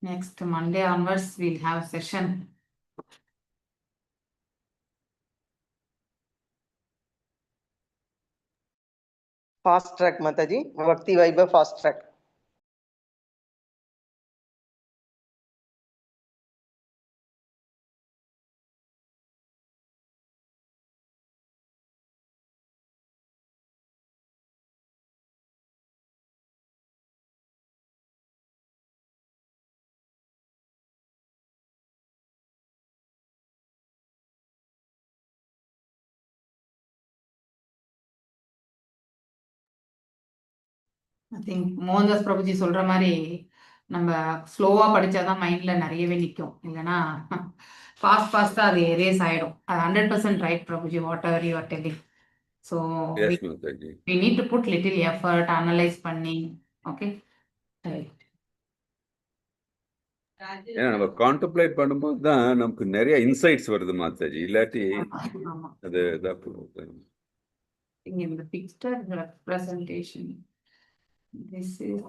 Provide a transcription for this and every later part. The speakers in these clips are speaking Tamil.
Next Monday onwards, we'll have a session. Fast track, Mataji. Bhakti Vaibhav fast track. I think Mohandas Prabhuji சொல்ற மாதிரி நம்ம ஸ்லோவா படிச்சாதான் மைண்ட்ல நிறையவே நிற்கும். இல்லைன்னா ஃபாஸ்டா அது எரேஸ் ஆயிடும். அது 100% right Prabhuji, what ever you are telling. So we need to put little effort, analyze பண்ணி. ஓகே, ஏன்னா நம்ம கான்டம்ப்ளேட் பண்ணும்போது தான் நமக்கு நிறைய இன்சைட்ஸ் வருது மாதாஜி. இல்லாட்டி அது இந்த picture representation, this is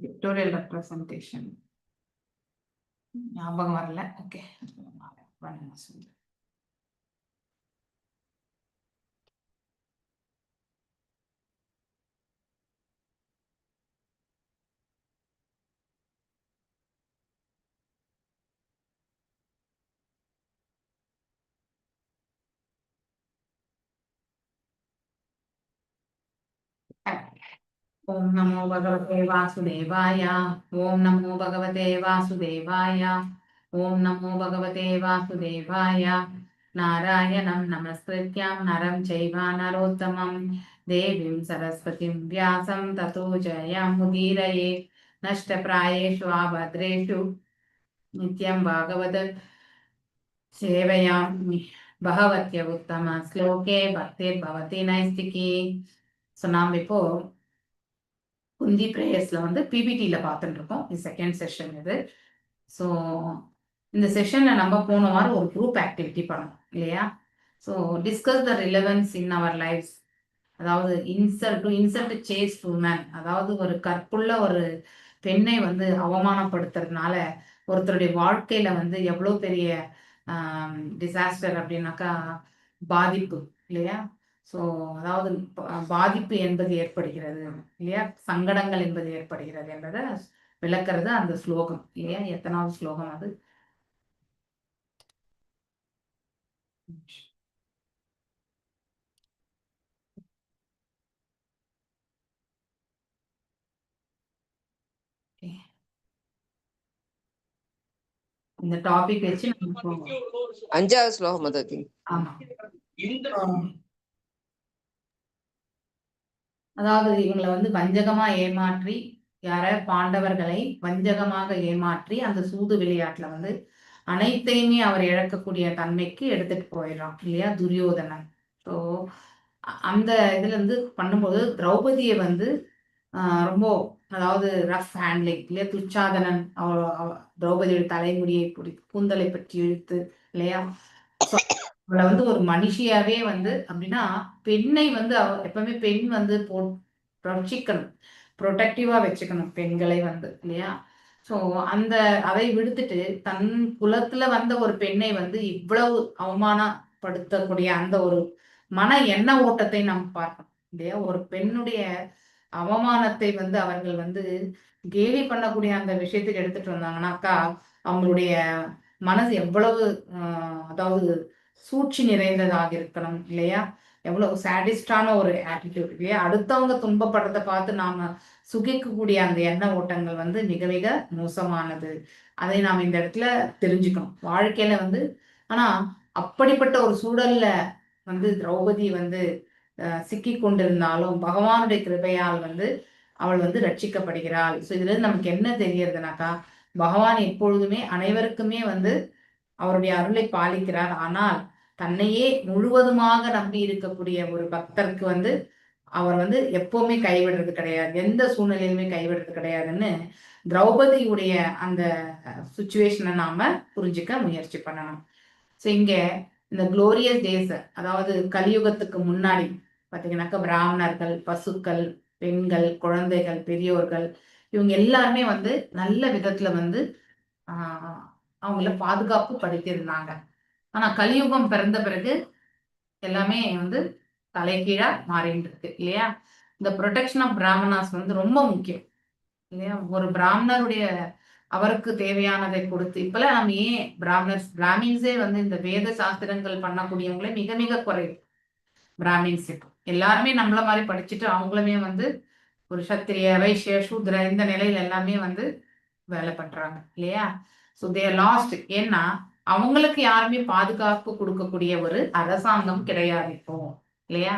pictorial representation. ஞாபகம் வரல. ஓகே, ஓம் நமோ பகவதே வாசுதேவாய. ஓம் நமோ பகவதே வாசுதேவாய. ஓம் நமோ பகவதே வாசுதேவாய. நாராயணம் நமஸ்கிருத்யம் நரம் சைவ நரோத்தமம் தேவீம் சரஸ்வதிம் வியாசம் ததோ ஜெயமுதீரயே. நஷ்டப்ராயேஷு ஆபத்ரேஷு நித்யம் பாகவத சேவையாமி. பகவத்ய உத்தம ஸ்லோகே பக்திர் பவதி நைஸ்திகி. ஸோ நாம் இப்போ குந்தி பிரேயர்ஸ்ல வந்து பிபிடியில் பார்த்துட்டு இருக்கோம். இது செகண்ட் செஷன் இது. ஸோ இந்த செஷன்ல நம்ம போன வாரம் ஒரு குரூப் ஆக்டிவிட்டி பண்ணோம் இல்லையா? So discuss the relevance in our lives. அதாவது இன்சல்ட் சேஸ் உமன், அதாவது ஒரு கற்புள்ள ஒரு பெண்ணை வந்து அவமானப்படுத்துறதுனால ஒருத்தருடைய வாழ்க்கையில வந்து எவ்வளோ பெரிய டிசாஸ்டர் அப்படின்னாக்கா பாதிப்பு இல்லையா? ஸோ அதாவது பாதிப்பு என்பது ஏற்படுகிறது இல்லையா, சங்கடங்கள் என்பது ஏற்படுகிறது என்பதை விளக்குறது அந்த ஸ்லோகம் இல்லையா? எத்தனாவது ஸ்லோகம் அது? இந்த டாபிக் வச்சு அஞ்சாவது ஸ்லோகம் அது. ஆமா, அதாவது இவங்களை வந்து வஞ்சகமா ஏமாற்றி, யார பாண்டவர்களை வஞ்சகமாக ஏமாற்றி அந்த சூது விளையாட்டுல வந்து அனைத்தையுமே அவர் இழக்கக்கூடிய தன்மைக்கு எடுத்துட்டு போயிடறான் இல்லையா துரியோதனன். ஸோ அந்த இதுல இருந்து பண்ணும்போது திரௌபதியை வந்து ரொம்ப, அதாவது ரஃப் ஹேண்ட்லிங் இல்லையா, துச்சாதனன் திரௌபதியோட தலைமுடியை கூந்தலை பற்றி இழுத்து இல்லையா, அவளை வந்து ஒரு மனுஷியாவே வந்து அப்படின்னா பெண்ணை வந்து எப்பவுமே பெண் வந்து ரட்சிக்கணும், ப்ரொடெக்டிவா வச்சுக்கணும் பெண்களை வந்து இல்லையா. ஸோ அந்த அதை விடுத்துட்டு தன் குலத்துல வந்த ஒரு பெண்ணை வந்து இவ்வளவு அவமானப்படுத்தக்கூடிய அந்த ஒரு மன எண்ண ஓட்டத்தை நாம் பார்க்கணும் இல்லையா. ஒரு பெண்ணுடைய அவமானத்தை வந்து அவர்கள் வந்து கேலி பண்ணக்கூடிய அந்த விஷயத்துக்கு எடுத்துட்டு வந்தாங்கன்னாக்கா அவங்களுடைய மனசு எவ்வளவு அதாவது சூழ்ச்சி நிறைந்ததாக இருக்கணும் இல்லையா, எவ்வளவு சாடிஸ்டான ஒரு ஆட்டிடியூட் இல்லையா. அடுத்தவங்க துன்பப்படுறத பார்த்து நாம சுகிக்கக்கூடிய அந்த எண்ண ஓட்டங்கள் வந்து மிக மிக மோசமானது. அதை நாம் இந்த இடத்துல தெரிஞ்சுக்கணும் வாழ்க்கையில வந்து. ஆனா அப்படிப்பட்ட ஒரு சூழல்ல வந்து திரௌபதி வந்து சிக்கி கொண்டிருந்தாலும் பகவானுடைய கிருபையால் வந்து அவள் வந்து ரட்சிக்கப்படுகிறாள். ஸோ இதுல இருந்து நமக்கு என்ன தெரியறதுனாக்கா, பகவான் எப்பொழுதுமே அனைவருக்குமே வந்து அவருடைய அருளை பாலிக்கிறார். ஆனால் தன்னையே முழுவதுமாக நம்பி இருக்கக்கூடிய ஒரு பக்தருக்கு வந்து அவர் வந்து எப்பவுமே கைவிடுறது கிடையாது, எந்த சூழ்நிலையிலுமே கைவிடுறது கிடையாதுன்னு திரௌபதியுடைய அந்த சுச்சுவேஷனை நாம புரிஞ்சுக்க முயற்சி பண்ணணும். ஸோ இங்க இந்த குளோரியஸ் டேஸ், அதாவது கலியுகத்துக்கு முன்னாடி பார்த்தீங்கன்னாக்கா பிராமணர்கள், பசுக்கள், பெண்கள், குழந்தைகள், பெரியோர்கள் இவங்க எல்லாருமே வந்து நல்ல விதத்துல வந்து அவங்கள பாதுகாப்பு படுத்தியிருந்தாங்க. ஆனா கலியுகம் பிறந்த பிறகு எல்லாமே வந்து தலைகீழா மாறிட்டு இருக்கு இல்லையா? இந்த ப்ரொடெக்ஷன் ஆஃப் பிராமணாஸ் வந்து ரொம்ப முக்கியம் இல்லையா? ஒரு பிராமணருடைய அவருக்கு தேவையானதை கொடுத்து இப்பெல்லாம் நம்ம ஏன் பிராமின்ஸே வந்து இந்த வேத சாஸ்திரங்கள் பண்ணக்கூடியவங்களே மிக மிக குறைவு. பிராமின்ஸ் எல்லாருமே நம்மள மாதிரி படிச்சுட்டு அவங்களுமே வந்து ஒரு சத்திரிய, வைஷ்ய, சூத்ர இந்த நிலையில எல்லாமே வந்து வேலை பண்றாங்க இல்லையா? ஸோ தேர் லாஸ்ட். ஏன்னா அவங்களுக்கு யாருமே பாதுகாப்பு கொடுக்கக்கூடிய ஒரு அரசாங்கம் கிடையாது இப்போ இல்லையா?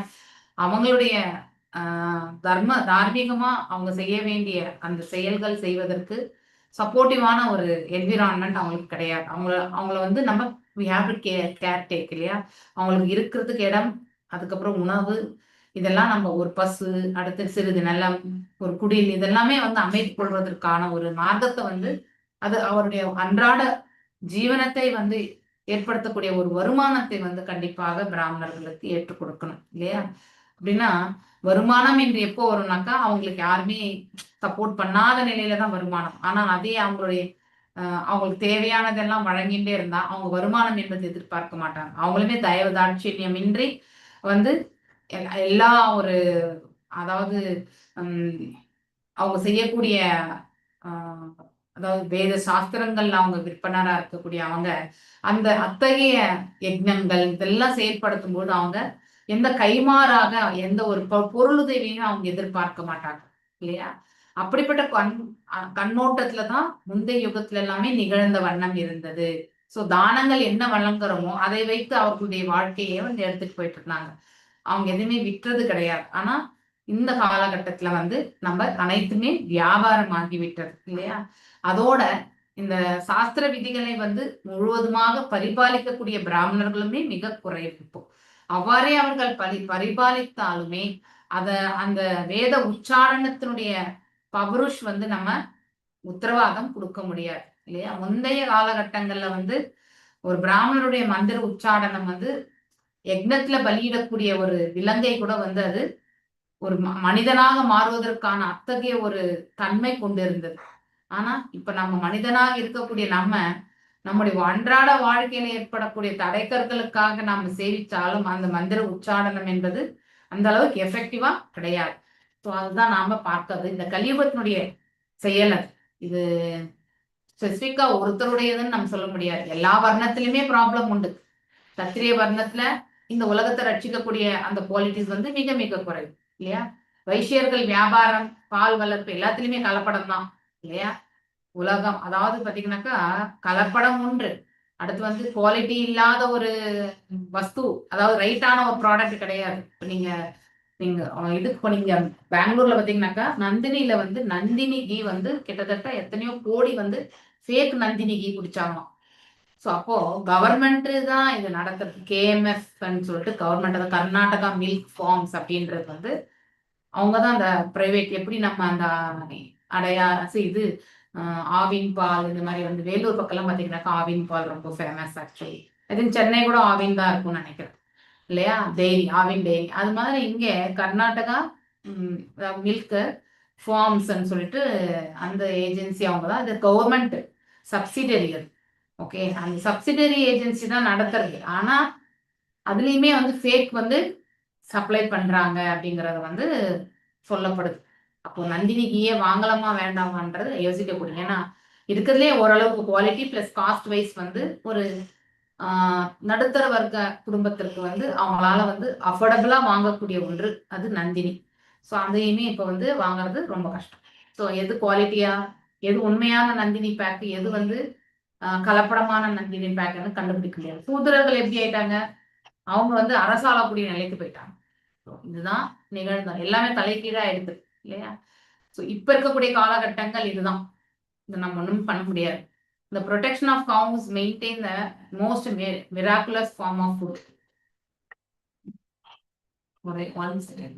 அவங்களுடைய தார்மீகமா அவங்க செய்ய வேண்டிய அந்த செயல்கள் செய்வதற்கு சப்போர்ட்டிவான ஒரு என்விரான்மெண்ட் அவங்களுக்கு கிடையாது. அவங்கள வந்து நம்ம we have to care take இல்லையா? அவங்களுக்கு இருக்கிறதுக்கு இடம், அதுக்கப்புறம் உணவு, இதெல்லாம் நம்ம ஒரு பசு, அடுத்து சிறிது நிலம், ஒரு குடில் இதெல்லாமே வந்து அமைத்துக் கொள்வதற்கான ஒரு மார்க்கத்தை வந்து அது அவருடைய அன்றாட ஜீவனத்தை வந்து ஏற்படுத்தக்கூடிய ஒரு வருமானத்தை வந்து கண்டிப்பாக பிராமணர்களுக்கு ஏற்றுக் கொடுக்கணும் இல்லையா? அப்படின்னா வருமானம் என்று எப்போ வரும்னாக்கா அவங்களுக்கு யாருமே சப்போர்ட் பண்ணாத நிலையில தான் வருமானம். ஆனா அதே அவங்களுடைய அவங்களுக்கு தேவையானதெல்லாம் வழங்கிட்டே இருந்தா அவங்க வருமானம் என்பது எதிர்பார்க்க மாட்டாங்க. அவங்களுமே தயவு தாட்சியம் இன்றி வந்து எல்லா ஒரு அதாவது அவங்க செய்யக்கூடிய அதாவது வேத சாஸ்திரங்கள்ல அவங்க விற்பனரா இருக்கக்கூடிய அவங்க அந்த அத்தகைய யஜ்னங்கள் இதெல்லாம் செயல்படுத்தும் போது அவங்க எந்த கைமாறாக எந்த ஒரு பொருளுதவியும் அவங்க எதிர்பார்க்க மாட்டாங்க இல்லையா? அப்படிப்பட்ட கண்ணோட்டத்துலதான் முந்தைய யுகத்துல எல்லாமே நிகழ்ந்த வண்ணம் இருந்தது. சோ தானங்கள் என்ன வழங்குறோமோ அதை வைத்து அவர்களுடைய வாழ்க்கையே வந்து எடுத்துட்டு போயிட்டு இருந்தாங்க. அவங்க எதுவுமே விற்றது கிடையாது. ஆனா இந்த காலகட்டத்துல வந்து நம்ம அனைத்துமே வியாபாரம் ஆகிவிட்டது இல்லையா? அதோட இந்த சாஸ்திர விதிகளை வந்து முழுவதுமாக பரிபாலிக்கக்கூடிய பிராமணர்களுமே மிக குறைவு இப்போ. அவ்வாறே அவர்கள் பரிபாலித்தாலுமே அந்த வேத உச்சாரணத்தினுடைய பபருஷ் வந்து நம்ம உத்தரவாதம் கொடுக்க முடியாது இல்லையா? முந்தைய காலகட்டங்கள்ல வந்து ஒரு பிராமணருடைய மந்திர உச்சாரணம் வந்து யக்னத்துல பலியிடக்கூடிய ஒரு விலங்கை கூட வந்து அது ஒரு மனிதனாக மாறுவதற்கான அத்தகைய ஒரு தன்மை கொண்டு இருந்தது. ஆனா இப்ப நம்ம மனிதனாக இருக்கக்கூடிய நம்முடைய அன்றாட வாழ்க்கையில ஏற்படக்கூடிய தடைக்கற்களுக்காக நாம சேவிச்சாலும் அந்த மந்திர உச்சாரணம் என்பது அந்த அளவுக்கு எஃபெக்டிவா கிடையாது. ஸோ அதுதான் நாம பார்க்கிறது இந்த கலியுகத்தினுடைய செயல். இது ஸ்பெசிபிக்கா ஒருத்தருடையதுன்னு நம்ம சொல்ல முடியாது. எல்லா வர்ணத்திலுமே ப்ராப்ளம் உண்டு. சத்திரிய வர்ணத்துல இந்த உலகத்தை ரட்சிக்கக்கூடிய அந்த குவாலிட்டிஸ் வந்து மிக மிக குறைவு இல்லையா? வைசியர்கள் வியாபாரம், பால் வளர்ப்பு எல்லாத்துலயுமே கலப்படம் தான் இல்லையா? உலகம் அதாவது பாத்தீங்கன்னாக்கா கலப்படம் ஒன்று, அடுத்து வந்து குவாலிட்டி இல்லாத ஒரு வஸ்து, அதாவது ரைட்டான ஒரு ப்ராடக்ட் கிடையாது. நீங்க நீங்க இதுக்கு போனீங்க பெங்களூர்ல பாத்தீங்கன்னாக்கா நந்தினியில வந்து நந்தினி கீ வந்து கிட்டத்தட்ட எத்தனையோ கோடி வந்து ஃபேக் நந்தினி கீ குடிச்சாங்களாம். ஸோ அப்போ கவர்மெண்ட் தான் இது நடத்துறது. கேஎம்எஃப் சொல்லிட்டு கவர்மெண்ட், அதாவது கர்நாடகா மில்க் ஃபார்ம்ஸ் அப்படின்றது வந்து அவங்க தான் அந்த பிரைவேட். எப்படி நம்ம அந்த இது ஆவின் பால் இந்த மாதிரி வந்து வேலூர் பக்கம்லாம் பார்த்தீங்கன்னாக்கா ஆவின் பால் ரொம்ப famous actually. I think Chennai கூட ஆவின் தான் இருக்கும்னு நினைக்கிறேன் இல்லையா? Dairy, Aavin dairy. அது மாதிரி இங்கே கர்நாடகா மில்க் ஃபார்ம்ஸ் சொல்லிட்டு அந்த ஏஜென்சி அவங்க தான். அது கவர்மெண்ட் சப்சிடரி. அது ஓகே, அந்த சப்சிடரி ஏஜென்சி தான் நடத்துறது. ஆனா அதுலயுமே வந்து ஃபேக் வந்து சப்ளை பண்றாங்க அப்படிங்கறது வந்து சொல்லப்படுது. அப்போ நந்தினி கீயே வாங்கலாமா வேண்டாமான்றது யோசிக்கக்கூடிய. ஏன்னா இருக்கிறதுலே ஓரளவுக்கு குவாலிட்டி பிளஸ் காஸ்ட் வைஸ் வந்து ஒரு நடுத்தர வர்க்க குடும்பத்திற்கு வந்து அவங்களால வந்து அஃபோர்டபுளா வாங்கக்கூடிய ஒன்று அது நந்தினி. ஸோ அதையுமே இப்போ வந்து வாங்குறது ரொம்ப கஷ்டம். ஸோ எது குவாலிட்டியா, எது உண்மையான நந்தினி பேக், எது வந்து கலப்படமான நந்தினி பேக்னு கண்டுபிடிக்க முடியாது. சூத்திரர்கள் எப்படி ஆயிட்டாங்க? அவங்க வந்து அரசாளக்கூடிய நிலைக்கு போயிட்டாங்க. இதுதான் நிகழ்ந்தது. எல்லாமே தலைகீழா ஆயிடுது இல்லையா? ஸோ இப்ப இருக்கக்கூடிய காலகட்டங்கள் இதுதான். இதை நம்ம ஒன்றும் பண்ண முடியாது. The protection of cows maintain the most miraculous form of food. One second.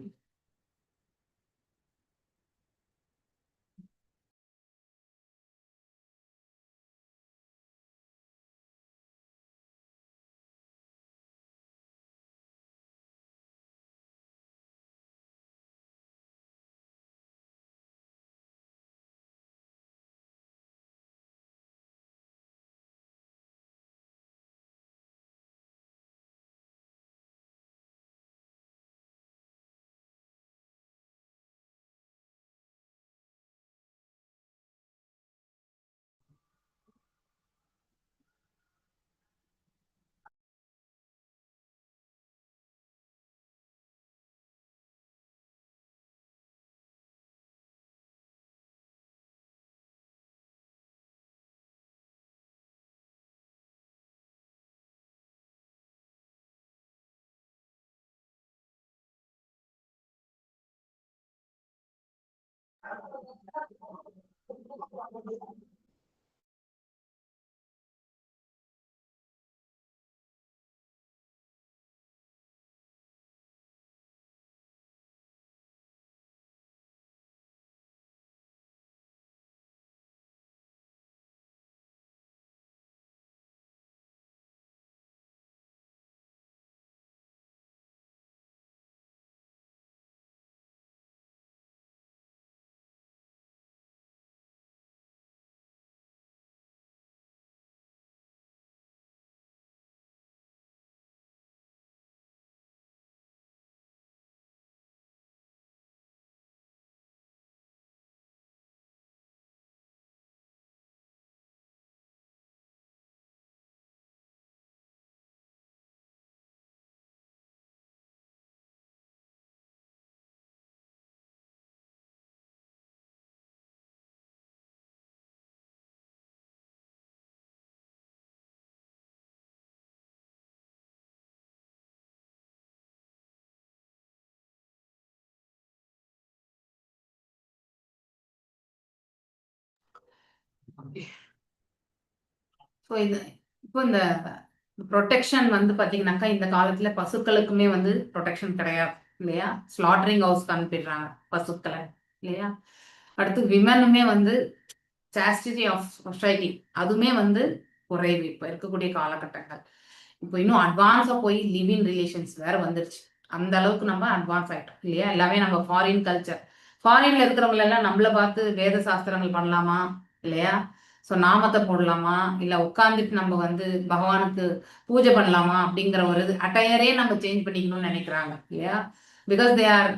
So இப்போ இந்த ப்ரொடெக்ஷன் வந்து பார்த்தீங்கன்னாக்கா இந்த காலத்தில் பசுக்களுக்குமே வந்து ப்ரொடெக்ஷன் கிடையாது இல்லையா? ஸ்லாட்டரிங் ஹவுஸ்க்கு அனுப்பிடுறாங்க பசுக்களை இல்லையா? அடுத்து விமனுமே வந்து சாஸ்டிட்டி ஆஃப் சொசைட்டி அதுவுமே வந்து குறைவு இப்போ இருக்கக்கூடிய காலகட்டங்கள். இப்போ இன்னும் அட்வான்ஸாக போய் லிவிங் ரிலேஷன்ஸ் வேற வந்துருச்சு. அந்த அளவுக்கு நம்ம அட்வான்ஸ் ஆகிட்டோம் இல்லையா? எல்லாமே நம்ம ஃபாரின் கல்ச்சர், ஃபாரின்ல இருக்கிறவங்க எல்லாம் நம்மளை பார்த்து வேத சாஸ்திரங்கள் பண்ணலாமா இல்லையா? ஸோ நாமத்தை போடலாமா இல்லை உட்காந்துட்டு நம்ம வந்து பகவானுக்கு பூஜை பண்ணலாமா அப்படிங்கிற ஒரு அட்டையரே நம்ம சேஞ்ச் பண்ணிக்கணும்னு நினைக்கிறாங்க இல்லையா? பிகாஸ் தே ஆர்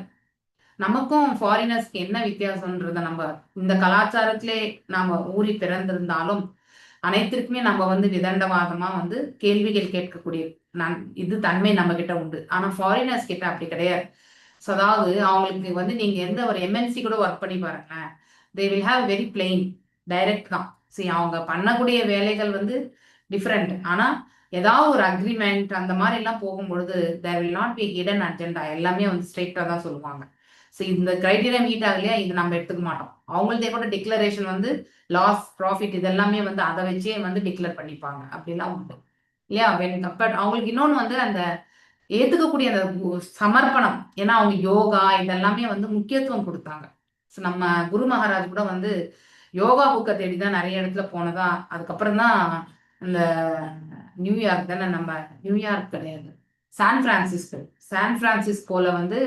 நமக்கும் ஃபாரினர்ஸ்க்கு என்ன வித்தியாசம்ன்றத நம்ம இந்த கலாச்சாரத்திலே நாம ஊறி பிறந்திருந்தாலும் அனைத்திற்குமே நம்ம வந்து விதண்டவாதமா வந்து கேள்விகள் கேட்கக்கூடிய இது தன்மை நம்ம கிட்ட உண்டு. ஆனா ஃபாரினர்ஸ் கிட்ட அப்படி கிடையாது. ஸோ அதாவது அவங்களுக்கு வந்து நீங்க எந்த ஒரு எம்என்சி கூட ஒர்க் பண்ணி பாருங்க, they will have very plain direct தான். சரி, அவங்க பண்ணக்கூடிய வேலைகள் வந்து டிஃப்ரெண்ட். ஆனா ஏதாவது ஒரு அக்ரிமெண்ட் அந்த மாதிரி எல்லாம் போகும்பொழுது there will not be hidden agenda, எல்லாமே வந்து ஸ்ட்ரெயிட்டா தான் சொல்லுவாங்க. ஸோ இந்த கிரைட்டீரியா மீட் ஆகலையா இது நம்ம எடுத்துக்க மாட்டோம். அவங்கள்தே கூட டிக்ளரேஷன் வந்து லாஸ் ப்ராஃபிட் இதெல்லாமே வந்து அதை வச்சே வந்து டிக்ளேர் பண்ணிப்பாங்க. அப்படிலாம் உண்டு இல்லையா? பட் அவங்களுக்கு இன்னொன்று வந்து அந்த ஏற்றுக்கக்கூடிய அந்த சமர்ப்பணம், ஏன்னா அவங்க யோகா இதெல்லாமே வந்து முக்கியத்துவம் கொடுத்தாங்க. ஸோ நம்ம குரு மகாராஜ் கூட வந்து யோகா புக்கை தேடி தான் நிறைய இடத்துல போனதா. அதுக்கப்புறம் தான் இந்த நியூயார்க் தானே, நம்ம நியூயார்க் கிடையாது, சான் பிரான்சிஸ்கோல வந்து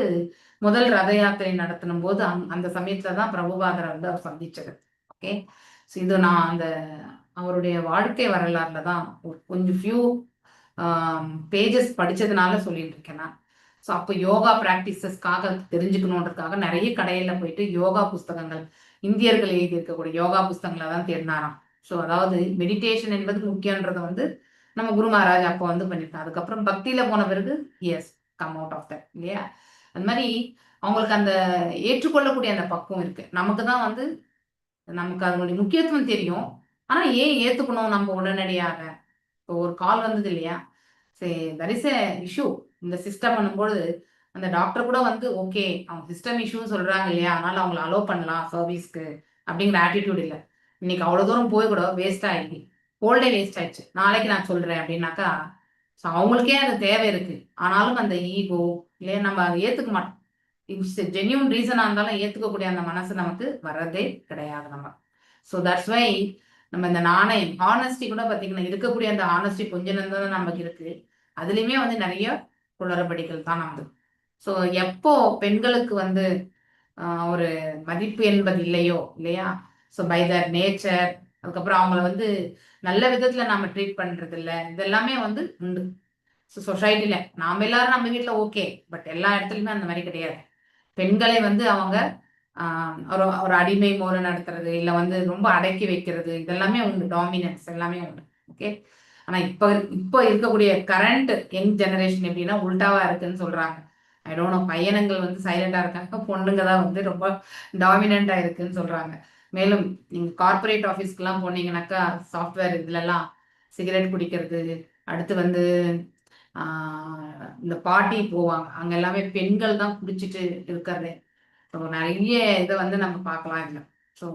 முதல் ரத யாத்திரை நடத்தின போது அந்த சமயத்துல தான் பிரபுபாதரை வந்து அவர் சந்திச்சது. ஓகே, ஸோ இது நான் அந்த அவருடைய வாழ்க்கை வரலாறுல தான் கொஞ்சம் ஃபியூ பேஜஸ் படிச்சதுனால சொல்லிட்டு இருக்கேன் நான். ஸோ அப்போ யோகா ப்ராக்டிசஸ்க்காக தெரிஞ்சுக்கணுன்றதுக்காக நிறைய கடையில போயிட்டு யோகா புஸ்தகங்கள், இந்தியர்கள் எழுதி இருக்கக்கூடிய யோகா புஸ்தகங்களை தான் தேடினாராம். ஸோ அதாவது மெடிடேஷன் என்பது முக்கியன்றதை வந்து நம்ம குரு மகாராஜ் அப்போ வந்து பண்ணிருக்கோம். அதுக்கப்புறம் பக்தியில போன பிறகு as come out of that இல்லையா? அது மாதிரி அவங்களுக்கு அந்த ஏற்றுக்கொள்ளக்கூடிய அந்த பக்குவம் இருக்கு. நமக்கு தான் வந்து நமக்கு அதனுடைய முக்கியத்துவம் தெரியும். ஆனா ஏன் ஏத்துக்கணும் நம்ம உடனடியாக? இப்போ ஒரு கால் வந்தது இல்லையா? சரி, தட் இஸ் எ இஷ்யூ. இந்த சிஸ்டம் பண்ணும்போது அந்த டாக்டர் கூட வந்து ஓகே அவங்க சிஸ்டம் இஷ்யூன்னு சொல்றாங்க இல்லையா, அதனால அவங்களை அலோவ் பண்ணலாம் சர்வீஸ்க்கு அப்படிங்கிற ஆட்டிடியூட் இல்லை. இன்னைக்கு அவ்வளோ தூரம் போய் கூட வேஸ்ட் ஆகி ஹோல்டே வேஸ்ட் ஆயிடுச்சு. நாளைக்கு நான் சொல்றேன் அப்படின்னாக்கா ஸோ அவங்களுக்கே அது தேவை இருக்கு. ஆனாலும் அந்த ஈகோ இல்லையா, நம்ம அதை ஏத்துக்க மாட்டோம். இட்ஸ் ஜென்யூன் ரீசனாக இருந்தாலும் ஏற்றுக்கக்கூடிய அந்த மனசு நமக்கு வர்றதே கிடையாது நம்ம. ஸோ தட்ஸ் வை நம்ம இந்த நாணயம் ஹானஸ்டி கூட பார்த்தீங்கன்னா இருக்கக்கூடிய அந்த ஹானஸ்டி கொஞ்சம் தான் நமக்கு இருக்கு. அதுலேயுமே வந்து நிறைய குளறுபடிகள் தான் நமக்கு. ஸோ எப்போ பெண்களுக்கு வந்து ஒரு மதிப்பு என்பது இல்லையோ இல்லையா, ஸோ பை தர் நேச்சர், அதுக்கப்புறம் அவங்கள வந்து நல்ல விதத்தில் நாம ட்ரீட் பண்ணுறது இல்லை, இதெல்லாமே வந்து உண்டு. ஸோ சொசைட்டில நாம எல்லாரும் நம்ம வீட்டில் ஓகே, பட் எல்லா இடத்துலையுமே அந்த மாதிரி கிடையாது. பெண்களை வந்து அவங்க ஒரு ஒரு அடிமை முறை நடத்துறது, இல்லை வந்து ரொம்ப அடக்கி வைக்கிறது, இதெல்லாமே உண்டு. டாமினன்ஸ் எல்லாமே உண்டு. ஓகே, ஆனா இப்போ இருக்கக்கூடிய கரண்ட் யங் ஜெனரேஷன் எப்படின்னா உல்டாவா இருக்குன்னு சொல்றாங்க. ஐ டோன்ட் நோ, பையனங்கள் வந்து சைலண்டா இருக்காங்க, பொண்ணுங்க தான் வந்து ரொம்ப டாமினண்டா இருக்குன்னு சொல்றாங்க. மேலும் நீங்க கார்பரேட் ஆஃபீஸ்க்கெல்லாம் போனீங்கன்னாக்கா சாஃப்ட்வேர் இதுலலாம் சிகரெட் குடிக்கிறது, அடுத்து வந்து இந்த பார்ட்டி போவாங்க, அங்க எல்லாமே பெண்கள் தான் குடிச்சிட்டு இருக்கிறது. ஸோ நிறைய இதை வந்து நம்ம பார்க்கலாம் இல்லை. ஸோ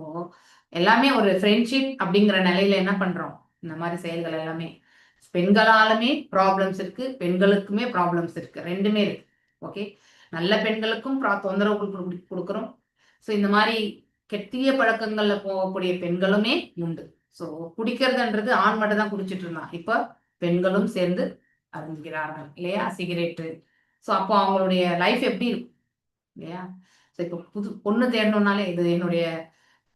எல்லாமே ஒரு ஃப்ரெண்ட்ஷிப் அப்படிங்கிற நிலையில என்ன பண்றோம், இந்த மாதிரி செயல்கள் எல்லாமே பெண்களாலுமே ப்ராப்ளம்ஸ் இருக்கு, பெண்களுக்குமே ப்ராப்ளம்ஸ் இருக்கு, ரெண்டுமே இருக்கு. ஓகே, நல்ல பெண்களுக்கும் தொந்தரவு கொடுக்குறோம். ஸோ இந்த மாதிரி கெட்டிய பழக்கங்கள்ல போகக்கூடிய பெண்களுமே உண்டு. ஸோ குடிக்கிறதுன்றது ஆண் மட்டும் தான் குடிச்சிட்டு இருந்தான், இப்போ பெண்களும் சேர்ந்து அருந்துகிறார்கள் இல்லையா, சிகரெட்டு. ஸோ அப்போ அவங்களுடைய லைஃப் எப்படி இருக்கும் இல்லையா. ஸோ இப்போ புது பொண்ணு தேடணும்னாலே, இது என்னுடைய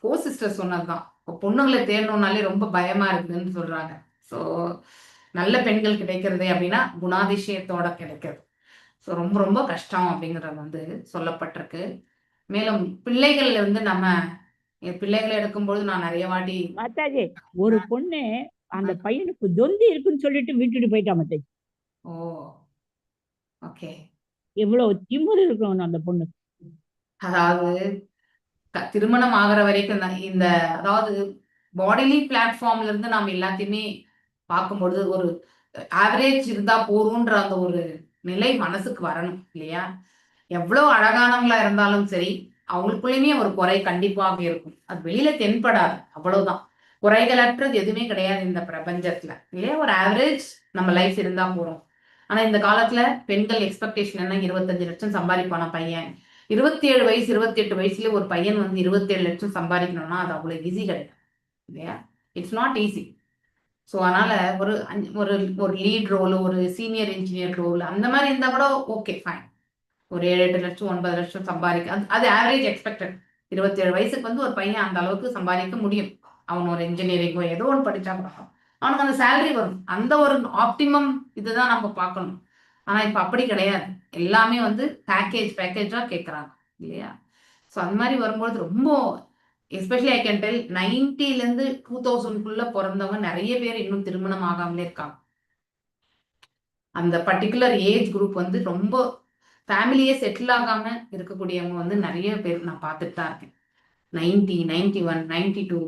கோ சிஸ்டர் சொன்னதுதான், இப்போ பொண்ணுங்களை தேடணும்னாலே ரொம்ப பயமா இருக்குதுன்னு சொல்றாங்க. ஸோ நல்ல பெண்கள் கிடைக்கிறது அப்படின்னா குணாதிசயத்தோட கிடைக்கிறது. ஸோ ரொம்ப ரொம்ப கஷ்டம் அப்படிங்கிறது வந்து சொல்லப்பட்டிருக்கு. மேலும் பிள்ளைகள் வந்து நம்ம பிள்ளைகளை எடுக்கும்போது நான் நிறைய வாட்டி மாதாஜி, ஒரு பொண்ணு அந்த பையனுக்கு தொந்தி இருக்குன்னு சொல்லிட்டு விட்டுட்டு போயிட்டா மாதாஜி. ஓ ஓகே, எவ்வளவு திமிரு இருக்கணும் அந்த பொண்ணு. அதாவது திருமணம் ஆகிற வரைக்கும் இந்த அதாவது பாடிலி பிளாட்ஃபார்ம்ல இருந்து நாம் எல்லாத்தையுமே பார்க்கும்பொழுது ஒரு ஆவரேஜ் இருந்தா போதும்ன்ற அந்த ஒரு நிலை மனசுக்கு வரணும் இல்லையா. எவ்வளவு அழகானவங்களா இருந்தாலும் சரி, அவங்களுக்குள்ளயுமே ஒரு குறை கண்டிப்பாக இருக்கும், அது வெளியில தென்படாது, அவ்வளவுதான். குறைகளற்றது எதுவுமே கிடையாது இந்த பிரபஞ்சத்துல இல்லையா. ஒரு ஆவரேஜ் நம்ம லைஃப் இருந்தா போறோம். ஆனா இந்த காலத்துல பெண்கள் எக்ஸ்பெக்டேஷன் என்ன, 25 லட்சம் சம்பாதிப்பான பையன், 27 வயசு 28 வயசுல ஒரு பையன் வந்து 27 லட்சம் சம்பாதிக்கணும்னா அது அவ்வளவு ஈஸி கிடையாது இல்லையா. It's not easy. ஸோ அதனால ஒரு ஒரு ஒரு லீட் ரோல், ஒரு சீனியர் இன்ஜினியர் ரோல் அந்த மாதிரி இருந்தா கூட ஓகே ஃபைன். ஒரு 7-8 லட்சம் 9 லட்சம் சம்பாதிக்க அது ஆவரேஜ் எக்ஸ்பெக்டட். 27 வயசுக்கு வந்து ஒரு பையன் அந்த அளவுக்கு சம்பாதிக்க முடியும். அவன் ஒரு இன்ஜினியரிங்கோ ஏதோ ஒன்று படிச்சா கூட அவனுக்கு அந்த சேலரி வரும். அந்த ஒரு ஆப்டிமம் இதுதான் நம்ம பார்க்கணும். ஆனா இப்ப அப்படி கிடையாது, எல்லாமே வந்து பேக்கேஜா கேட்கறாங்க இல்லையா. ஸோ அந்த மாதிரி வரும்பொழுது ரொம்ப எஸ்பெஷலி ஐ கேன் டெல் 90லேருந்து 2000 பிறந்தவங்க நிறைய பேர் இன்னும் திருமணம் ஆகாமலே இருக்காங்க. அந்த பர்டிகுலர் ஏஜ் குரூப் வந்து ரொம்ப ஃபேமிலியே செட்டில் ஆகாம இருக்கக்கூடியவங்க வந்து நிறைய பேர் நான் பார்த்துட்டு தான் இருக்கேன். 90, 91, 92.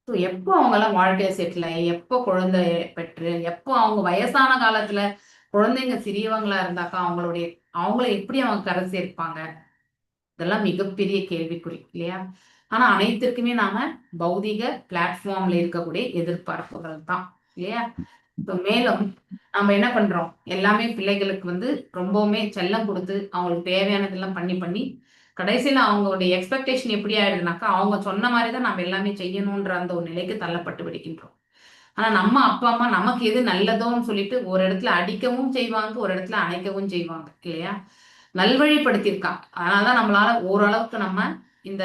ஸோ எப்போ அவங்கெல்லாம் வாழ்க்கையை செட்டில் ஆகி, எப்போ குழந்தை பெற்று, எப்போ அவங்க வயசான காலத்துல குழந்தைங்க சிறியவங்களா இருந்தாக்கா அவங்கள எப்படி அவங்க கரை சேர்ப்பாங்க, இதெல்லாம் மிகப்பெரிய கேள்விக்குறி இல்லையா. ஆனா அனைத்திற்குமே நாம பௌதிக பிளாட்ஃபார்ம்ல இருக்கக்கூடிய எதிர்பார்ப்புகள் தான் இல்லையா. மேலும் நம்ம என்ன பண்றோம், எல்லாமே பிள்ளைகளுக்கு வந்து ரொம்பவுமே செல்லம் கொடுத்து அவங்களுக்கு தேவையானதெல்லாம் பண்ணி கடைசியில அவங்களுடைய எக்ஸ்பெக்டேஷன் எப்படி ஆயிடுதுனாக்கா அவங்க சொன்ன மாதிரிதான் நம்ம எல்லாமே செய்யணும்ன்ற அந்த ஒரு நிலைக்கு தள்ளப்பட்டு விடுகின்றோம். ஆனா நம்ம அப்பா அம்மா நமக்கு எது நல்லதோன்னு சொல்லிட்டு ஒரு இடத்துல அடிக்கவும் செய்வாங்க, ஒரு இடத்துல அணைக்கவும் செய்வாங்க இல்லையா. நல்வழிப்படுத்தியிருக்காங்க. அதனாலதான் நம்மளால ஓரளவுக்கு நம்ம இந்த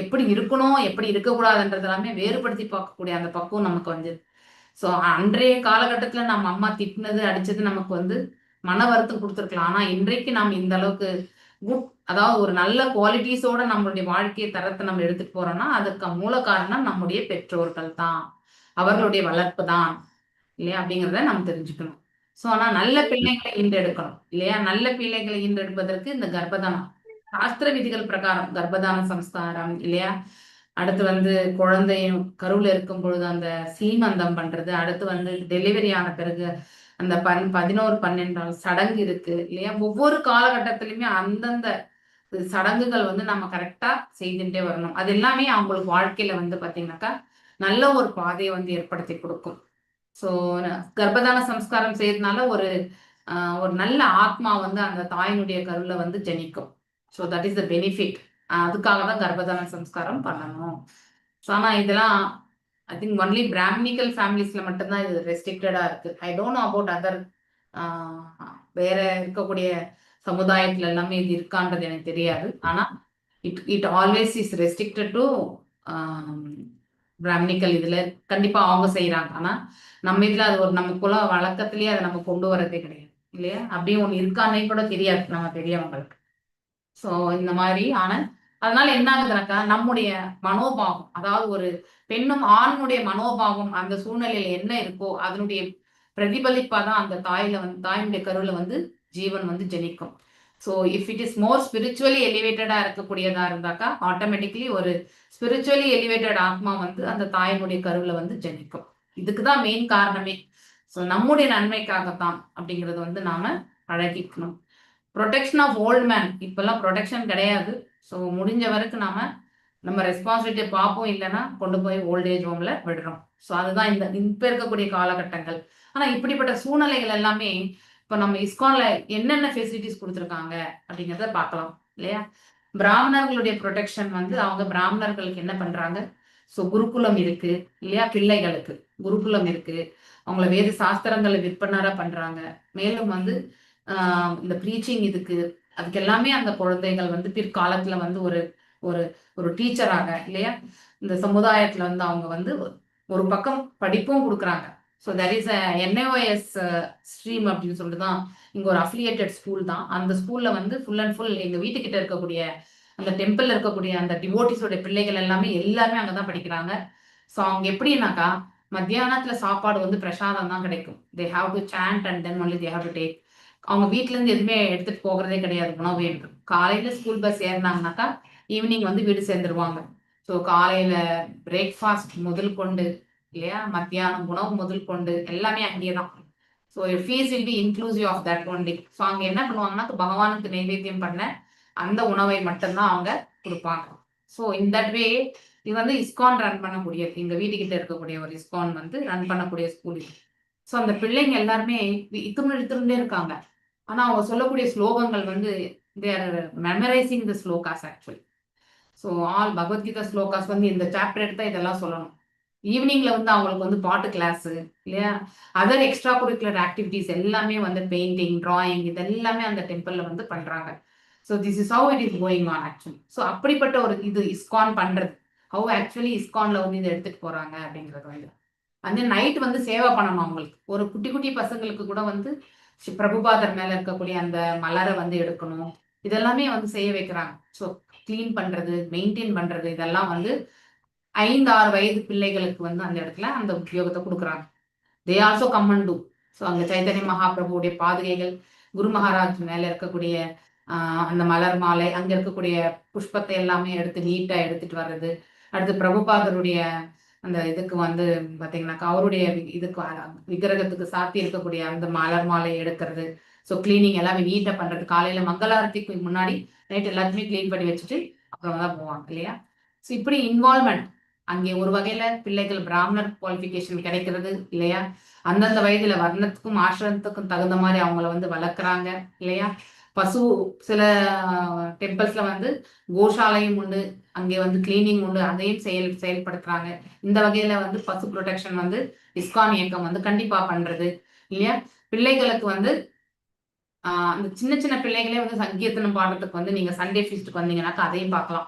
எப்படி இருக்கணும் எப்படி இருக்கக்கூடாதுன்றது எல்லாமே வேறுபடுத்தி பார்க்கக்கூடிய அந்த பக்குவம் நமக்கு வந்து. ஸோ அன்றைய காலகட்டத்துல நம்ம அம்மா திட்டினது அடிச்சது நமக்கு வந்து மன வருத்தம் கொடுத்துருக்கலாம். ஆனா இன்றைக்கு நாம் இந்த அளவுக்கு அதாவது ஒரு நல்ல குவாலிட்டிஸோட நம்மளுடைய வாழ்க்கையை தரத்தை நம்ம எடுத்துட்டு போறோம்னா அதுக்கு மூல காரணம் நம்முடைய பெற்றோர்கள் தான், அவர்களுடைய வளர்ப்பு தான் இல்லையா அப்படிங்கிறத நம்ம தெரிஞ்சுக்கணும். ஸோ ஆனா நல்ல பிள்ளைகளை ஈண்டெடுக்கணும் இல்லையா. நல்ல பிள்ளைகளை ஈண்டெடுப்பதற்கு இந்த கர்ப்பதானம் சாஸ்திர விதிகள் பிரகாரம் கர்ப்பதான சம்ஸ்காரம் இல்லையா. அடுத்து வந்து குழந்தையும் கருவில் இருக்கும் பொழுது அந்த சீமந்தம் பண்றது, அடுத்து வந்து டெலிவரி ஆன பிறகு அந்த 11-12 சடங்கு இருக்கு இல்லையா. ஒவ்வொரு காலகட்டத்திலுமே அந்தந்த சடங்குகள் வந்து நம்ம கரெக்டா செய்துட்டே வரணும். அது எல்லாமே அவங்களுக்கு வாழ்க்கையில வந்து பாத்தீங்கன்னாக்கா நல்ல ஒரு பாதையை வந்து ஏற்படுத்தி கொடுக்கும். ஸோ கர்ப்பதான சம்ஸ்காரம் செய்யறதுனால ஒரு நல்ல ஆத்மா வந்து அந்த தாயினுடைய கருவுல வந்து ஜனிக்கும். So that is the benefit. அதுக்காக தான் கர்ப்பதான சம்ஸ்காரம் பண்ணணும். ஸோ ஆனா இதெல்லாம் ஐ திங்க் ஒன்லி பிராமணிக்கல் ஃபேமிலிஸ்ல மட்டும்தான் இது ரெஸ்ட்ரிக்டடா இருக்கு. I don't know about other வேற இருக்கக்கூடிய சமுதாயத்துல எல்லாமே இது இருக்கான்றது எனக்கு தெரியாது. ஆனா it always is restricted to Brahminical. இதுல கண்டிப்பா அவங்க செய்யறாங்க. ஆனா நம்ம இதுல அது ஒரு நம்ம குல வழக்கத்திலேயே அதை நம்ம கொண்டு வரதே கிடையாது இல்லையா. அப்படியே ஒண்ணு இருக்கானே கூட தெரியாது நம்ம பெரியவங்களுக்கு. ஸோ இந்த மாதிரி அதனால என்ன ஆகுதுனாக்கா நம்முடைய மனோபாவம், அதாவது ஒரு பெண்ணும் ஆணுடைய மனோபாவம் அந்த சூழ்நிலையில என்ன இருக்கோ அதனுடைய பிரதிபலிப்பா தான் அந்த தாயினுடைய கருவுல வந்து ஜீவன் வந்து ஜனிக்கும். So if it is more spiritually எலிவேட்டடா இருக்கக்கூடியதா இருந்தாக்கா ஆட்டோமேட்டிக்லி ஒரு ஸ்பிரிச்சுவலி எலிவேட்டட் ஆத்மா வந்து அந்த தாயினுடைய கருவுல வந்து ஜனிக்கும். இதுக்குதான் மெயின் காரணமே. ஸோ நம்முடைய நன்மைக்காகத்தான் அப்படிங்கிறது வந்து நாம பழகிக்கணும். ப்ரொடெக்ஷன் ஆஃப் ஓல்ட் மேன், இப்பெல்லாம் ப்ரொடெக்ஷன் கிடையாது. ஸோ முடிஞ்ச வரைக்கும் நம்ம ரெஸ்பான்சிபிலிட்டியை பார்ப்போம், இல்லைன்னா கொண்டு போய் ஓல்டேஜ் ஹோம்ல விடுறோம். ஸோ அதுதான் இந்த இப்ப இருக்கக்கூடிய காலகட்டங்கள். ஆனா இப்படிப்பட்ட சூழ்நிலைகள் எல்லாமே இப்ப நம்ம இஸ்கான்ல என்னென்ன ஃபெசிலிட்டிஸ் கொடுத்துருக்காங்க அப்படிங்கிறத பார்க்கலாம் இல்லையா. பிராமணர்களுடைய ப்ரொடெக்ஷன் வந்து அவங்க பிராமணர்களுக்கு என்ன பண்றாங்க, ஸோ குருகுலம் இருக்கு இல்லையா, பிள்ளைகளுக்கு குருகுலம் இருக்கு, அவங்கள வேறு சாஸ்திரங்களை விற்பனரா பண்றாங்க. மேலும் வந்து இந்த ப்ரீச்சிங் இதுக்கு அதுக்கு எல்லாமே அந்த குழந்தைகள் வந்து பிற்காலத்துல வந்து ஒரு ஒரு ஒரு டீச்சராக இல்லையா, இந்த சமுதாயத்துல வந்து அவங்க வந்து ஒரு பக்கம் படிப்பும் கொடுக்குறாங்க. So that is NOS stream அப்படின்னு சொல்லிட்டு தான் இங்க ஒரு அஃபிலியேட்டட் ஸ்கூல் தான். அந்த ஸ்கூல்ல வந்து ஃபுல் அண்ட் ஃபுல் எங்க வீட்டுக்கிட்ட இருக்கக்கூடிய அந்த டெம்பிள்ல இருக்கக்கூடிய அந்த டிவோட்டிஸோட பிள்ளைகள் எல்லாமே அங்கதான் படிக்கிறாங்க. ஸோ அவங்க எப்படின்னாக்கா மத்தியானத்துல சாப்பாடு வந்து பிரசாதம் தான் கிடைக்கும். They have to chant and then only they have to take. அவங்க வீட்டுல இருந்து எதுவுமே எடுத்துட்டு போகிறதே கிடையாது உணவு என்று. காலையில ஸ்கூல் பஸ் ஏறினாங்கனாக்கா ஈவினிங் வந்து வீடு சேர்ந்துருவாங்க. ஸோ காலையில பிரேக்ஃபாஸ்ட் முதல் கொண்டு இல்லையா, மத்தியானம் உணவு முதல் கொண்டு எல்லாமே அங்கேயே தான். So fees will be inclusive of that only. So அங்க என்ன பண்ணுவாங்கன்னா பகவானுக்கு நைவேத்தியம் பண்ண அந்த உணவை மட்டும்தான் அவங்க கொடுப்பாங்க. ஸோ இன் தட் வே இது வந்து இஸ்கான் ரன் பண்ணக்கூடிய, எங்க வீட்டுக்கிட்ட இருக்கக்கூடிய ஒரு இஸ்கான் வந்து ரன் பண்ணக்கூடிய ஸ்கூல் இது. ஸோ அந்த பிள்ளைங்க எல்லாருமே இத்துண்டே இருக்காங்க. ஆனா அவங்க சொல்லக்கூடிய ஸ்லோகங்கள் வந்து they are memorising the slokas actually. So all Bhagavad Gita slokas வந்து இந்த சாப்டர் எடுத்தா இதெல்லாம் சொல்லணும். ஈவினிங்ல வந்து அவங்களுக்கு வந்து பாட்டு கிளாஸ் இல்லையா, அதர் எக்ஸ்ட்ரா கரிக்குலர் ஆக்டிவிட்டிஸ் எல்லாமே வந்து பெயிண்டிங், டிராயிங் இது எல்லாமே அந்த டெம்பிள்ல வந்து பண்றாங்க. So this is how it is going on actually. So அப்படிப்பட்ட ஒரு இது இஸ்கான் பண்றது, ஹவ் ஆக்சுவலி இஸ்கான்ல வந்து இதை எடுத்துட்டு போறாங்க அப்படிங்கிறது வந்து அந்த நைட் வந்து சேவை பண்ணணும் அவங்களுக்கு. ஒரு குட்டி குட்டி பசங்களுக்கு கூட வந்து பிரபுபாதர் மேல இருக்கக்கூடிய அந்த மலரை வந்து எடுக்கணும், இதெல்லாமே வந்து செய்ய வைக்கிறாங்க. ஸோ கிளீன் பண்றது, மெயின்டைன் பண்றது இதெல்லாம் வந்து 5-6 வயது பிள்ளைகளுக்கு வந்து அந்த இடத்துல அந்த உத்தியோகத்தை கொடுக்குறாங்க. They also come and do. So அங்க சைத்தன்ய மகாபிரபுடைய பாதுகைகள், குரு மகாராஜ் மேல இருக்கக்கூடிய அந்த மலர் மாலை, அங்க இருக்கக்கூடிய புஷ்பத்தை எல்லாமே எடுத்து நீட்டா எடுத்துட்டு வர்றது. அடுத்து பிரபுபாதருடைய அந்த இதுக்கு வந்து பாத்தீங்கன்னாக்கா அவருடைய இதுக்கு விக்கிரகத்துக்கு சாத்தி இருக்கக்கூடிய அந்த மலர் மாலை எடுக்கிறது. ஸோ கிளீனிங் எல்லாமே நீட்டா பண்றது. காலையில மங்களாரத்திக்கு முன்னாடி நைட் எல்லாத்தையுமே கிளீன் பண்ணி வச்சுட்டு அப்புறம் தான் போவாங்க இல்லையா. ஸோ இப்படி இன்வால்மெண்ட் அங்கே ஒரு வகையில பிள்ளைகள் பிராமணர் குவாலிஃபிகேஷன் கிடைக்கிறது இல்லையா, அந்தந்த வயதுல வர்ணத்துக்கும் ஆசிரமத்துக்கும் தகுந்த மாதிரி அவங்கள வந்து வளர்க்குறாங்க இல்லையா. பசு சில டெம்பிள்ஸ்ல வந்து கோஷாலையும் உண்டு, அங்கே வந்து கிளீனிங் உண்டு, அதையும் செயல்படுத்துறாங்க. இந்த வகையில வந்து பசு ப்ரொடெக்ஷன் வந்து இஸ்கான் இயக்கம் வந்து கண்டிப்பா பண்றது இல்லையா. பிள்ளைகளுக்கு வந்து அந்த சின்ன சின்ன பிள்ளைகளே வந்து சங்கீர்த்தனம் பாடுறதுக்கு வந்து நீங்க சண்டே ஃபீஸ்டுக்கு வந்தீங்கன்னாக்கா அதையும் பார்க்கலாம்.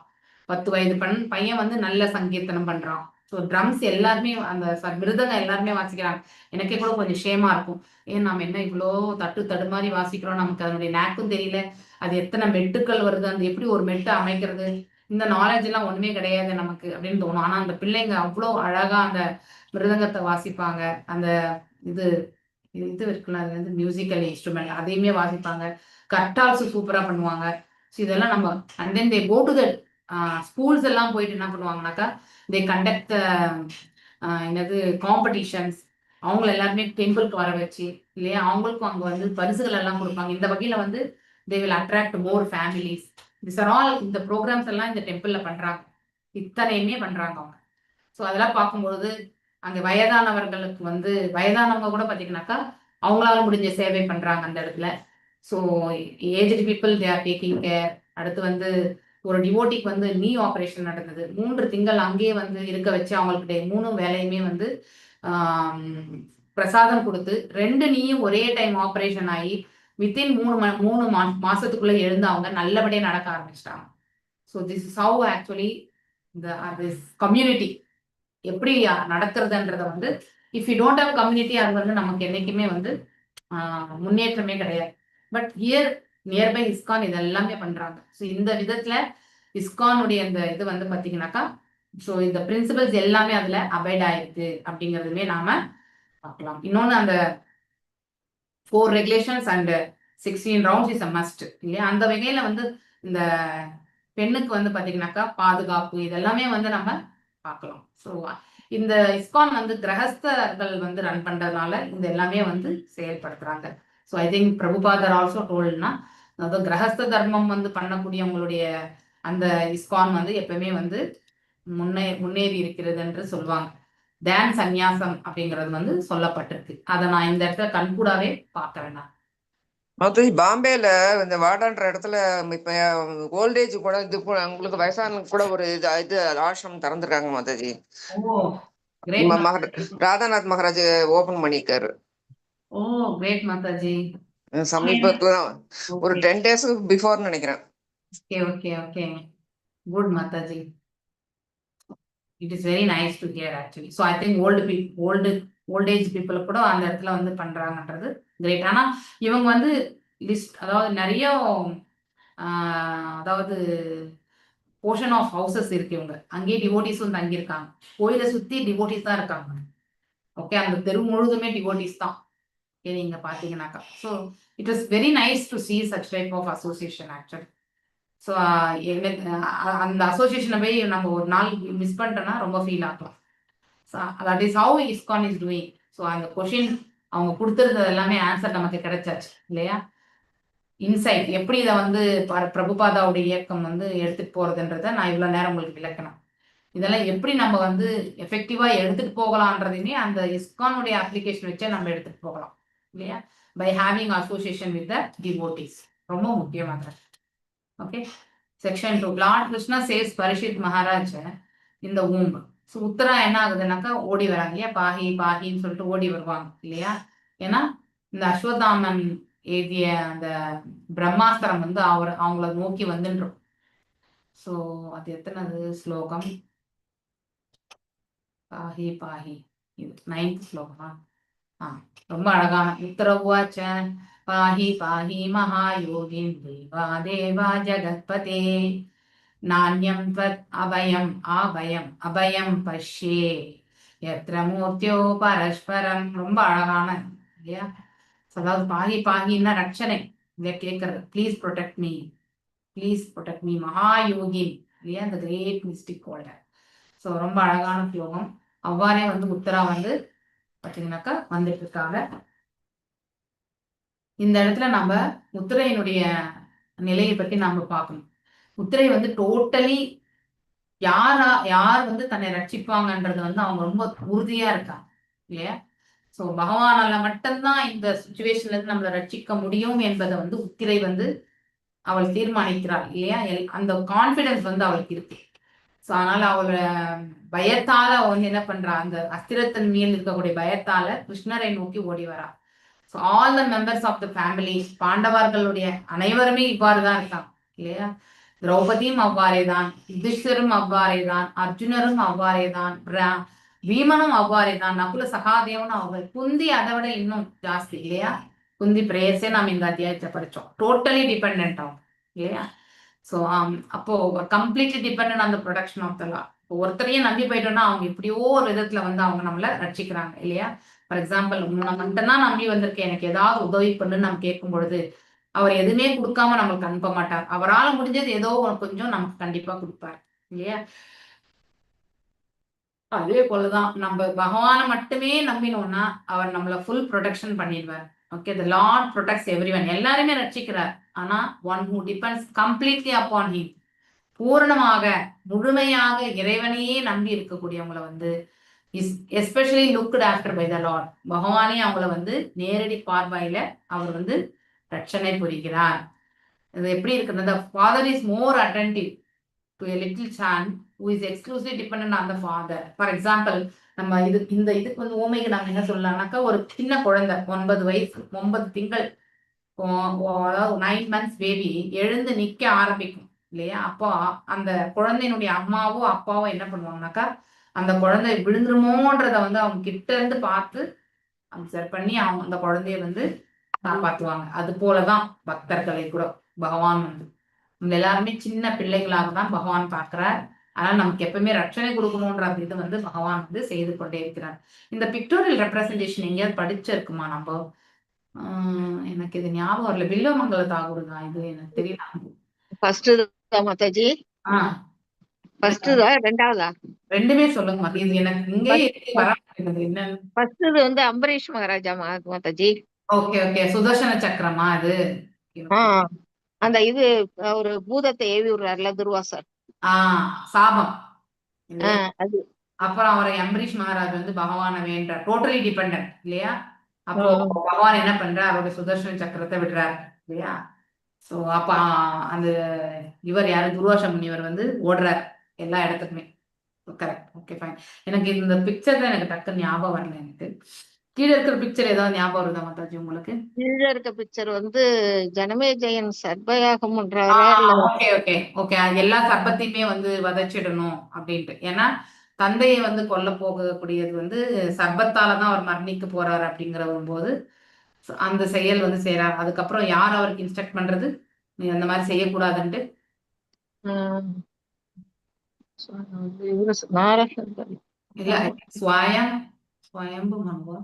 10 வயது பையன் வந்து நல்ல சங்கீர்த்தனம் பண்றான். ஸோ ட்ரம்ஸ் எல்லாருமே அந்த மிருதங்கம் எல்லாருமே வாசிக்கிறாங்க. எனக்கே கூட கொஞ்சம் ஷேமா இருக்கும், ஏன் நம்ம என்ன இவ்வளோ தடு மாதிரி வாசிக்கிறோம், நமக்கு அதனுடைய நேக்கும் தெரியல, அது எத்தனை மெட்டுக்கள் வருது, அந்த எப்படி ஒரு மெட்டு அமைக்கிறது, இந்த நாலேஜ் எல்லாம் ஒண்ணுமே கிடையாது நமக்கு அப்படின்னு தோணும். ஆனா அந்த பிள்ளைங்க அவ்வளோ அழகா அந்த மிருதங்கத்தை வாசிப்பாங்க. அந்த இது இது இருக்குல்ல, அது வந்து மியூசிக்கல் இன்ஸ்ட்ருமெண்ட் அதையுமே வாசிப்பாங்க. கட்டால்ஸ் சூப்பரா பண்ணுவாங்க. ஸோ இதெல்லாம் நம்ம and then they go to the schools எல்லாம் போயிட்டு என்ன பண்ணுவாங்கனாக்கா தே கண்டக்ட் என்னது காம்படிஷன்ஸ். அவங்கள எல்லாருமே டெம்பிளுக்கு வர வச்சு இல்லையா, அவங்களுக்கும் அங்க வந்து பரிசுகள் எல்லாம் கொடுப்பாங்க. இந்த வகையில வந்து they will attract more families. This are all இந்த ப்ரோக்ராம்ஸ் எல்லாம் இந்த டெம்பிள்ல பண்றாங்க, இத்தனையுமே பண்றாங்க அவங்க. ஸோ அதெல்லாம் பார்க்கும்பொழுது அங்க வயதானவர்களுக்கு வந்து வயதானவங்க கூட பாத்தீங்கன்னாக்கா அவங்களால முடிஞ்ச சேவை பண்றாங்க அந்த இடத்துல. So aged people they are taking care. அடுத்து வந்து ஒரு டிவோட்டிக்கு வந்து நீ ஆப்ரேஷன் நடந்தது, 3 திங்கள் அங்கேயே வந்து இருக்க வச்சு அவங்களுக்கு 3 வேலையுமே வந்து பிரசாதம் கொடுத்து 2 நீயும் ஒரே டைம் ஆப்ரேஷன் ஆகி வித்தின் 3 மாசத்துக்குள்ள எழுந்து அவங்க நல்லபடியா நடக்க ஆரம்பிச்சிட்டாங்க. So this is how actually this community எப்படி நடக்கிறதுன்றத வந்து if you don't have community அது வந்து நமக்கு என்னைக்குமே வந்து முன்னேற்றமே கிடையாது. பட் ஹியர் நியர்பை இஸ்கான் இது எல்லாமே பண்றாங்க. ஸோ இந்த விதத்துல இஸ்கானுடைய இந்த இது வந்து பாத்தீங்கன்னாக்கா ஸோ இந்த பிரின்சிபல்ஸ் எல்லாமே அதுல அபைட் ஆயிருக்கு அப்படிங்கிறதுமே நாம பார்க்கலாம். இன்னொன்னு அந்த 4 regulations and 16 rounds is a must இல்லையா. அந்த வகையில வந்து இந்த பெண்ணுக்கு வந்து பாத்தீங்கன்னாக்கா பாதுகாப்பு இதெல்லாமே வந்து நம்ம பார்க்கலாம். ஸோ இந்த இஸ்கான் வந்து கிரகஸ்தர்கள் வந்து ரன் பண்றதுனால இந்த எல்லாமே வந்து செயல்படுத்துறாங்க. ஸோ ஐ திங்க் பிரபுபாதர் ஆல்சோ டோல்ட்னா, அதாவது கிரகஸ்த தர்மம் வந்து பண்ணக்கூடிய உங்களுடைய அந்த இஸ்கான் வந்து எப்பவுமே வந்து முன்னேறி இருக்கிறது என்று சொல்லுவாங்க. தேன் சந்நியாசம் அப்படிங்கிறது வந்து சொல்லப்பட்டிருக்கு. அதை நான் இந்த இடத்துல கண்கூடாவே பார்க்க வேண்டாம். மாதாஜி பாம்பேல இந்த வாடான்ற இடத்துல இப்ப ஓல்டேஜ் கூட உங்களுக்கு வயசானவங்களுக்கு கூட ஒரு இது ஆசிரமம் திறந்துருக்காங்க மாதாஜி. ஓ கிரேட். ராதாநாத் மகாராஜ் ஓபன் பண்ணிருக்காரு. ஓ கிரேட் மாதாஜி. சமீபத்துல ஒரு 10 days பிஃபோர் நினைக்கிறேன். Okay okay okay good Mataji. It is very nice to hear actually. So I think old age people கூட அந்த இடத்துல வந்து பண்றாங்கன்றது கிரேட். ஆனா இவங்க வந்து லிஸ்ட், அதாவது நிறைய அதாவது போர்ஷன் ஆஃப் ஹவுசஸ் இருக்கு. இவங்க அங்கேயே டிவோட்டிஸும் தங்கியிருக்காங்க. கோயிலை சுத்தி டிவோட்டிஸ் தான் இருக்காங்க. ஓகே, அந்த தெரு முழுதுமே டிவோட்டிஸ் தான். ஓகே, நீங்க பாத்தீங்கன்னாக்கா. So it was very nice to see such type of association actually. So எனக்கு அந்த அசோசியேஷனை போய் நம்ம ஒரு நாள் மிஸ் பண்ணிட்டோம்னா ரொம்ப ஃபீல் ஆகலாம். That is how ISKCON is doing. So அந்த கொஷின் அவங்க கொடுத்துருந்தது எல்லாமே ஆன்சர் நமக்கு கிடைச்சாச்சு இல்லையா? இன்சைட் எப்படி இதை வந்து பிரபுபாதாவுடைய இயக்கம் வந்து எடுத்துட்டு போறதுன்றத நான் இவ்வளவு நேரம் உங்களுக்கு விளக்கணும். இதெல்லாம் எப்படி நம்ம வந்து எஃபெக்டிவா எடுத்துட்டு போகலான்றதையுமே அந்த இஸ்கானுடைய அப்ளிகேஷன் வச்சே நம்ம எடுத்துட்டு போகலாம் இல்லையா? By having association with the devotees. ரொம்ப முக்கியமாக. Okay, section 2. Lord Krishna says Parikshit Maharaj இந்த womb. ஸோ உத்தரா என்ன ஆகுதுன்னாக்கா ஓடி வராங்க இல்லையா? பாஹி பாஹின்னு சொல்லிட்டு ஓடி வருவாங்க இல்லையா? ஏன்னா இந்த அஸ்வத்தாமன் எழுதிய அந்த பிரம்மாஸ்திரம் வந்து அவங்கள நோக்கி வந்துன்றோம். ஸோ அது எத்தனாவது ஸ்லோகம்? பாஹி பாஹி, இது 9th ஸ்லோகமா? ரொம்ப அழகான. உத்தரவாச்ச பாஹி பாஹி மகாயோகின் தேவா தேவா ஜகத்பதே நாண்யம் தத் அபயம் அபயம் அபயம் பஷ்யே யத்ர மூர்த்தியோ பரஸ்பரம். ரொம்ப அழகான இல்லையா? அதாவது பாஹி பாஹின்னா ரட்சனை இதை கேட்கறது. ப்ளீஸ் ப்ரொடெக்ட் மீ மகாயோகி இல்லையா? இந்த கிரேட் மிஸ்டிக் ஹோல்டர். ஸோ ரொம்ப அழகான ஸ்லோகம். அவ்வாறே வந்து உத்தரா வந்து பார்த்தீங்கன்னாக்கா வந்துட்டு இருக்காங்க. இந்த இடத்துல நம்ம உத்திரையினுடைய நிலையை பத்தி நாம பார்க்கணும். உத்திரை வந்து டோட்டலி யார் வந்து தன்னை ரட்சிப்பாங்கன்றது வந்து அவங்க ரொம்ப உறுதியா இருக்காங்க இல்லையா? ஸோ பகவானால மட்டும்தான் இந்த சுச்சுவேஷன்ல இருந்து நம்மளை ரட்சிக்க முடியும் என்பதை வந்து உத்திரை வந்து அவள் தீர்மானிக்கிறாள் இல்லையா? அந்த கான்பிடன்ஸ் வந்து அவளுக்கு இருக்கு. ஸோ அதனால அவளோட பயத்தால அவ வந்து என்ன பண்றா? அந்த அஸ்திரத்தின் மேல் இருக்கக்கூடிய பயத்தால கிருஷ்ணரை நோக்கி ஓடி வரா. So all the members of the family, பாண்டவர்களுடைய அனைவருமே இவ்வாறு தான் இருக்காங்க இல்லையா? திரௌபதியும் அவ்வாறே தான், யுதிஷ்டரும் அவ்வாறே தான், அர்ஜுனரும் அவ்வாறே தான், பீமனும் அவ்வாறே தான், நகுல சகாதேவனும் அவ்வாறு. குந்தி அதை விட இன்னும் ஜாஸ்தி இல்லையா? குந்தி பிரேயர்ஸே நாம் இந்த அத்தியாயத்தை படிச்சோம். டோட்டலி டிபெண்ட் ஆகும் இல்லையா? ஸோ அப்போ completely depend on the production of the law. ஒருத்தரையும் நம்பி போயிட்டோம்னா அவங்க எப்படியோ ஒரு விதத்துல வந்து அவங்க நம்மளை ரட்சிக்கிறாங்க இல்லையா? ஃபார் எக்ஸாம்பிள், நான் மட்டும்தான் நம்பி வந்திருக்கேன், எனக்கு ஏதாவது உதவி பண்ணுன்னு நம்ம கேட்கும் பொழுது அவர் எதுவுமே கொடுக்காம நம்மளுக்கு அனுப்ப மாட்டார். அவரால் முடிஞ்சது ஏதோ கொஞ்சம் நமக்கு கண்டிப்பா கொடுப்பார் இல்லையா? அதே போலதான் நம்ம பகவானை மட்டுமே நம்பினோம்னா அவர் நம்மளை ஃபுல் ப்ரொடெக்ஷன் பண்ணிடுவார். Okay, the Lord protects everyone. எல்லாருமே ரட்சிக்கிறார். ஆனா one who depends completely upon him, பூரணமாக முழுமையாக இறைவனையே நம்பி இருக்கக்கூடியவங்களை வந்து is especially looked after by the Lord. பகவானே அவங்கள வந்து நேரடி பார்வையில அவர் வந்து ரட்சனை புரிகிறார். இது எப்படி இருக்குன்னா, father is more attentive to a little Sun who is exclusively dependent on the father. For example, நம்ம இதுக்கு வந்து ஓமைக்கு நம்ம என்ன சொல்லலாம்னாக்கா, ஒரு சின்ன குழந்தை 9 வயசு 9 திங்கள், அதாவது 9 months பேபி எழுந்து நிக்க ஆரம்பிக்கும் இல்லையா? அப்போ அந்த குழந்தையினுடைய அம்மாவோ அப்பாவோ என்ன பண்ணுவாங்கனாக்கா, அந்த குழந்தை விழுந்துருமோன்றத வந்து அவங்க கிட்ட இருந்து பார்த்து அப்சர்வ் பண்ணி அவங்க அந்த குழந்தைய வந்து காப்பாற்றுவாங்க. அது போலதான் பக்தர்களை கூட பகவான் வந்து நம்ம எல்லாருமே சின்ன பிள்ளைகளாக தான் பகவான் பார்க்கிறார். அதனால நமக்கு எப்பவுமே ரட்சணை கொடுக்கணும்ன்ற இது வந்து பகவான் வந்து செய்து கொண்டே இருக்கிறார். இந்த பிக்டோரியல் ரெப்ரசன்டேஷன் எங்கேயாவது படிச்சிருக்குமா நம்ம? எனக்கு இது ஞாபகம் வரல. வில்வமங்கல தாகூர் தான், இது எனக்கு தெரியல. ஃபர்ஸ்ட் மாதாஜி, ஃபர்ஸ்ட் ரெண்டாவதா? ரெண்டுமே சொல்லுங்க மாதா. இது எனக்கு இங்கே வர மாட்டேங்குது என்னன்னு. ஃபர்ஸ்ட் வந்து அம்பரீஷ் மகாராஜா மாதாஜி. ஓகே ஓகே, சுதர்சன சக்கரமா அது? அந்த இது ஒரு பூதத்தை ஏவி விடுறாருல துர்வாசர். சாபம் இல்லையா? அது அப்புறம் அவரை அம்பரீஷ் மகாராஜ் வந்து பகவானை வேண்டார், டோட்டலி டிபெண்ட் இல்லையா? அப்போ பகவான் என்ன பண்றார், அவருடைய சுதர்ஷன சக்கரத்தை விடுறார் இல்லையா? சோ அப்ப அந்த இவர் யாரு, துர்வாச முனிவர் வந்து ஓடுறார் எல்லா இடத்துக்குமே. Correct, okay fine. எனக்கு இந்த பிக்சர் தான் எனக்கு டக்குன்னு ஞாபகம் வரல. எனக்கு கீழே இருக்கிற பிக்சர் ஏதாவது ஞாபகம் வருதா மாதாஜி உங்களுக்கு? கீழ இருக்க பிக்சர் வந்து ஜனமேஜயன் சர்வயாகம் பண்றாரா ஓகே ஓகே ஓகே. எல்லா சர்ப்பத்தையுமே வந்து வதைச்சிடணும் அப்படின்ட்டு. ஏன்னா தந்தையை வந்து கொல்ல போகக்கூடியது வந்து சர்ப்பத்தால தான் அவர் மரணிக்க போறாரு அப்படிங்கிற போது அந்த செயல் வந்து செய்யறாரு. அதுக்கப்புறம் யார் அவருக்கு இன்ஸ்ட்ரக்ட் பண்றது, நீ அந்த மாதிரி செய்யக்கூடாதுன்ட்டு? இவரு நாரசர் இல்ல, ஸ்வயம் ஸ்வயம்பு மனுவா,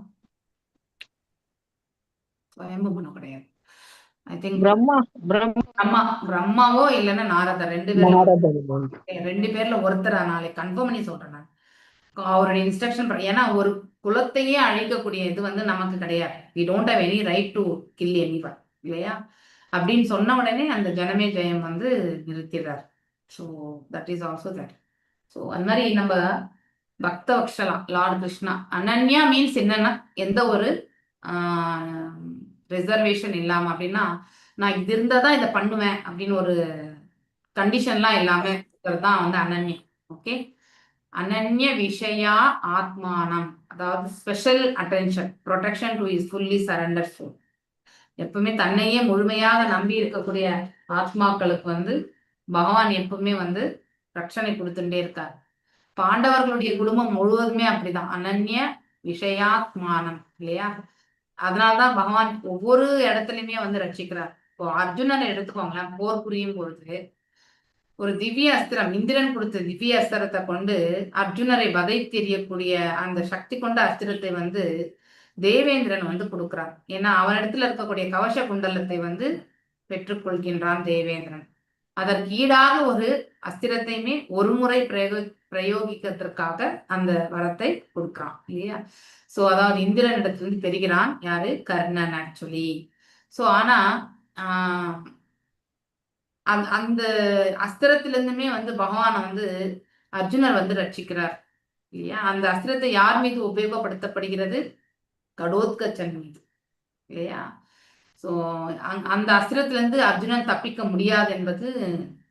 ஸ்வயம்பு மனு கிடையாது. ஐ திங்க் பிரம்மாவோ இல்லைன்னா நாரதர், ரெண்டு பேர்ல ஒருத்தர். நாளை கன்ஃபார்ம் பண்ணி சொல்றேன் நான். அவருடைய இன்ஸ்ட்ரக்ஷன், ஏன்னா ஒரு குலத்தையே அழிக்கக்கூடிய இது வந்து நமக்கு கிடையாது. We don't have any right to kill anyone இல்லையா? அப்படின்னு சொன்ன உடனே அந்த ஜனமே ஜெயம் வந்து நிறுத்திடுறார். So that is also that. So அது மாதிரி நம்ம பக்த வக்ஷலா லார்ட் கிருஷ்ணா அனன்யா மீன்ஸ் என்னன்னா, எந்த ஒரு ரிசர்வேஷன் இல்லாம, அப்படின்னா நான் இது இருந்தா தான் இதை பண்ணுவேன் அப்படின்னு ஒரு கண்டிஷன்லாம் இல்லாம தான் வந்து அனன்யா. ஓகே, அனன்ய விஷயா ஆத்மானம், அதாவது special attention protection to is fully surrender soul. எப்பவுமே தன்னையே முழுமையாக நம்பி இருக்கக்கூடிய ஆத்மாக்களுக்கு வந்து பகவான் எப்பவுமே வந்து ரட்சணை கொடுத்துட்டே இருக்கார். பாண்டவர்களுடைய குடும்பம் முழுவதுமே அப்படிதான், அனன்ய விஷயாத்மானம் இல்லையா? அதனால்தான் பகவான் ஒவ்வொரு இடத்துலயுமே வந்து ரட்சிக்கிறார். இப்போ அர்ஜுனனை எடுத்துக்கோங்களேன், போர் புரியும் பொழுது ஒரு திவ்ய அஸ்திரம், இந்திரன் கொடுத்த திவ்ய அஸ்திரத்தை கொண்டு அர்ஜுனரை வதை தெரியக்கூடிய அந்த சக்தி கொண்ட அஸ்திரத்தை வந்து தேவேந்திரன் வந்து கொடுக்கிறான். ஏன்னா அவனிடத்துல இருக்கக்கூடிய கவச குண்டலத்தை வந்து பெற்றுக்கொள்கின்றான் தேவேந்திரன். அதற்கு ஈடாக ஒரு அஸ்திரத்தையுமே ஒரு முறை பிரயோகிக்கிறதுக்காக அந்த வரத்தை கொடுக்கிறான் இல்லையா? சோ அதாவது இந்திரன் இடத்துல இருந்து பெறுகிறான் யாரு, கர்ணன் ஆக்சுவலி. சோ ஆனா அந்த அஸ்திரத்திலிருந்துமே வந்து பகவான் வந்து அர்ஜுனர் வந்து ரட்சிக்கிறார் இல்லையா? அந்த அஸ்திரத்தை யார் மீது உபயோகப்படுத்தப்படுகிறது, கடோத்கச்சன் மீது இல்லையா? ஸோ அந்த அஸ்திரத்திலிருந்து அர்ஜுனன் தப்பிக்க முடியாது என்பது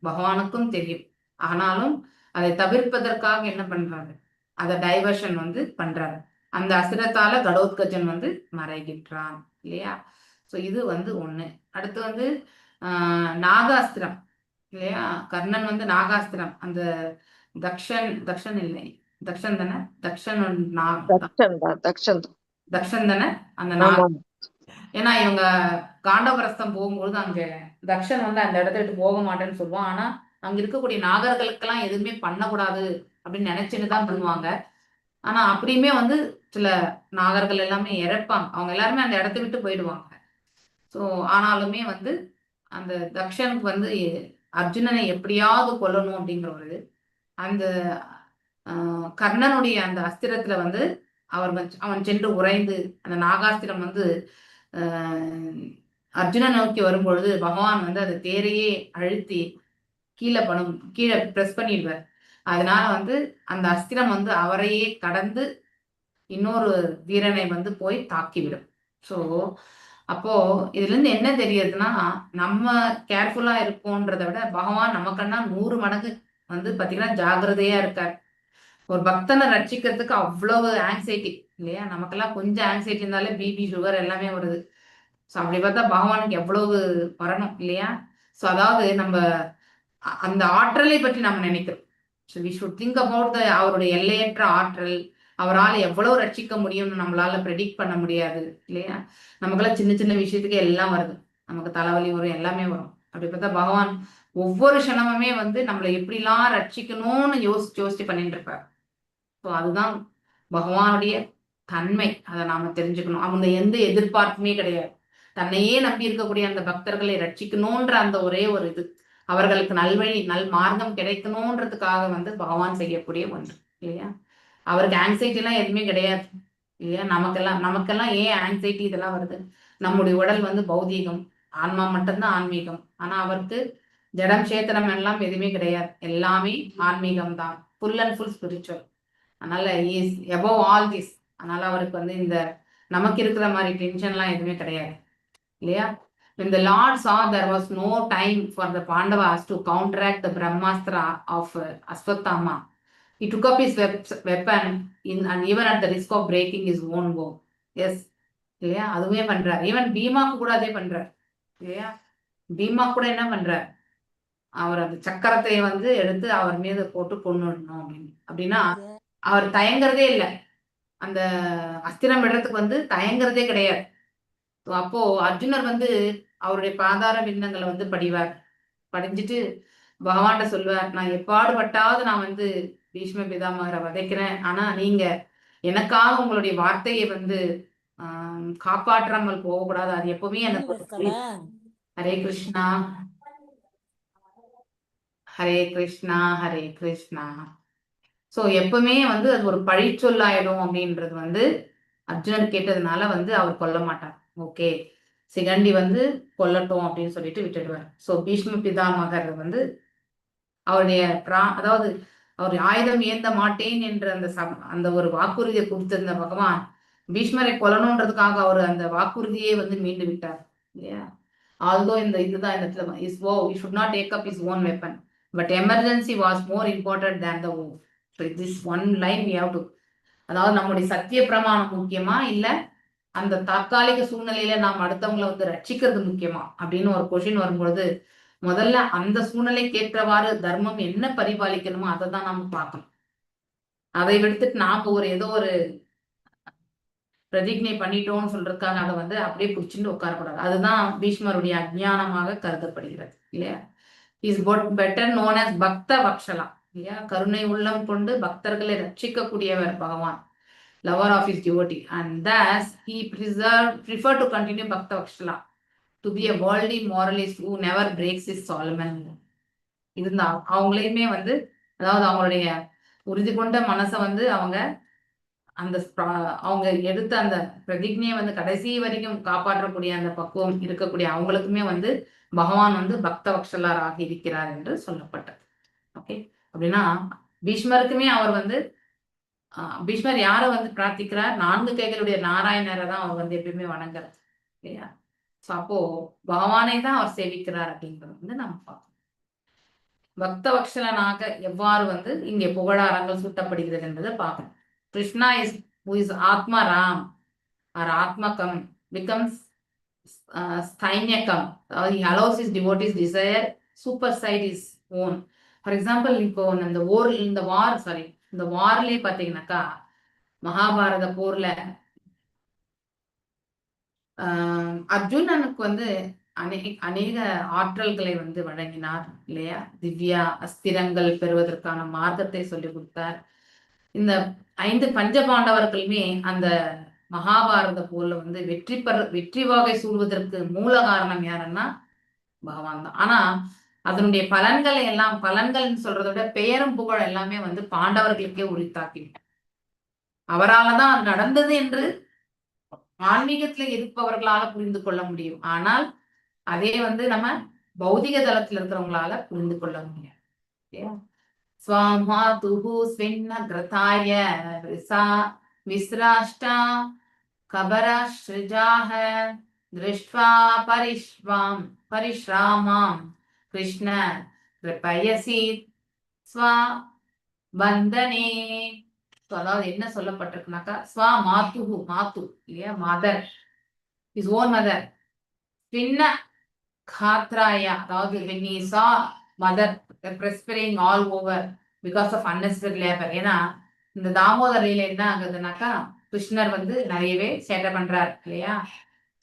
பகவானுக்கும் தெரியும். ஆனாலும் அதை தவிர்ப்பதற்காக என்ன பண்றாரு, அதை டைவர்ஷன் வந்து பண்றாரு. அந்த அஸ்திரத்தால கடோத்கஜன் வந்து மறைகின்றான் இல்லையா? ஸோ இது வந்து ஒண்ணு. அடுத்து வந்து நாகாஸ்திரம் இல்லையா? கர்ணன் வந்து நாகாஸ்திரம், அந்த தக்ஷன் இல்லை, தக்ஷன் தானே, தக்ஷன் தானே அந்த நாக. ஏன்னா இவங்க காண்டவரஸ்தம் போகும்போது அங்க தக்ஷன் வந்து அந்த இடத்த விட்டு போக மாட்டேன்னு சொல்லுவான். ஆனா அங்க இருக்கக்கூடிய நாகர்களுக்கெல்லாம் எதுவுமே பண்ணக்கூடாது அப்படின்னு நினைச்சுன்னு தான் பண்ணுவாங்க. ஆனா அப்படியுமே வந்து சில நாகர்கள் எல்லாமே இறப்பாங்க, அவங்க எல்லாருமே அந்த இடத்த விட்டு போயிடுவாங்க. ஸோ ஆனாலுமே வந்து அந்த தக்ஷனுக்கு வந்து அர்ஜுனனை எப்படியாவது கொல்லணும் அப்படிங்கிற ஒரு அந்த கர்ணனுடைய அந்த அஸ்திரத்துல வந்து அவன் சென்று உறைந்து அந்த நாகாஸ்திரம் வந்து அர்ஜுனன் நோக்கி வரும்பொழுது பகவான் வந்து அந்த தேரையே அழுத்தி கீழே பிரஸ் பண்ணிடுவார். அதனால வந்து அந்த அஸ்திரம் வந்து அவரையே கடந்து இன்னொரு வீரனை வந்து போய் தாக்கிவிடும். ஸோ அப்போ இதுல இருந்து என்ன தெரியுதுன்னா, நம்ம கேர்ஃபுல்லா இருக்கோன்றதை விட பகவான் நமக்கன்னா 100 மடங்கு வந்து பாத்தீங்கன்னா ஜாகிரதையா இருக்கார். ஒரு பக்தனை ரட்சிக்கிறதுக்கு அவ்வளவு ஆங்ஸைட்டி இல்லையா? நமக்கெல்லாம் கொஞ்சம் ஆங்ஸைட்டி இருந்தாலே பிபி சுகர் எல்லாமே வருது. ஸோ அப்படி பார்த்தா பகவானுக்கு எவ்வளவு வரணும் இல்லையா? ஸோ அதாவது நம்ம அந்த ஆற்றலை பற்றி நம்ம நினைக்கிறோம். So we should think about அவருடைய எல்லையற்ற ஆற்றல். அவரால் எவ்வளவு ரட்சிக்க முடியும்னு நம்மளால ப்ரெடிக்ட் பண்ண முடியாது இல்லையா? நமக்கெல்லாம் சின்ன சின்ன விஷயத்துக்கு எல்லாம் வருது, நமக்கு தலைவலி வரும், எல்லாமே வரும். அப்படி பார்த்தா பகவான் ஒவ்வொரு க்ஷணமுமே வந்து நம்மளை எப்படிலாம் ரட்சிக்கணும்னு யோசிச்சு பண்ணிட்டு இருப்பார். ஸோ அதுதான் பகவானுடைய தன்மை. அதை நாம தெரிஞ்சுக்கணும். அவங்க எந்த எதிர்பார்ப்புமே கிடையாது. தன்னையே நம்பி இருக்கக்கூடிய அந்த பக்தர்களை ரட்சிக்கணும்ன்ற அந்த ஒரே ஒரு இது, அவர்களுக்கு நல்வழி நல் மார்க்கம் கிடைக்கணும்ன்றதுக்காக வந்து பகவான் செய்யக்கூடிய ஒன்று இல்லையா? அவருக்கு ஆங்ஸைட்டி எல்லாம் எதுவுமே கிடையாது இல்லையா? நமக்கெல்லாம் ஏன் ஆங்ஸைட்டி இதெல்லாம் வருது? நம்முடைய உடல் வந்து பௌதீகம், ஆன்மா மட்டும்தான் ஆன்மீகம். ஆனா அவருக்கு ஜடம் சேத்தனம் எல்லாம் எதுவுமே கிடையாது, எல்லாமே ஆன்மீகம் தான், ஃபுல் அண்ட் ஃபுல் ஸ்பிரிச்சுவல். அதனால இஸ் எபவ் ஆல் திஸ். அதனால அவருக்கு வந்து இந்த நமக்கு இருக்கிற மாதிரி டென்ஷன்லாம் எதுவுமே கிடையாது இல்லையா. When the Lord saw there was no time for the Pandavas to counteract the Brahmastra of Aswathama, he took up his weapon and even at the risk of breaking his own bow. Yes, இல்லையா, அதுவே பண்றார். ஈவன் பீமாக்கு கூட அதே பண்றார் இல்லையா. பீமா கூட என்ன பண்றார், அவர் அந்த சக்கரத்தை வந்து எடுத்து அவர் மீது போட்டு கொண்டுடணும் அப்படின்னு. அப்படின்னா அவர் தயங்குறதே இல்லை, அந்த அஸ்திரம் விடுறதுக்கு வந்து தயங்குறதே கிடையாது. அப்போ அர்ஜுனர் வந்து அவருடைய பாதார விண்ணங்களை வந்து படிவார். படிஞ்சிட்டு பகவான்கிட்ட சொல்வார், நான் எப்பாடுபட்டாவது நான் வந்து பீஷ்ம பிதாமகரை வதைக்கிறேன், ஆனா நீங்க எனக்காக உங்களுடைய வார்த்தையை வந்து காப்பாற்றாமல் போகக்கூடாது, அது எப்பவுமே எனக்கு. ஹரே கிருஷ்ணா ஹரே கிருஷ்ணா ஹரே கிருஷ்ணா. ஸோ எப்பவுமே வந்து அது ஒரு பழிச்சொல்லாயிடும் அப்படின்றது வந்து அர்ஜுனர் கேட்டதுனால வந்து அவர் கொல்ல மாட்டார். ஓகே, சிகண்டி வந்து கொல்லட்டும் அப்படின்னு சொல்லிட்டு விட்டுடுவார். ஸோ பீஷ்ம பிதாமகர் வந்து அவருடைய அதாவது அவர் ஆயுதம் ஏந்த மாட்டேன் என்ற அந்த ஒரு வாக்குறுதியை கொடுத்திருந்த பகவான் பீஷ்மரை கொல்லணுன்றதுக்காக அவர் அந்த வாக்குறுதியை வந்து மீண்டு விட்டார் இல்லையா. ஆல்தோ இந்த இதுதான் இந்த இடத்துல is oh we should not take up is own weapon, but emergency was more important than the oh. This one line we have to, அதாவது நம்முடைய சத்திய பிரமாணம் முக்கியமா இல்ல அந்த தற்காலிக சூழ்நிலையில நாம் அடுத்தவங்களை வந்து ரட்சிக்கிறது முக்கியமா அப்படின்னு ஒரு கொஸ்டின் வரும்பொழுது முதல்ல அந்த சூழ்நிலைக்கு ஏற்றவாறு தர்மம் என்ன பரிபாலிக்கணுமோ அதை தான் நாம பார்க்கணும். அதை விடுத்துட்டு நாம ஏதோ ஒரு பிரதிஜை பண்ணிட்டோம்னு சொல்றதுக்காக அதை வந்து அப்படியே பிடிச்சிட்டு உட்காரக்கூடாது. அதுதான் பீஷ்மருடைய அஜ்ஞானமாக கருதப்படுகிறது இல்லையா. இஸ் பெட்டர் நோன் அஸ் பக்த வக்ஷலா இல்லையா. கருணை உள்ளம் கொண்டு பக்தர்களை ரட்சிக்கக்கூடியவர் பகவான், lover of his devotee, and thus he preferred to continue Bhakta Vakshala to be a worldly moralist who never breaks his Solomon. இதுதான் அவங்களையுமே வந்து, அதாவது அவங்களுடைய உறுதி கொண்ட மனசை வந்து அவங்க எடுத்த அந்த பிரதிஜையை வந்து கடைசி வரைக்கும் காப்பாற்றக்கூடிய அந்த பக்குவம் இருக்கக்கூடிய அவங்களுக்குமே வந்து பகவான் வந்து பக்த வக்ஷலராக இருக்கிறார் என்று சொல்லப்பட்டது. ஓகே, அப்படின்னா பீஷ்மருக்குமே அவர் வந்து பீஷ்மர் யாரை வந்து பிரார்த்திக்கிறார், 4 கைகளுடைய நாராயணரை தான் அவர் வந்து எப்பயுமே வணங்குறார் இல்லையா. ஸோ அப்போ பகவானை தான் அவர் சேவிக்கிறார் அப்படின்றது வந்து நம்ம பார்க்கணும். பக்த வக்ஷலனாக எவ்வாறு வந்து இங்கே புகழாரங்கள் சூட்டப்படுகிறது என்பதை பார்க்கணும். Krishna is who is Atma Ram or Atmakam becomes Sthainyakam. He allows his devotees desire supersede his own. For example, இப்போ இந்த வார்லயே பாத்தீங்கன்னாக்கா மகாபாரத போர்ல அர்ஜுனனுக்கு வந்து அநேக ஆற்றல்களை வந்து வழங்கினார் இல்லையா. திவ்யா அஸ்திரங்கள் பெறுவதற்கான மார்க்கத்தை சொல்லி கொடுத்தார். இந்த 5 பஞ்ச பாண்டவர்களுமே அந்த மகாபாரத போர்ல வந்து வெற்றி வாகை சூழ்வதற்கு மூல காரணம் யாருன்னா பகவான் தான். ஆனா அதனுடைய பலன்கள்னு சொல்றதை விட பெயரும் புகழ் எல்லாமே வந்து பாண்டவர்களுக்கே உரித்தாக்கினார். அவரால்தான் அது நடந்தது என்று ஆன்மீகத்துல இருப்பவர்களால புரிந்து கொள்ள முடியும். ஆனால் அதே வந்து நம்ம பௌதிக தளத்துல இருக்கிறவங்களால புரிந்து கொள்ள முடியாது. ஸ்வாமாதுஹு ஸ்வின்னக்ரதாய விஸ்ராஷ்டா கபரஸ்ருஜாஹ திருஷ்ட்வா பரிஷ்ராமாம் கிருஷ்ண கிருபயசி ஸ்வா பந்தனே. அதாவது என்ன சொல்லப்பட்டிருக்குனாக்கா, ஸ்வா மாத்துஹு, மாத்து இல்லையா, மதர், இஸ் ஓன் மதர். பின்ன காத்ராயா, அதாவது when he saw mother prospering all over because of unnecessary labor. ஏன்னா இந்த தாமோதரையில என்ன ஆகுதுனாக்கா கிருஷ்ணர் வந்து நிறையவே சேட்டை பண்றார் இல்லையா.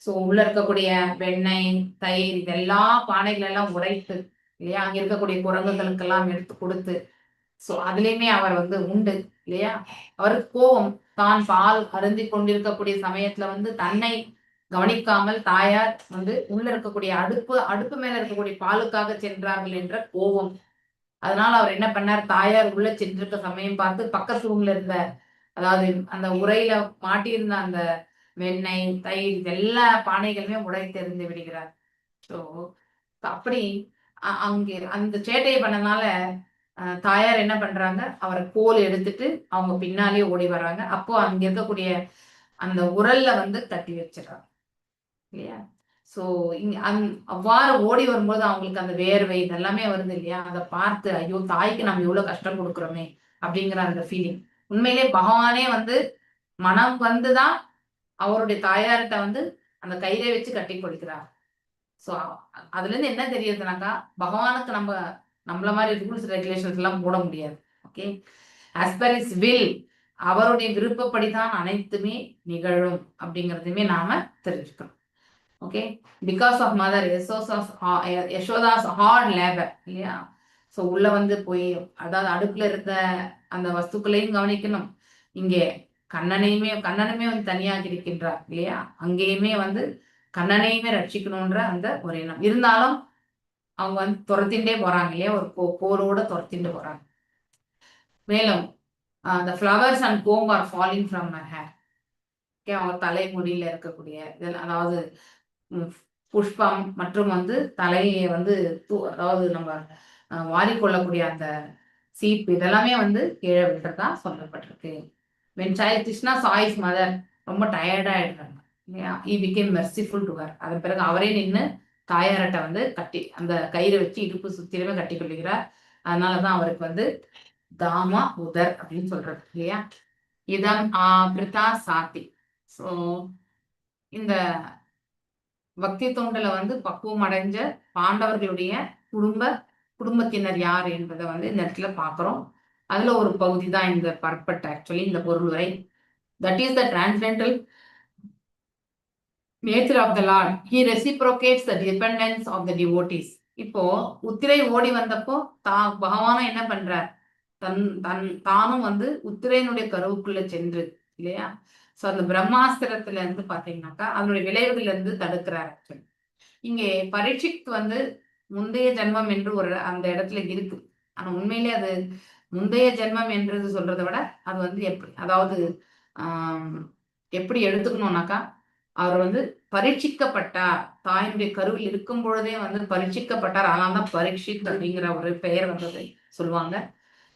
ஸோ உள்ள இருக்கக்கூடிய வெண்ணெய் தயிர் இதெல்லா பானைகள் எல்லாம் உடைத்து இல்லையா, அங்க இருக்கக்கூடிய குரங்குகளுக்கெல்லாம் எடுத்து கொடுத்து, ஸோ அதுலயுமே அவர் வந்து உண்டு இல்லையா. அவருக்கு கோபம், தான் பால் அருந்தி கொண்டிருக்கக்கூடிய சமயத்துல வந்து தன்னை கவனிக்காமல் தாயார் வந்து உள்ள இருக்கக்கூடிய அடுப்பு மேல இருக்கக்கூடிய பாலுக்காக சென்றார்கள் என்ற கோபம். அதனால அவர் என்ன பண்ணார், தாயார் உள்ள சென்றிருக்க சமயம் பார்த்து பக்கத்து ரூம்ல இருந்த, அதாவது அந்த உரையில மாட்டியிருந்த அந்த வெண்ணெய் தயிர் எல்லா பானைகளுமே உடைத்தெறிந்து விடுகிறார். ஸோ அப்படி அங்கே அந்த சேட்டையை பண்ணனால தாயார் என்ன பண்றாங்க, அவரை கோல் எடுத்துட்டு அவங்க பின்னாலே ஓடி வர்றாங்க. அப்போ அங்க இருக்கக்கூடிய அந்த உரல்ல வந்து கட்டி வச்சிடறாங்க இல்லையா. ஸோ அவ்வாறு ஓடி வரும்போது அவங்களுக்கு அந்த வேர்வை இதெல்லாமே வருது இல்லையா. அதை பார்த்து ஐயோ தாய்க்கு நம்ம எவ்வளவு கஷ்டம் கொடுக்குறோமே அப்படிங்கிற அந்த ஃபீலிங். உண்மையிலே பகவானே வந்து மனம் வந்துதான் அவருடைய தாயார்கிட்ட வந்து அந்த கயிறை வச்சு கட்டி கொடுக்கிறார். ஸோ அதுல இருந்து என்ன தெரியுதுனாக்கா, பகவானுக்கு நம்மள மாதிரி ரூல்ஸ் ரெகுலேஷன்ஸ் எல்லாம் போட முடியாது. Okay, as per his will, அவருடைய விருப்பப்படிதான் அனைத்துமே நிகழும் அப்படிங்கிறதுமே நாம தெரிஞ்சுக்கணும். Okay, because of mother Yashoda's hard labour இல்லையா. ஸோ உள்ள வந்து போய் அதாவது அடுப்புல இருந்த அந்த வஸ்துக்களையும் கவனிக்கணும், இங்கே கண்ணனுமே வந்து தனியாக இருக்கின்றார் இல்லையா. அங்கேயுமே வந்து கண்ணனையுமே ரட்சிக்கணும்ன்ற அந்த ஒரு எண்ணம் இருந்தாலும் அவங்க வந்து துரத்திண்டே போறாங்க இல்லையா, ஒரு கோலோட துரத்திண்டு போறாங்க. மேலும் the flowers and comb are falling from my hair. அவங்க தலைமுடியில இருக்கக்கூடிய இதெல்லாம், அதாவது புஷ்பம் மற்றும் வந்து தலையை வந்து அதாவது நம்ம வாரிக்கொள்ளக்கூடிய அந்த சீப்பு இதெல்லாமே வந்து கீழே விட்டுறதா சொல்லப்பட்டிருக்கு. when child Krishna saw his mother ரொம்ப டயர்டா ஆயிடுறாங்க இல்லையா, he became merciful to her. அதன் பிறகு அவரே நின்று தாயார்கிட்ட வந்து கட்டி அந்த கயிறை வச்சு இடுப்பு சுத்திலுமே கட்டி கொள்ளுகிறார். அதனாலதான் அவருக்கு வந்து தாமா உதர் அப்படின்னு சொல்றது இல்லையா. இதம் பிரிதா சாத்தி. ஸோ இந்த பக்தி தொண்டுல வந்து பக்குவம் அடைஞ்ச பாண்டவர்களுடைய குடும்பத்தினர் யார் என்பதை வந்து இந்த இடத்துல பாக்குறோம். அதுல ஒரு பகுதி தான் இந்த பர்பட், ஆக்சுவலி இந்த பொருளுரை. That is the transcendental nature of the Lord. He reciprocates the dependence of the devotees. இப்போ உத்திரை ஓடி வந்தப்போ பகவானும் என்ன பண்றார், தானும் வந்து உத்திரையினுடைய கருவுக்குள்ள சென்று இல்லையா. ஸோ அந்த பிரம்மாஸ்திரத்துல இருந்து பாத்தீங்கன்னாக்கா அதனுடைய விளைவுகள் இருந்து தடுக்கிறார். ஆக்சுவலி இங்கே பரீட்சித் வந்து முந்தைய ஜென்மம் என்று ஒரு அந்த இடத்துல இருக்கு. ஆனா உண்மையிலே அது முந்தைய ஜென்மம் என்றது சொல்றதை விட அது வந்து அதாவது எப்படி எடுத்துக்கணும்னாக்கா, அவர் வந்து பரீட்சிக்கப்பட்டார், தாயினுடைய கருவில் இருக்கும் பொழுதே வந்து பரீட்சிக்கப்பட்டார். அதனால தான் பரீட்சித் அப்படிங்கிற ஒரு பெயர் வந்ததை சொல்லுவாங்க.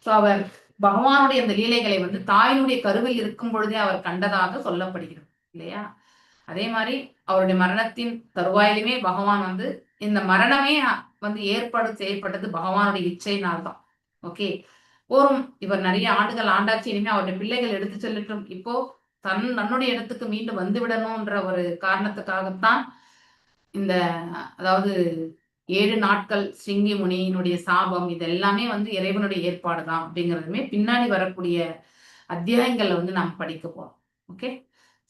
ஸோ அவர் பகவானுடைய அந்த லீலைகளை வந்து தாயினுடைய கருவில் இருக்கும் பொழுதே அவர் கண்டதாக சொல்லப்படுகிறது இல்லையா. அதே மாதிரி அவருடைய மரணத்தின் தருவாயிலுமே பகவான் வந்து இந்த மரணமே வந்து செய்யப்பட்டது பகவானுடைய இச்சையினால்தான். ஓகே, இவர் நிறைய ஆண்டுகள் ஆண்டாச்சு, இனிமே அவருடைய பிள்ளைகள் எடுத்து செல்லட்டும், இப்போ தன்னுடைய இடத்துக்கு மீண்டும் வந்து விடணும்ன்ற ஒரு காரணத்துக்காகத்தான் இந்த அதாவது 7 நாட்கள் சிங்கி முனியினுடைய சாபம் இது எல்லாமே வந்து இறைவனுடைய ஏற்பாடுதான் அப்படிங்கிறதுமே பின்னாடி வரக்கூடிய அத்தியாயங்கள்ல வந்து நாம் படிக்க போறோம். ஓகே,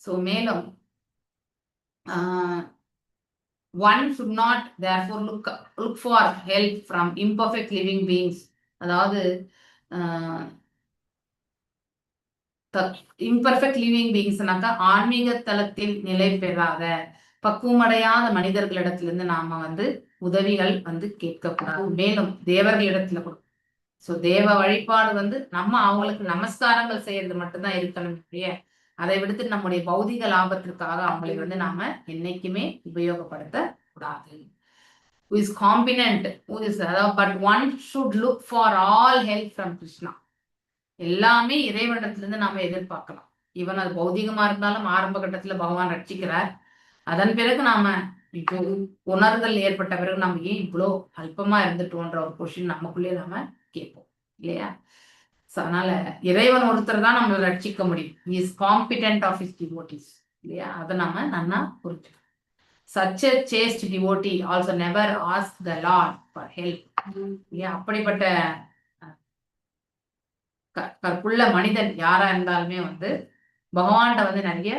ஸோ மேலும் one should not therefore look for help from imperfect living beings. அதாவது இம்பர்ஃபெக்ட் லிவிங் பீயிங்ஸ்னாக்கா ஆன்மீக தளத்தில் நிலை பெறாத பக்குவமடையாத மனிதர்களிடத்திலிருந்து நாம வந்து உதவிகள் வந்து கேட்கக்கூடாது. மேலும் தேவர்களிடத்துல கூட ஸோ தேவ வழிபாடு வந்து நம்ம அவங்களுக்கு நமஸ்காரங்கள் செய்யறது மட்டும்தான் இருக்கணும். அதை விடுத்து நம்முடைய பௌதிக லாபத்திற்காக அவங்களை வந்து நாம என்னைக்குமே உபயோகப்படுத்த கூடாது. Who is competent, but one should look for all help from Krishna. எல்லாமே இறைவனிடத்திலிருந்து நாம எதிர்பார்க்கலாம். ஈவன் அது பௌதிகமா இருந்தாலும் ஆரம்ப கட்டத்துல பகவான் ரட்சிக்கிறார். அதன் பிறகு நாம இப்போ உணர்தல் ஏற்பட்ட பிறகு நம்ம ஏன் இவ்வளோ அல்பமா இருந்துட்டோன்ற ஒரு கொஸ்டின் நமக்குள்ளே நாம கேட்போம் இல்லையா. அதனால இறைவன் ஒருத்தர் தான் நம்மளை ரட்சிக்க முடியும். Is competent of his devotees இல்லையா. அதை நாம நன்னா புரிஞ்சுக்கணும். Such a chaste devotee also never asked the Lord for help. இல்லையா, அப்படிப்பட்ட கற்புள்ள மனிதன் யாரா இருந்தாலுமே வந்து பகவான்கிட்ட வந்து நிறைய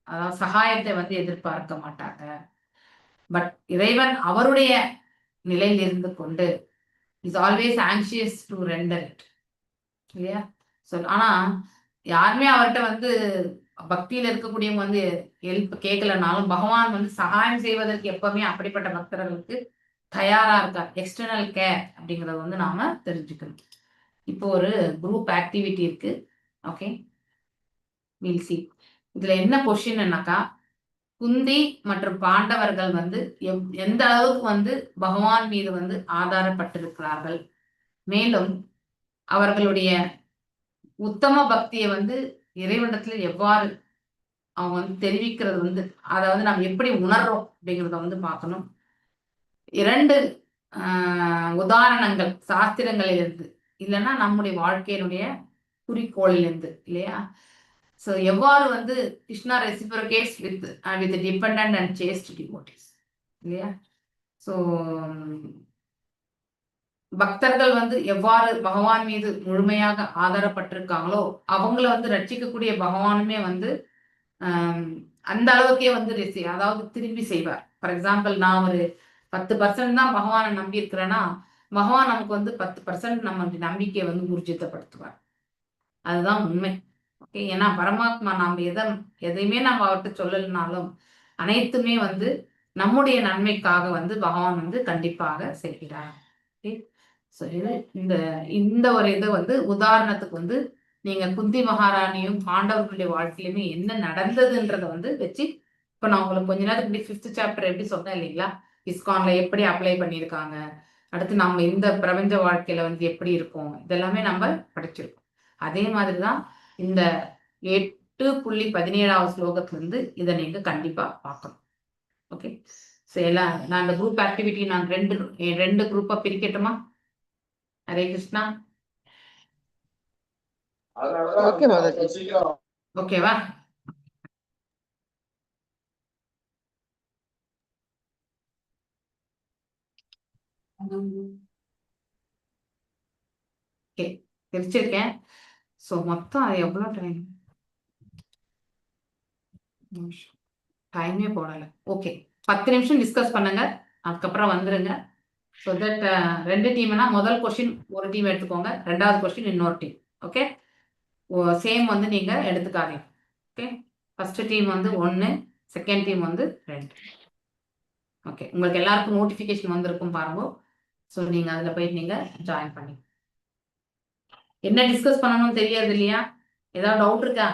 அதாவது சகாயத்தை வந்து எதிர்பார்க்க மாட்டாங்க. பட் இறைவன் அவருடைய நிலையில் இருந்து கொண்டு is always anxious to render it இல்லையா. ஸோ ஆனா யாருமே அவர்கிட்ட வந்து பக்தியில இருக்கக்கூடியவங்க வந்து ஹெல்ப் கேட்கலனாலும் பகவான் வந்து சகாயம் செய்வதற்கு எப்பவுமே அப்படிப்பட்ட பக்தர்களுக்கு தயாரா இருக்கார். எக்ஸ்டர்னல் கேர் அப்படிங்கறத வந்து நாம தெரிஞ்சுக்கணும். இப்போ ஒரு குரூப் ஆக்டிவிட்டி இருக்கு. Okay, will see. இதுல என்ன கொஸ்டின்னாக்கா, குந்தி மற்றும் பாண்டவர்கள் வந்து எந்த அளவுக்கு வந்து பகவான் மீது வந்து ஆதாரப்பட்டிருக்கிறார்கள், மேலும் அவர்களுடைய உத்தம பக்தியை வந்து இறைவனிடத்துல எவ்வாறு அவங்க வந்து தெரிவிக்கிறது வந்து அதை வந்து நம்ம எப்படி உணர்றோம் அப்படிங்கிறத வந்து பார்க்கணும். 2 உதாரணங்கள் சாஸ்திரங்களிலிருந்து, இல்லைன்னா நம்முடைய வாழ்க்கையினுடைய குறிக்கோளிலிருந்து, இல்லையா? ஸோ எவ்வாறு வந்து Krishna reciprocates with dependent and chaste devotees, இல்லையா? ஸோ பக்தர்கள் வந்து எவ்வாறு பகவான் மீது முழுமையாக ஆதாரப்பட்டிருக்காங்களோ அவங்கள வந்து ரட்சிக்கக்கூடிய பகவானுமே வந்து அந்த அளவுக்கே வந்து அதாவது திரும்பி செய்வார். ஃபார் எக்ஸாம்பிள், நான் ஒரு 10% தான் பகவானை நம்பி இருக்கிறேன்னா, பகவான் நமக்கு வந்து 10% நம்ம நம்பிக்கையை வந்து ஊர்ஜிதப்படுத்துவார். அதுதான் உண்மை. ஓகே, ஏன்னா பரமாத்மா நாம் எதையுமே நம்ம அவர்கிட்ட சொல்லலைனாலும் அனைத்துமே வந்து நம்முடைய நன்மைக்காக வந்து பகவான் வந்து கண்டிப்பாக செய்கிறார். ஓகே, ஸோ இந்த இந்த ஒரு இதை வந்து உதாரணத்துக்கு வந்து நீங்க குந்தி மகாராணியும் பாண்டவர்களுடைய வாழ்க்கையிலுமே என்ன நடந்ததுன்றத வந்து வச்சு, இப்ப நான் உங்களுக்கு கொஞ்ச நேரத்துக்கு முன்னாடி 5th சாப்டர் எப்படி சொன்னேன் இல்லைங்களா, இஸ்கான்ல எப்படி அப்ளை பண்ணியிருக்காங்க, அடுத்து நம்ம இந்த பிரபஞ்ச வாழ்க்கையில வந்து எப்படி இருக்கும், இதெல்லாமே நம்ம படிச்சிருக்கோம். அதே மாதிரிதான் இந்த 8.17 ஸ்லோகத்துல இருந்து இதை நீங்க கண்டிப்பா பார்க்கணும். ஓகே, சரி, நான் இந்த குரூப் ஆக்டிவிட்டி நான் ரெண்டு குரூப்பா பிரிக்கட்டுமா? ஹரே கிருஷ்ணா. ஓகே மாதாஜி. ஓகேவா? ஓகே, பிரிச்சிருக்கேன். ஸோ மொத்தம் அது எவ்வளோ டைமே போடலை. ஓகே, 10 நிமிஷம் டிஸ்கஸ் பண்ணுங்க, அதுக்கப்புறம் வந்துருங்க. ஸோ தட் 2 டீம்னா முதல் கொஸ்டின் ஒரு டீம் எடுத்துக்கோங்க, 2வது கொஸ்டின் இன்னொரு டீம். ஓகே, சேம் வந்து நீங்க எடுத்துக்காதீங்க. ஓகே, ஃபர்ஸ்ட் டீம் வந்து 1, செகண்ட் டீம் வந்து 2. ஓகே, உங்களுக்கு எல்லாருக்கும் நோட்டிஃபிகேஷன் வந்திருக்கும் பாருங்க. ஸோ நீங்க அதில் போயிட்டு நீங்க ஜாயின் பண்ணி என்ன டிஸ்கஸ் பண்ணணும்னு தெரியாது இல்லையா? ஏதாவது டவுட் இருக்கா?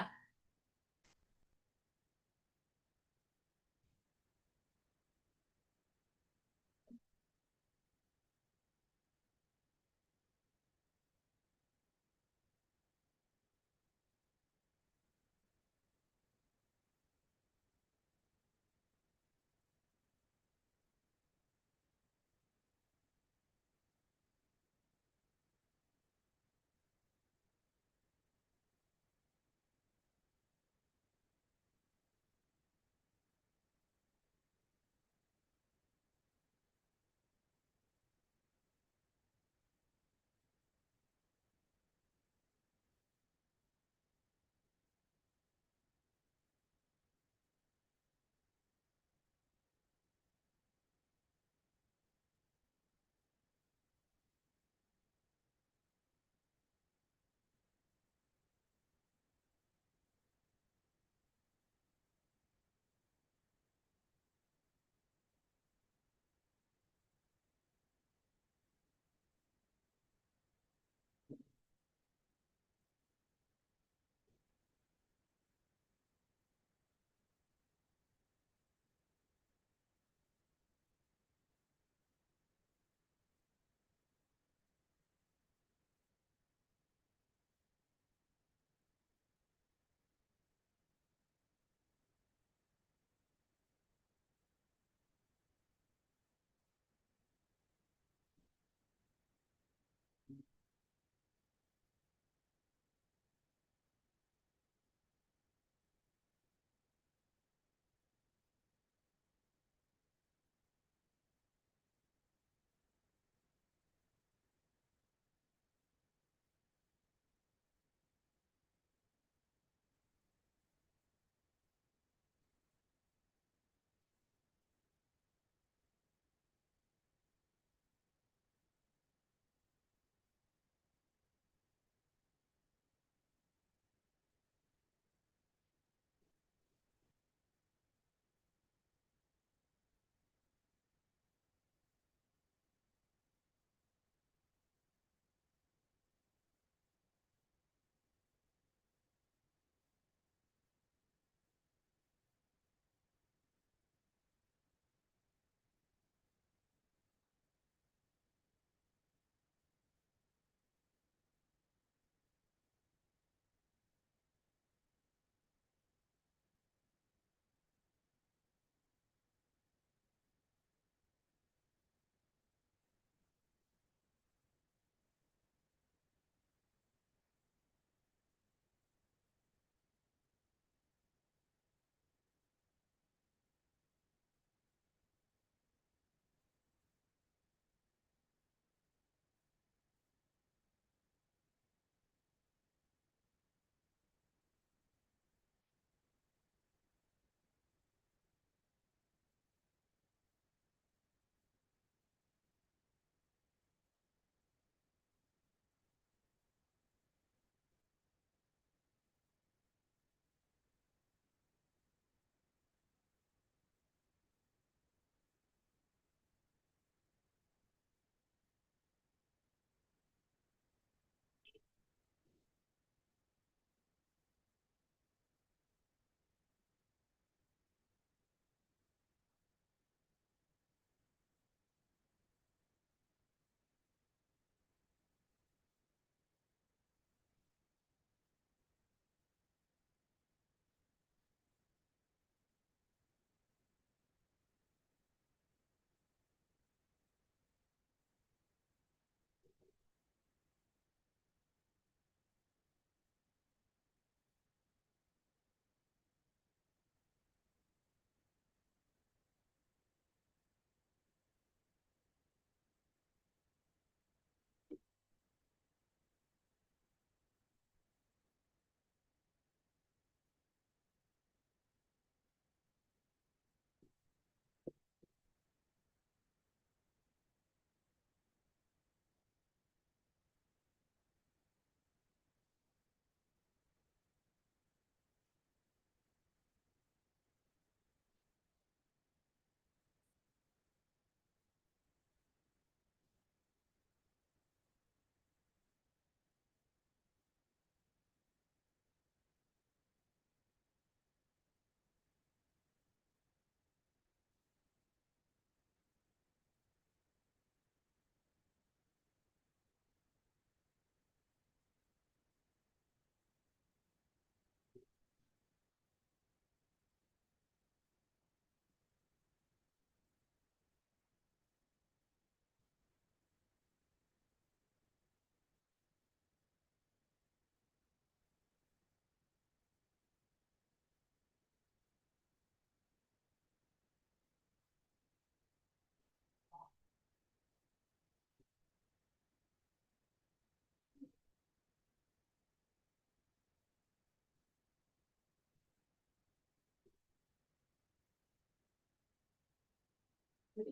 Gloves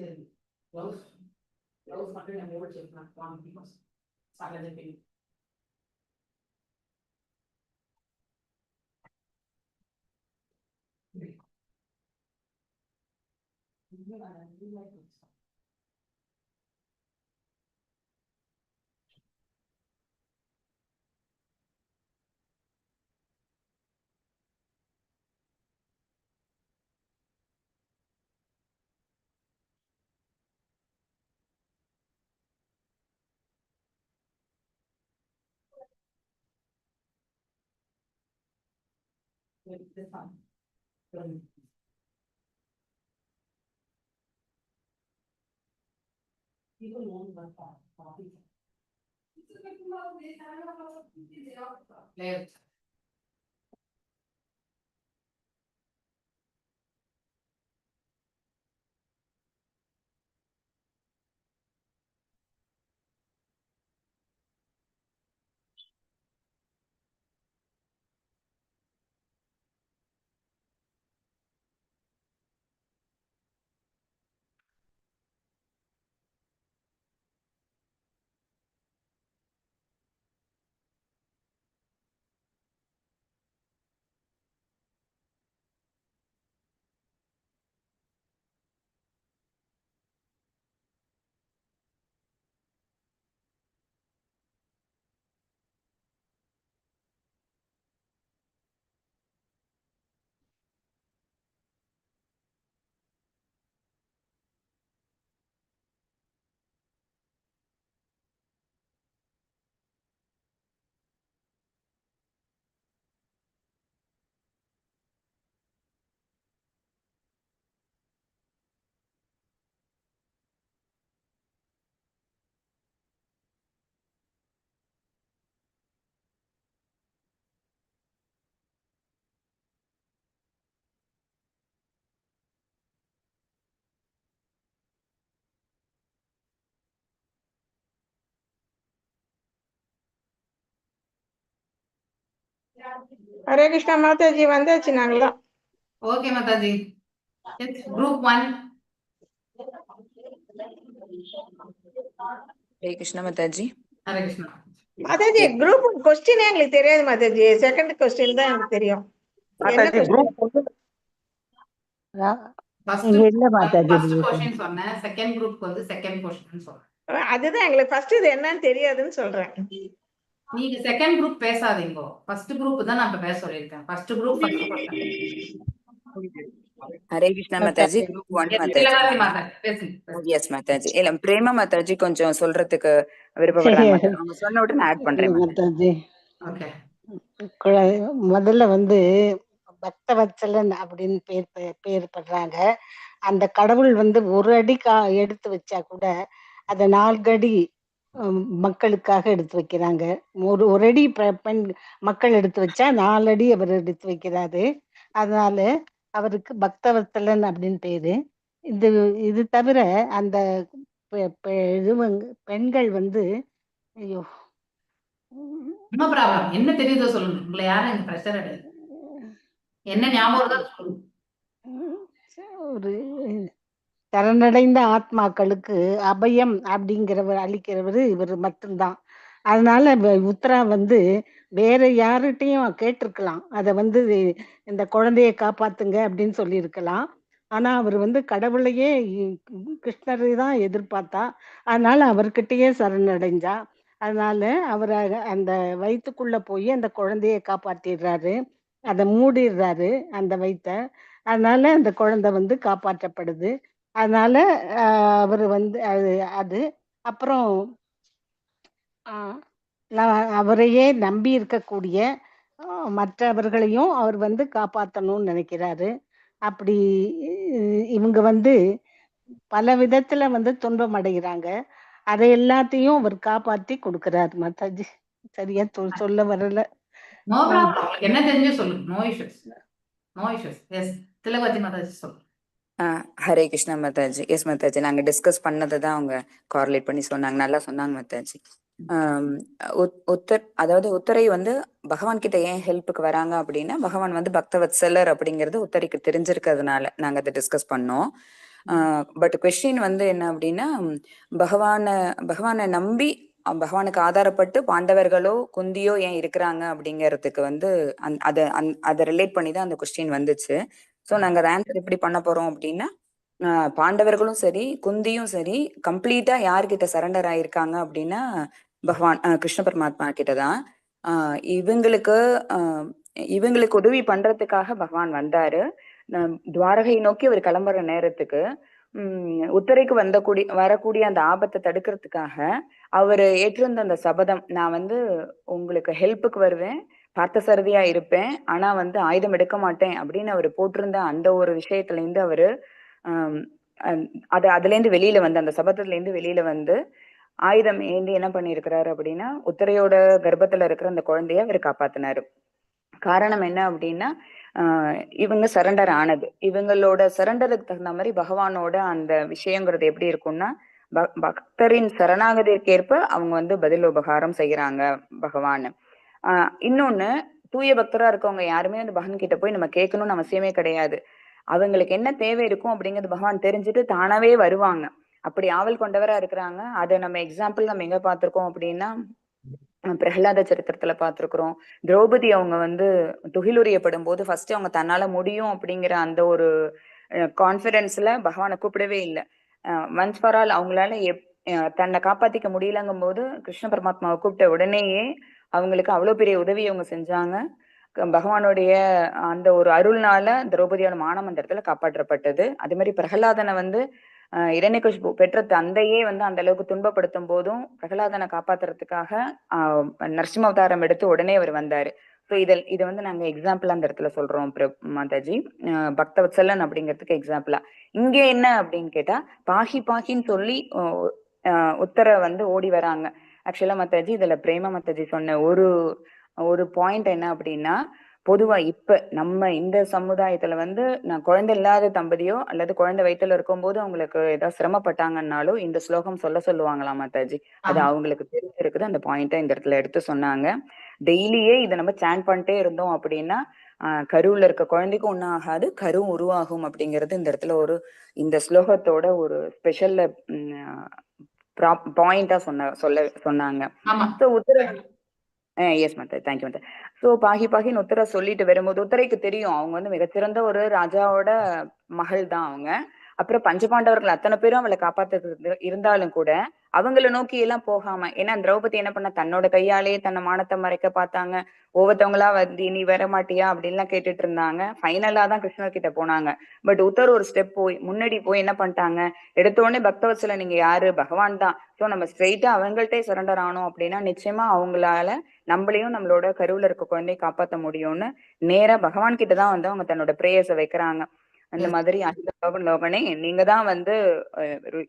வேணும். Gloves மட்டும் நம்ம எவ்வளவு சேர்க்கலாம் quantity cost. Salary pay. Left. Hare Krishna Mataji வந்தாச்சு நாங்களாம். Okay, Mataji. Yes, group 1. Hare Krishna Mataji. Hare Krishna. Mataji group கொஸ்டினே எங்களுக்கு தெரியாது மாதாஜி. செகண்ட் கொஸ்டின் தான் எனக்கு தெரியும். என்ன மாதாஜி question? குரூப் First இல்ல மாதாஜி. question சொன்னேன். Second group வந்து second question சொன்னேன். அதுதான் எங்களுக்கு ஃபர்ஸ்ட் இது என்னன்னு தெரியாதுன்னு சொல்றேன். நீங்க செகண்ட் குரூப் பேசாதீங்க. ஃபர்ஸ்ட் குரூப் தான் நான் இப்ப பேச சொல்லிருக்கேன். First group first question. Hare Krishna mataji. Group 1 mataji. திலகாதி மாதாஜி பேசுங்க. எஸ் மாதாஜி. இல்ல பிரேமா மாதாஜி கொஞ்சம் சொல்றதுக்கு விருப்பப்படுறாங்க மாதாஜி. அவங்க சொன்ன உடனே ஆட் பண்றேன் மாதாஜி. ஓகே. முதல்ல வந்து பக்தவத்சலன் அப்படின்னு பேர் படுறாங்க. அந்த கடவுள் வந்து ஒரு அடி எடுத்து வச்சா கூட அதை 4 அடி மக்களுக்காக எடுத்து வைக்கிறாங்க. ஒரு அடி பெண் மக்கள் எடுத்து வச்சா 4 அடி அவர் எடுத்து வைக்கிறாரு. அதனால அவருக்கு பக்தவத்சலன் அப்படின்னு பேரு. இது தவிர அந்த பெண்கள் வந்து ஐயோ என்ன தெரியுதோ சொல்லுங்க. உங்களை யாரும் எங்க பிரஷர் கிடையாது. என்ன ஞாபகம் தான் சொல்லுங்க. ஒரு சரணடைந்த ஆத்மாக்களுக்கு அபயம் அப்படிங்கிறவர் அளிக்கிறவர் இவர் மட்டும்தான். அதனால உத்தரா வந்து வேற யார்கிட்டையும் கேட்டிருக்கலாம். அதை வந்து இந்த குழந்தைய காப்பாத்துங்க அப்படின்னு சொல்லியிருக்கலாம். ஆனா அவர் வந்து கடவுளையே கிருஷ்ணரை தான் எதிர்பார்த்தா. அதனால அவர்கிட்டயே சரணடைஞ்சா. அதனால அவர் அந்த வயிற்றுக்குள்ள போய் அந்த குழந்தைய காப்பாத்திடுறாரு. அதை மூடிடுறாரு அந்த வயித்தை. அதனால அந்த குழந்தை வந்து காப்பாற்றப்படுது. அதனால அவர் வந்து அது அப்புறம் அவரையே நம்பி இருக்கக்கூடிய மற்றவர்களையும் அவர் வந்து காப்பாற்றணும்னு நினைக்கிறாரு. அப்படி இவங்க வந்து பல விதத்துல வந்து துன்பம் அடைகிறாங்க. அதை எல்லாத்தையும் அவர் காப்பாத்தி கொடுக்கிறார் மாதாஜி. சரியா சொல்ல வரல. No problem. என்ன தெரிஞ்சு சொல்லுங்க. No issues. No issues. Yes. Thilagavathi Mataji சொல்லுங்க. ஹரே கிருஷ்ணா மாதாஜி. எஸ் மாதாஜி, நாங்க டிஸ்கஸ் பண்ணதை தான் அவங்க கார்லேட் பண்ணி சொன்னாங்க. நல்லா சொன்னாங்க மாதாஜி. அதாவது உத்தரை வந்து பகவான் கிட்ட ஏன் ஹெல்ப்புக்கு வராங்க அப்படின்னா, பகவான் வந்து பக்தவத்சலர் அப்படிங்கிறது உத்தரைக்கு தெரிஞ்சிருக்கிறதுனால நாங்க அதை டிஸ்கஸ் பண்ணோம். பட் கொஸ்டின் வந்து என்ன அப்படின்னா, பகவானை நம்பி பகவானுக்கு ஆதாரப்பட்டு பாண்டவர்களோ குந்தியோ ஏன் இருக்கிறாங்க அப்படிங்கிறதுக்கு வந்து அதை ரிலேட் பண்ணி தான் அந்த கொஸ்டின் வந்துச்சு. ஸோ நாங்க அதை ஆன்சர் எப்படி பண்ண போறோம் அப்படின்னா, பாண்டவர்களும் சரி குந்தியும் சரி கம்ப்ளீட்டா யார்கிட்ட சரண்டர் ஆயிருக்காங்க அப்படின்னா பகவான் கிருஷ்ண பரமாத்மா கிட்டதான். இவங்களுக்கு உதவி பண்றதுக்காக பகவான் வந்தாரு. துவாரகை நோக்கி அவர் கிளம்புற நேரத்துக்கு உத்தரைக்கு வரக்கூடிய அந்த ஆபத்தை தடுக்கிறதுக்காக அவரு ஏற்றிருந்த அந்த சபதம், நான் வந்து உங்களுக்கு ஹெல்ப்புக்கு வருவேன், பார்த்தசாரதியா இருப்பேன், ஆனா வந்து ஆயுதம் எடுக்க மாட்டேன் அப்படின்னு அவர் போட்டிருந்த அந்த ஒரு விஷயத்துல இருந்து அவரு அதுல இருந்து வெளியில வந்து, அந்த சபதத்துல இருந்து வெளியில வந்து ஆயுதம் ஏந்தி என்ன பண்ணிருக்கிறாரு அப்படின்னா, உத்தரையோட கர்ப்பத்துல இருக்கிற அந்த குழந்தைய அவர் காப்பாத்தினாரு. காரணம் என்ன அப்படின்னா, இவங்க சரண்டர் ஆனது. இவங்களோட சரண்டருக்கு தகுந்த மாதிரி பகவானோட அந்த விஷயங்கிறது எப்படி இருக்கும்னா, பக்தரின் சரணாகதிக்கேற்ப அவங்க வந்து பதில் உபகாரம் செய்யறாங்க பகவான். இன்னொன்னு, தூய பக்தரா இருக்கவங்க யாருமே வந்து பகவான் கிட்ட போய் நம்ம கேட்கணும்னு அவசியமே கிடையாது. அவங்களுக்கு என்ன தேவை இருக்கும் அப்படிங்கிறது பகவான் தெரிஞ்சுட்டு தானாவே வருவாங்க. அப்படி ஆவல் கொண்டவரா இருக்கிறாங்க. அதை நம்ம எக்ஸாம்பிள் நம்ம எங்க பார்த்திருக்கோம் அப்படின்னா, பிரகலாத சரித்திரத்துல பார்த்திருக்கிறோம். திரௌபதி அவங்க வந்து துகிலுரியப்படும் போது ஃபர்ஸ்ட் அவங்க தன்னால முடியும் அப்படிங்கிற அந்த ஒரு கான்பிடன்ஸ்ல பகவானை கூப்பிடவே இல்லை. ஒன்ஸ் ஃபார் ஆல் அவங்களால தன்னை காப்பாத்திக்க முடியலங்கும் போது கிருஷ்ண பரமாத்மாவை கூப்பிட்ட உடனேயே அவங்களுக்கு அவ்வளவு பெரிய உதவி அவங்க செஞ்சாங்க. பகவானுடைய அந்த ஒரு அருள்னால திரௌபதியோட மானம் அந்த இடத்துல காப்பாற்றப்பட்டது. அதே மாதிரி பிரகலாதனை வந்து இரண்யகசிபு பெற்ற தந்தையே வந்து அந்த அளவுக்கு துன்பப்படுத்தும் போதும் பிரகலாதனை காப்பாத்துறதுக்காக நரசிம்ம அவதாரம் எடுத்து உடனே அவர் வந்தாரு. ஸோ இதை வந்து நாங்க எக்ஸாம்பிளா அந்த இடத்துல சொல்றோம் மாதாஜி, பக்தவத்சலன் அப்படிங்கிறதுக்கு எக்ஸாம்பிளா. இங்க என்ன அப்படின்னு கேட்டா, பாகின்னு சொல்லி உத்தர வந்து ஓடி வராங்க. ஆக்சுவலா மாதாஜி, இதுல பிரேம மாதாஜி சொன்ன ஒரு பாயிண்ட் என்ன அப்படின்னா, பொதுவா இப்ப நம்ம இந்த சமுதாயத்துல வந்து நான் குழந்தை இல்லாத தம்பதியோ அல்லது குழந்தை வயிற்றுல இருக்கும் போது அவங்களுக்கு ஏதாவது சிரமப்பட்டாங்கன்னாலும் இந்த ஸ்லோகம் சொல்லுவாங்களா மாதாஜி? அது அவங்களுக்கு தெரிஞ்சிருக்குது. அந்த பாயிண்ட இந்த இடத்துல எடுத்து சொன்னாங்க. டெய்லியே இதை நம்ம சாண்ட் பண்ணிட்டே இருந்தோம் அப்படின்னா கருவுல இருக்க குழந்தைக்கும் ஒன்னும் ஆகாது, கருவும் உருவாகும் அப்படிங்கிறது இந்த இடத்துல இந்த ஸ்லோகத்தோட ஒரு ஸ்பெஷல் பாயிண்டா சொன்னாங்க. எஸ் மாதா, தேங்க்யூ மாதா. ஸோ பாகின்னு உத்தர சொல்லிட்டு வரும்போது உத்தரைக்கு தெரியும் அவங்க வந்து மிகச்சிறந்த ஒரு ராஜாவோட மகள் தான் அவங்க. அப்புறம் பஞ்சபாண்டவர்கள் அத்தனை பேரும் அவளை காப்பாத்துறது இருந்தாலும் கூட அவங்கள நோக்கி எல்லாம் போகாம, ஏன்னா திரௌபதி என்ன பண்ண, தன்னோட கையாலேயே தன்னை மானத்தை மறைக்க பார்த்தாங்க. ஒவ்வொருத்தவங்களா வந்து நீ வர மாட்டியா அப்படின்லாம் கேட்டுட்டு இருந்தாங்க. ஃபைனலா தான் கிருஷ்ணர் கிட்ட போனாங்க. பட் உத்தர் ஒரு ஸ்டெப் முன்னாடி போய் என்ன பண்ணிட்டாங்க, எடுத்த உடனே பக்தவத்சல நீங்க யாரு, பகவான் தான், ஸோ நம்ம ஸ்ட்ரெயிட்டா அவங்கள்ட்டே சரண்டர் ஆனோம் அப்படின்னா நிச்சயமா அவங்களால நம்மளையும் நம்மளோட கருவுல இருக்க குழந்தையை காப்பாற்ற முடியும்னு நேரா பகவான் கிட்டதான் வந்து அவங்க தன்னோட பிரேயர்ஸை வைக்கிறாங்க. அந்த மாதிரி லோகனே நீங்க தான் வந்து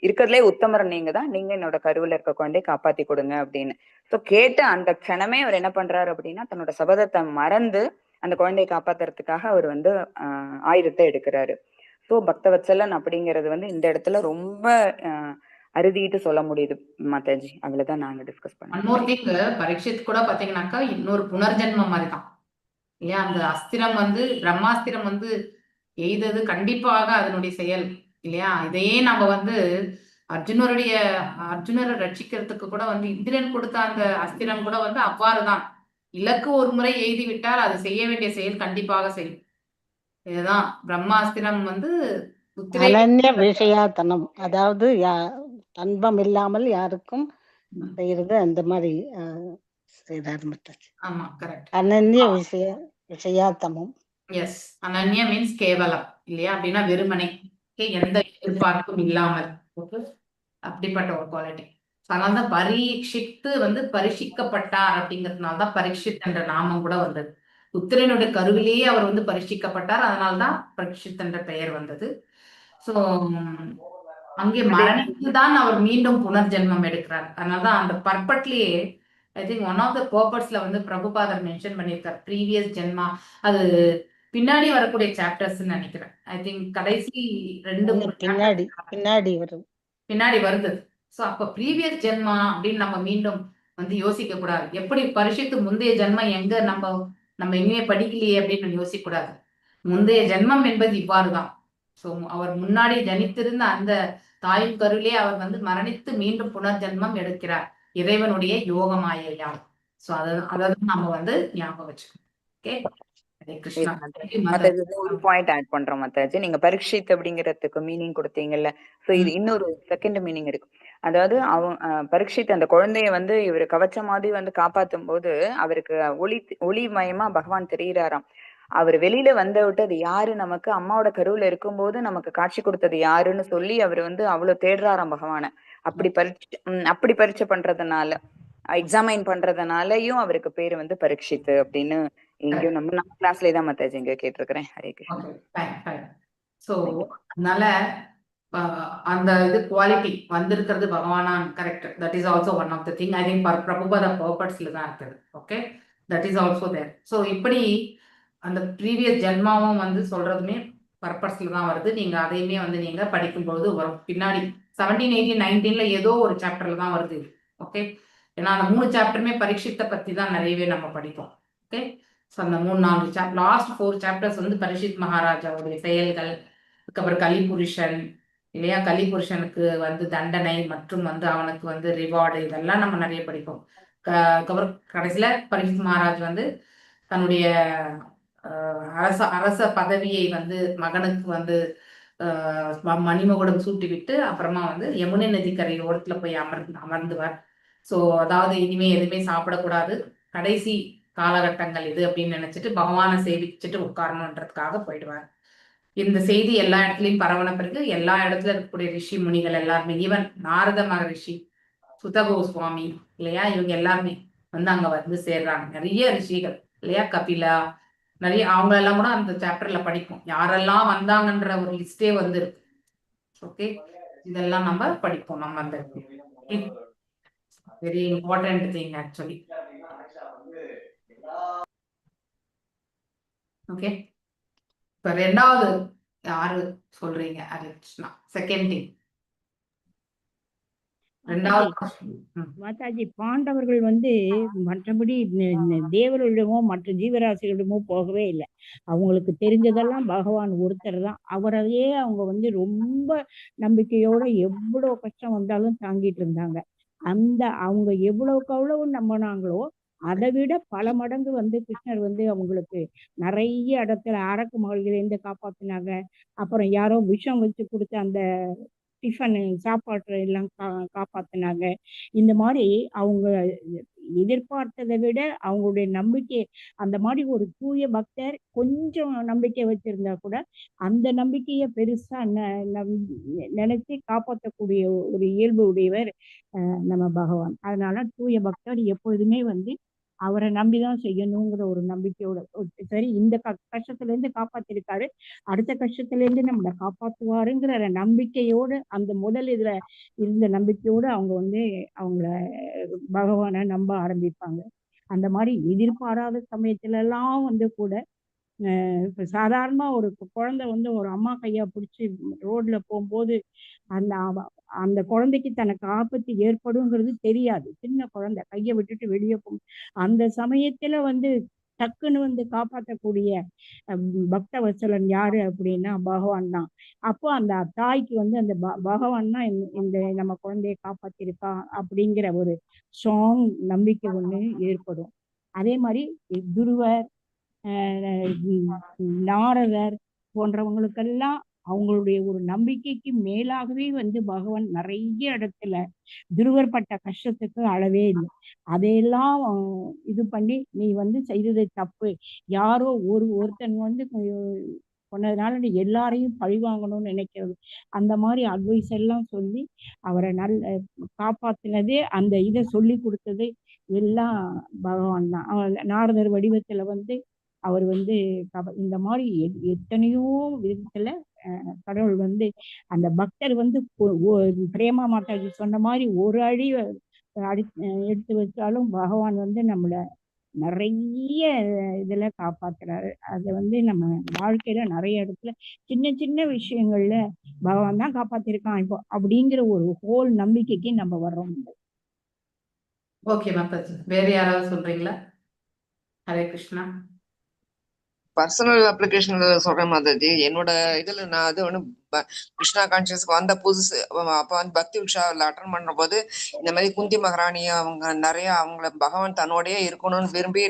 இருக்கிறதுலே உத்தமர், நீங்க தான், நீங்க என்னோட கருவுல இருக்க குழந்தையை காப்பாத்தி கொடுங்க அப்படின்னு. ஸோ கேட்டு அந்த க்ஷணமே அவர் என்ன பண்றாரு அப்படின்னா, தன்னோட சபதத்தை மறந்து அந்த குழந்தையை காப்பாத்துறதுக்காக அவர் வந்து ஆயுதத்தை எடுக்கிறாரு. ஸோ பக்தவத்சலன் அப்படிங்கிறது வந்து இந்த இடத்துல ரொம்ப அறுதிட்டு சொல்ல முடியுது மாதாஜி. அவ்வளவுதான் நாங்க டிஸ்கஸ் பண்ணோம். பரீட்சித் கூட பாத்தீங்கன்னாக்கா இன்னொரு புனர்ஜென்மம் மாதிரிதான் இல்லையா? அந்த அஸ்திரம் வந்து பிரம்மாஸ்திரம் வந்து எய்தது கண்டிப்பாக அதனுடைய செயல் இல்லையா? இதையே நம்ம வந்து அர்ஜுனரை ரட்சிக்கிறதுக்கு கூட வந்து இந்திரன் கொடுத்த அந்த அஸ்திரம் கூட வந்து அவ்வாறுதான். இலக்கு ஒரு முறை எய்தி விட்டால் அது செய்ய வேண்டிய செயல் கண்டிப்பாக செய்யும். இதுதான் பிரம்மாஸ்திரம் வந்து அனன்ய விஷயாத்தனம், அதாவது தன்பம் இல்லாமல் யாருக்கும் செய்யறது, அந்த மாதிரி ஆமா, கரெக்ட். அனன்ய விஷயாத்தமம். எஸ், அனன்யா மீன்ஸ் கேவலம் இல்லையா? அப்படின்னா வெறுமனை, எந்த எதிர்பார்ப்பும் இல்லாமல், அப்படிப்பட்ட ஒரு குவாலிட்டி. அதனால்தான் பரீட்சித்து வந்து பரிசிக்கப்பட்டார் அப்படிங்கிறதுனால்தான் பரீட்சித் என்ற நாமம் கூட வந்தது. உத்திரனுடைய கருவிலேயே அவர் வந்து பரிசிக்கப்பட்டார், அதனால்தான் பரீட்சித் என்ற பெயர் வந்தது. சோ அங்கே மரணித்துதான் அவர் மீண்டும் புனர்ஜென்மம் எடுக்கிறார். அதனாலதான் அந்த பர்பட்லயே I think one of the பர்பஸ்ல வந்து பிரபுபாதர் மென்ஷன் பண்ணியிருக்கார் ப்ரீவியஸ் ஜென்மா. அது பின்னாடி வரக்கூடிய சாப்டர்ஸ் நினைக்கிறேன். ஐ திங்க் கடைசி 2-3 பின்னாடி பின்னாடி வரும். பின்னாடி வருது. ஸோ அப்ப ப்ரீவியஸ் ஜென்மா அப்படின்னு நம்ம மீண்டும் வந்து யோசிக்க கூடாது. எப்படி பரிசுத்து முந்தைய ஜென்மம் எங்க நம்ம இனிமே படிக்கலையே அப்படின்னு யோசிக்க கூடாது. முந்தைய ஜென்மம் என்பது இவ்வாறுதான். ஸோ அவர் முன்னாடி ஜனித்திருந்த அந்த தாயின் கருவிலே அவர் வந்து மரணித்து மீண்டும் புனர்ஜென்மம் எடுக்கிறார் இறைவனுடைய யோகமாயால். ஸோ அதான் நம்ம வந்து ஞாபகம் வச்சுக்கணும். ஓகே, ஹரே கிருஷ்ணா. மாதாஜி ஒரு பாயிண்ட் ஆட் பண்றோம் மாதாஜி. நீங்க பரீட்சித் அப்படிங்கிறதுக்கு மீனிங் கொடுத்தீங்கல்ல, சோ இது இன்னொரு செகண்ட் மீனிங் இருக்கு. அதாவது பரீட்சித் அந்த குழந்தைய வந்து இவர் கவச்ச மாதிரி வந்து காப்பாத்தும் போது அவருக்கு ஒளிமயமா பகவான் தெரிகிறாராம். அவர் வெளியில வந்த விட்டு அது யாரு, நமக்கு அம்மாவோட கருவுல இருக்கும்போது நமக்கு காட்சி கொடுத்தது யாருன்னு சொல்லி அவர் வந்து அவ்வளவு தேடுறாராம் பகவான. அப்படி பரீட்சை பண்றதுனால, எக்ஸாமைன் பண்றதுனாலயும் அவருக்கு பேரு வந்து பரீட்சித் அப்படின்னு எங்கேயும் நம்ம கிளாஸ்லயே தான் மாதாஜி இங்க கேட்டிருக்கிறேன். ஹரே கிருஷ்ணா. ஸோ அதனால அந்த இது குவாலிட்டி வந்திருக்கிறது பகவானான். Correct. That is also one of the thing. I think Prabhupada பர்பஸ்ல தான் இருக்குது. Okay, that is also there. So இப்படி அந்த ப்ரீவியஸ் ஜென்மாவும் வந்து சொல்றதுமே பர்பஸ்ல தான் வருது. நீங்க அதையுமே வந்து நீங்க படிக்கும்போது வரும். பின்னாடி 17, 18, 19ல ஏதோ ஒரு சாப்டர்ல தான் வருது. ஓகே, ஏன்னா அந்த 3 சாப்டருமே பரீட்சித்தை பத்தி தான் நிறையவே நம்ம படிப்போம். ஓகே, ஸோ அந்த 3-4 சாப்டர், லாஸ்ட் 4 சாப்டர்ஸ் வந்து பரீட்சித் மகாராஜாவுடைய செயல்கள், அதுக்கப்புறம் கலிபுருஷன் இல்லையா, கலிபுருஷனுக்கு வந்து தண்டனை மற்றும் வந்து அவனுக்கு வந்து ரிவார்டு, இதெல்லாம் நம்ம நிறைய படிப்போம். அதுக்கப்புறம் கடைசியில பரீட்சித் மகாராஜ் வந்து தன்னுடைய அரச பதவியை வந்து மகனுக்கு வந்து மணிமகுடம் சூட்டி விட்டு அப்புறமா வந்து யமுனை நதிக்கரை ஓரத்துல போய் அமர்ந்துவார். ஸோ அதாவது இனிமே எதுவுமே சாப்பிடக்கூடாது, கடைசி காலகட்டங்கள் இது அப்படின்னு நினைச்சிட்டு பகவானை சேவிச்சுட்டு உட்காரணுன்றதுக்காக போயிடுவார். இந்த செய்தி எல்லா இடத்துலயும் பரவன பிறகு எல்லா இடத்துல இருக்கக்கூடிய ரிஷி முனிகள் எல்லாருமே, ஈவன் நாரத மகரிஷி, சுதகோ சுவாமி இல்லையா, இவங்க எல்லாருமே வந்து அங்க வந்து சேர்றாங்க. நிறைய ரிஷிகள் இல்லையா, கபிலா, நிறைய அவங்க எல்லாம் கூட அந்த சாப்டர்ல படிப்போம். யாரெல்லாம் வந்தாங்கன்ற ஒரு லிஸ்டே வந்து இருக்கு. ஓகே, இதெல்லாம் நம்ம படிப்போம். நம்ம அந்த very important thing actually. Okay, இப்ப 2வது யாரு சொல்றீங்க? ஹரே கிருஷ்ணா. செகண்ட் திங், 2வது மாதாஜி, பாண்டவர்கள் வந்து மற்றபடி தேவர்களிடமோ மற்ற ஜீவராசிகளிடமோ போகவே இல்லை. அவங்களுக்கு தெரிஞ்சதெல்லாம் பகவான் ஒருத்தர் தான். அவரையே அவங்க வந்து ரொம்ப நம்பிக்கையோட எவ்வளவு கஷ்டம் வந்தாலும் தாங்கிட்டு இருந்தாங்க. அவங்க எவ்வளவுக்கு அவ்வளவு நம்பினாங்களோ அதை விட பல மடங்கு வந்து கிருஷ்ணர் வந்து அவங்களுக்கு நிறைய இடத்துல அரக்கு மகள்களிலிருந்து காப்பாத்தினாங்க. அப்புறம் யாரோ விஷம் வச்சு கொடுத்து அந்த டிஃபன் சாப்பாட்டு எல்லாம் காப்பாத்தினாங்க. இந்த மாதிரி அவங்க எதிர்பார்த்ததை விட அவங்களுடைய நம்பிக்கை, அந்த மாதிரி ஒரு தூய பக்தர் கொஞ்சம் நம்பிக்கை வச்சிருந்தா கூட அந்த நம்பிக்கையை பெருசா நினைச்சு காப்பாற்றக்கூடிய ஒரு இயல்பு உடையவர் நம்ம பகவான். அதனால தூய பக்தர் எப்பொழுதுமே வந்து அவரை நம்பிதான் செய்யணுங்கிற ஒரு நம்பிக்கையோட, சரி இந்த கஷ்டத்துல இருந்து காப்பாத்திருக்காரு, அடுத்த கஷ்டத்துல இருந்து நம்மளை காப்பாத்துவாருங்கிற நம்பிக்கையோடு, அந்த முதல் இதுல இருந்த நம்பிக்கையோடு அவங்க வந்து அவங்கள பகவானை நம்ப ஆரம்பிப்பாங்க. அந்த மாதிரி எதிர்பாராத சமயத்துல எல்லாம் வந்து கூட இப்ப சாதாரணமா ஒரு குழந்தை வந்து ஒரு அம்மா கையா பிடிச்சி ரோட்ல போகும்போது அந்த குழந்தைக்கு தனக்கு ஆபத்து ஏற்படுங்கிறது தெரியாது. சின்ன குழந்தை கையை விட்டுட்டு வெளியே போகும். அந்த சமயத்துல வந்து டக்குன்னு வந்து காப்பாற்றக்கூடிய பக்தவத்சலன் யாரு அப்படின்னா பகவான் தான். அப்போ அந்த தாய்க்கு வந்து அந்த பகவான் தான் இந்த நம்ம குழந்தைய காப்பாத்திருக்கா அப்படிங்கிற ஒரு ஸ்ட்ராங் நம்பிக்கை ஒண்ணு ஏற்படும். அதே மாதிரி துருவர், நாரதர் போன்றவங்களுக்கெல்லாம் அவங்களுடைய ஒரு நம்பிக்கைக்கு மேலாகவே வந்து பகவான் நிறைய இடத்துல துருவர் பட்ட கஷ்டத்துக்கு அளவே இல்லை. அதையெல்லாம் இது பண்ணி நீ வந்து செய்தது தப்பு, யாரோ ஒருத்தன் வந்து சொன்னதுனால நீ எல்லாரையும் பழி வாங்கணும்னு நினைக்கிறது, அந்த மாதிரி அட்வைஸ் எல்லாம் சொல்லி அவரை காப்பாத்தினதே, அந்த இதை சொல்லி கொடுத்தது எல்லாம் பகவான் தான். நாரதர் வடிவத்துல வந்து அவர் வந்து இந்த மாதிரி எத்தனையோ விதத்துல கடவுள் வந்து அந்த பக்தர் வந்து பிரேமா மாதாஜி சொன்ன மாதிரி ஒரு அடி எடுத்து வச்சாலும் பகவான் வந்து நம்மள நிறைய இதுல காப்பாத்துறாரு. அது வந்து நம்ம வாழ்க்கையில நிறைய இடத்துல சின்ன சின்ன விஷயங்கள்ல பகவான் தான் காப்பாத்திருக்கான் இப்போ அப்படிங்கிற ஒரு ஹோல் நம்பிக்கைக்கு நம்ம வர்றோம். ஓகே மாதாஜி, வேற யாராவது சொல்றீங்களா? ஹரே கிருஷ்ணா. பர்சனல் அப்ளிகேஷன் சொல்றேன் மாதாஜி. என்னோட இதுல நான் அது ஒண்ணு கிருஷ்ணா கான்சியஸ்க்கு வந்த புதுசு அப்ப வந்து பக்தி உஷாவில் அட்டன் பண்ண போது இந்த மாதிரி குந்தி மகாராணி அவங்க நிறைய அவங்கள பகவான் தன்னோடயே இருக்கணும்னு விரும்பி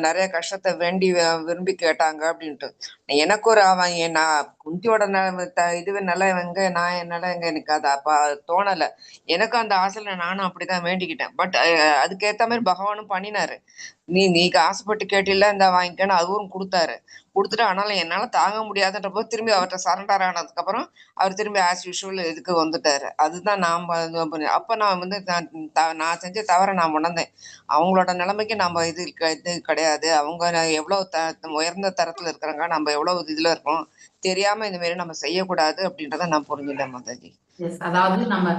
நிறைய கஷ்டத்தை விரும்பி கேட்டாங்க அப்படின்ட்டு. எனக்கு ஒரு அவன் நான் குந்தியோட இதுவே நல்லா எங்க நான் என்னால எங்க எனக்கு அது அப்ப தோணலை. எனக்கு அந்த ஆசையில நானும் அப்படிதான் வேண்டிக்கிட்டேன். பட் அதுக்கேத்த மாதிரி பகவானும் பண்ணினாரு. நீக்கு ஆசைப்பட்டு கேட்டில இந்த வாங்கிக்கன்னு அதுவும் கொடுத்தாரு. கொடுத்துட்டு ஆனாலும் என்னால தாங்க முடியாதுன்ற போது திரும்பி அவர்கிட்ட சரண்டர் ஆனதுக்கு அப்புறம் அவர் திரும்பி ஆஸ் யூஷுவல் இதுக்கு வந்துட்டாரு. அதுதான் அப்ப நான் வந்து நான் செஞ்ச தவற நான் உணர்ந்தேன். அவங்களோட நிலைமைக்கு நம்ம இது கிடையாது. அவங்க எவ்வளவு உயர்ந்த தரத்துல இருக்கிறாங்க, நம்ம எவ்வளவு இதுல இருக்கோம் தெரியாம இந்த மாதிரி நம்ம செய்யக்கூடாது அப்படின்றத நான் புரிஞ்சுட்டேன் மாதாஜி. அதாவது நம்ம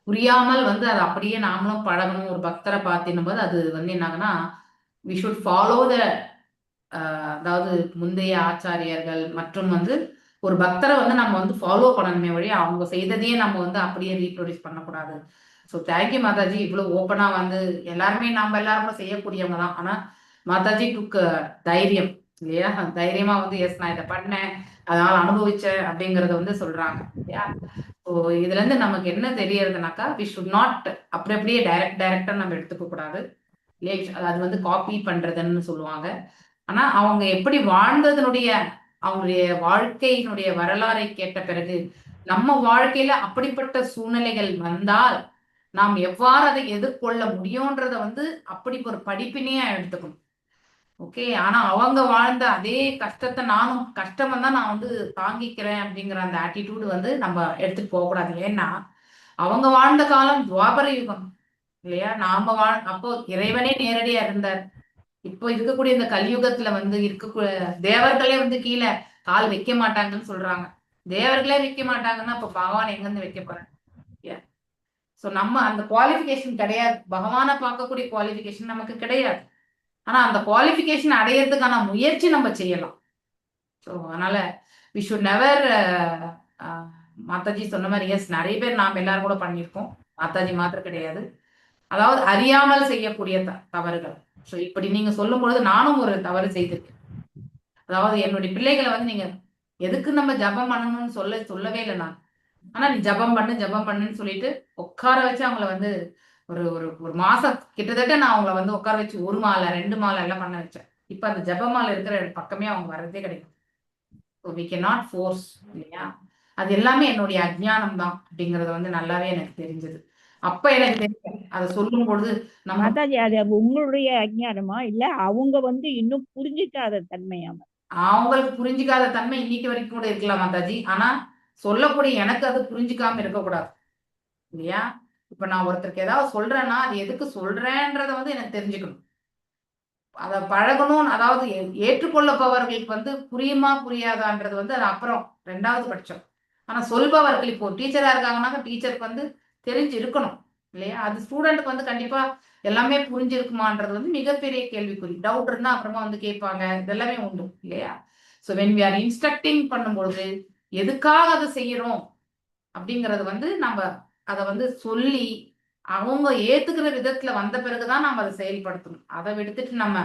புரியாமல் வந்து அதை அப்படியே நாமளும் பழகணும். ஒரு பக்தரை பார்த்தினும் போது அது வந்து என்னாங்கன்னா we should follow the அதாவது முந்தைய ஆச்சாரியர்கள் மற்றும் வந்து ஒரு பக்தரை வந்து நம்ம வந்து ஃபாலோ பண்ணணுமே வழி அவங்க செய்ததையே நம்ம வந்து அப்படியே ரீப்ரொடியூஸ் பண்ணக்கூடாது. ஸோ தேங்க்யூ மாதாஜி, இவ்வளவு ஓப்பனா வந்து எல்லாருமே நம்ம எல்லாரும் செய்யக்கூடியவங்க தான். ஆனா மாதாஜி டுக் தைரியம் இல்லையா, தைரியமா வந்து எஸ் நான் இதை பண்ணேன் அதனால அனுபவிச்சேன் அப்படிங்கறத வந்து சொல்றாங்க இல்லையா. ஸோ இதுல இருந்து நமக்கு என்ன தெரியறதுனாக்கா வி ஷுட் நாட் அப்படியே டைரக்டா நம்ம எடுத்துக்க கூடாது இல்லையா. அது வந்து காப்பி பண்றதுன்னு சொல்லுவாங்க. ஆனா அவங்க எப்படி வாழ்ந்ததனுடைய அவங்களுடைய வாழ்க்கையினுடைய வரலாறை கேட்ட பிறகு நம்ம வாழ்க்கையில அப்படிப்பட்ட சூழ்நிலைகள் வந்தால் நாம் எவ்வாறு அதை எதிர்கொள்ள முடியும்ன்றத வந்து அப்படி ஒரு படிப்பினையா எடுத்துக்கணும். ஓகே, ஆனா அவங்க வாழ்ந்த அதே கஷ்டத்தை நானும் கஷ்டம் வந்தா நான் வந்து தாங்கிக்கிறேன் அப்படிங்கிற அந்த ஆட்டிடியூடு வந்து நம்ம எடுத்துட்டு போகக்கூடாது. ஏன்னா அவங்க வாழ்ந்த காலம் துவாபர யுகம் இல்லையா. நாம அப்போ இறைவனே நேரடியா இருந்தார். இப்போ இருக்கக்கூடிய இந்த கலியுகத்துல வந்து இருக்கக்கூடிய தேவர்களே வந்து கீழே கால் வைக்க மாட்டாங்கன்னு சொல்றாங்க. தேவர்களே வைக்க மாட்டாங்கன்னா இப்ப பகவான் எங்க இருந்து வைக்க போறேன். சோ நம்ம அந்த குவாலிபிகேஷன் கிடையாது. பகவானை பார்க்கக்கூடிய குவாலிபிகேஷன் நமக்கு கிடையாது. ஆனா அந்த குவாலிபிகேஷன் அடையிறதுக்கான முயற்சி நம்ம செய்யலாம். ஸோ அதனால வி ஷுட் நெவர் மாதாஜி சொன்ன மாதிரி எஸ் நிறைய பேர் நாம் எல்லாரும் கூட பண்ணியிருக்கோம். மாதாஜி மாத்திரம் கிடையாது. அதாவது அறியாமல் செய்யக்கூடிய தவறுகள். ஸோ இப்படி நீங்க சொல்லும் பொழுது நானும் ஒரு தவறு செய்திருக்கேன். அதாவது என்னுடைய பிள்ளைகளை வந்து நீங்க எதுக்கு நம்ம ஜபம் பண்ணணும்னு சொல்லவே இல்லை நான். ஆனா நீ ஜபம் பண்ணுன்னு சொல்லிட்டு உட்கார வச்சு அவங்கள வந்து ஒரு ஒரு ஒரு மாசம் கிட்டத்தட்ட நான் அவங்கள வந்து உட்கார வச்சு 1 மாலை 2 மாலை எல்லாம் பண்ண வச்சேன். இப்ப அந்த ஜபமாலை இருக்கிற பக்கமே அவங்க வர்றதே கிடைக்கும். வி கேன் நாட் ஃபோர்ஸ் இல்லையா. அது எல்லாமே என்னுடைய அஜ்ஞானம் தான் அப்படிங்கறது வந்து நல்லாவே எனக்கு தெரிஞ்சது. அப்ப எனக்கு தெரியும் அதை சொல்லும் பொழுது நம்ம மாதாஜி அது உங்களுடைய அஜ்ஞானமா இல்ல அவங்க வந்து இன்னும் புரிஞ்சுக்காத தன்மையாம? அவங்களுக்கு புரிஞ்சுக்காத தன்மை இன்னைக்கு வரைக்கும் கூட இருக்கலாம் மாதாஜி. ஆனா சொல்லக்கூடிய எனக்கு அது புரிஞ்சுக்காம இருக்கக்கூடாது இல்லையா. இப்ப நான் ஒருத்தருக்கு ஏதாவது சொல்றேன்னா அது எதுக்கு சொல்றேன்றத வந்து எனக்கு தெரிஞ்சுக்கணும். அதை பழகணும். அதாவது ஏற்றுக்கொள்ளப்பவர்களுக்கு வந்து புரியுமா புரியாதான்றது வந்து அது அப்புறம் 2வது பட்சம். ஆனா சொல்பவர்கள் இப்போ டீச்சரா இருக்காங்கன்னா டீச்சருக்கு வந்து தெரிஞ்சு இருக்கணும் இல்லையா. அது ஸ்டூடெண்ட்டுக்கு வந்து கண்டிப்பா எல்லாமே புரிஞ்சிருக்குமான்றது வந்து மிகப்பெரிய கேள்விக்குறி. டவுட் இருந்தா அப்புறமா வந்து கேட்பாங்க. இதெல்லாமே உண்டு இல்லையா. So when we are instructing பண்ணும்பொழுது எதுக்காக அதை செய்யறோம் அப்படிங்கறது வந்து நம்ம அதை வந்து சொல்லி அவங்க ஏத்துக்கிற விதத்துல வந்த பிறகுதான் நம்ம அதை செயல்படுத்தணும். அதை விடுத்துட்டு நம்ம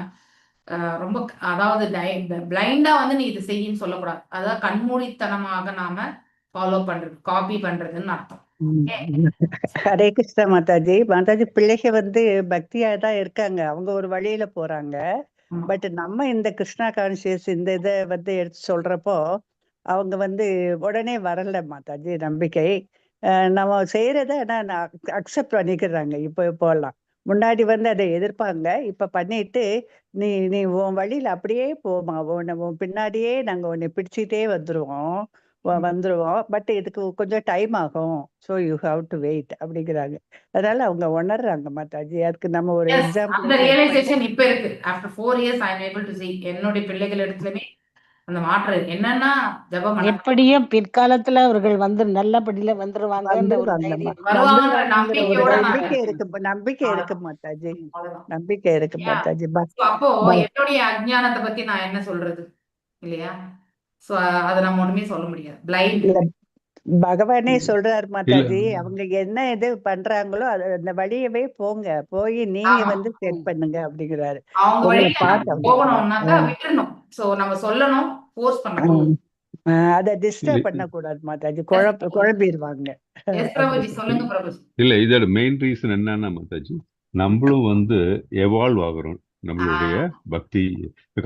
ரொம்ப அதாவது பிளைண்டா வந்து நீ இது செய்யின்னு சொல்லக்கூடாது. அதாவது கண்மூடித்தனமாக நாம ஃபாலோ பண்றது காப்பி பண்றதுன்னு அர்த்தம். ஹரே கிருஷ்ணா மாதாஜி. மாதாஜி பிள்ளைக வந்து பக்தியா தான் இருக்காங்க, அவங்க ஒரு வழியில போறாங்க. பட் நம்ம இந்த கிருஷ்ணா கான்சியஸ் இந்த இதை வந்து எடுத்து சொல்றப்போ அவங்க வந்து உடனே வரல மாதாஜி நம்பிக்கை. நம்ம செய்யறத நான் அக்செப்ட் பண்ணிக்கிறாங்க இப்போல்லாம். முன்னாடி வந்து அதை எதிர்ப்பாங்க. இப்ப பண்ணிட்டு நீ நீ உன் வழியில அப்படியே போமா, உன் பின்னாடியே நாங்க உன்னை பிடிச்சிட்டே வந்துருவோம். பட் இதுக்கு கொஞ்சம் டைம் ஆகும். So you have to wait அப்படிங்கிறாங்க. அதனால அவங்க உணர்றாங்க மாதாஜி. அதுக்கு நம்ம ஒரு அந்த எக்ஸாம்பிள் ரியலைசேஷன் இப்ப இருக்கு. After 4 years I am able to see என்னுடைய பிள்ளைகள் இடத்துலயுமே அந்த மாற்றம் இருக்கு. என்னன்னா ஜெபம் பண்ண எப்படியும் பிற்காலத்துல அவர்கள் வந்து நல்லபடியில வந்துருவாங்கன்ற ஒரு வந்துருவாங்கம்மா தைரியம். வருவாங்கன்ற வந்துருவாங்கங்கிற ஒரு நம்பிக்கையோட நாங்க நம்பிக்கை இருக்கு அவ்வளவுதான் மாதாஜி. அவ்வளவுதான். நம்பிக்கை இருக்கு இல்லையா? மாதாஜி. So அப்போ ப- என்னுடைய அஜ்ஞானத்தை பத்தி நான் என்ன சொல்றது இல்லையா? சோ அதை நம்ம ஒண்ணுமே சொல்ல முடியாது. பிளைண்ட். இல்ல பகவானே இல்ல சொல்றாரு இல்ல மாதாஜி, அவங்க என்ன இது பண்றாங்களோ அந்த வழியவே போங்க, போய் நீங்க ஆமா. வந்து செட் பண்ணுங்க அப்படிங்கிறாரு. அவங்க உங்களை வழியில நம்ம பார்த்து போகணும்னாக்கா விட்டுறணும். சோ நம்ம சொல்லணும், ஃபோர்ஸ் பண்ணக்கூடாது. அதை இல்ல டிஸ்டர்ப் பண்ணக்கூடாது மாதாஜி. Yes, குழம்பிடுவாங்க. எஸ் அப்படி பிரபுஜி, சொல்றேன். சொல்லுங்க பிரபுஜி. இல்ல இதோட மெயின் ரீசன் என்னன்னா மாதாஜி, நம்மளும் வந்து எவால்வ் ஆகுறோம் நம்மளுடைய பக்தி.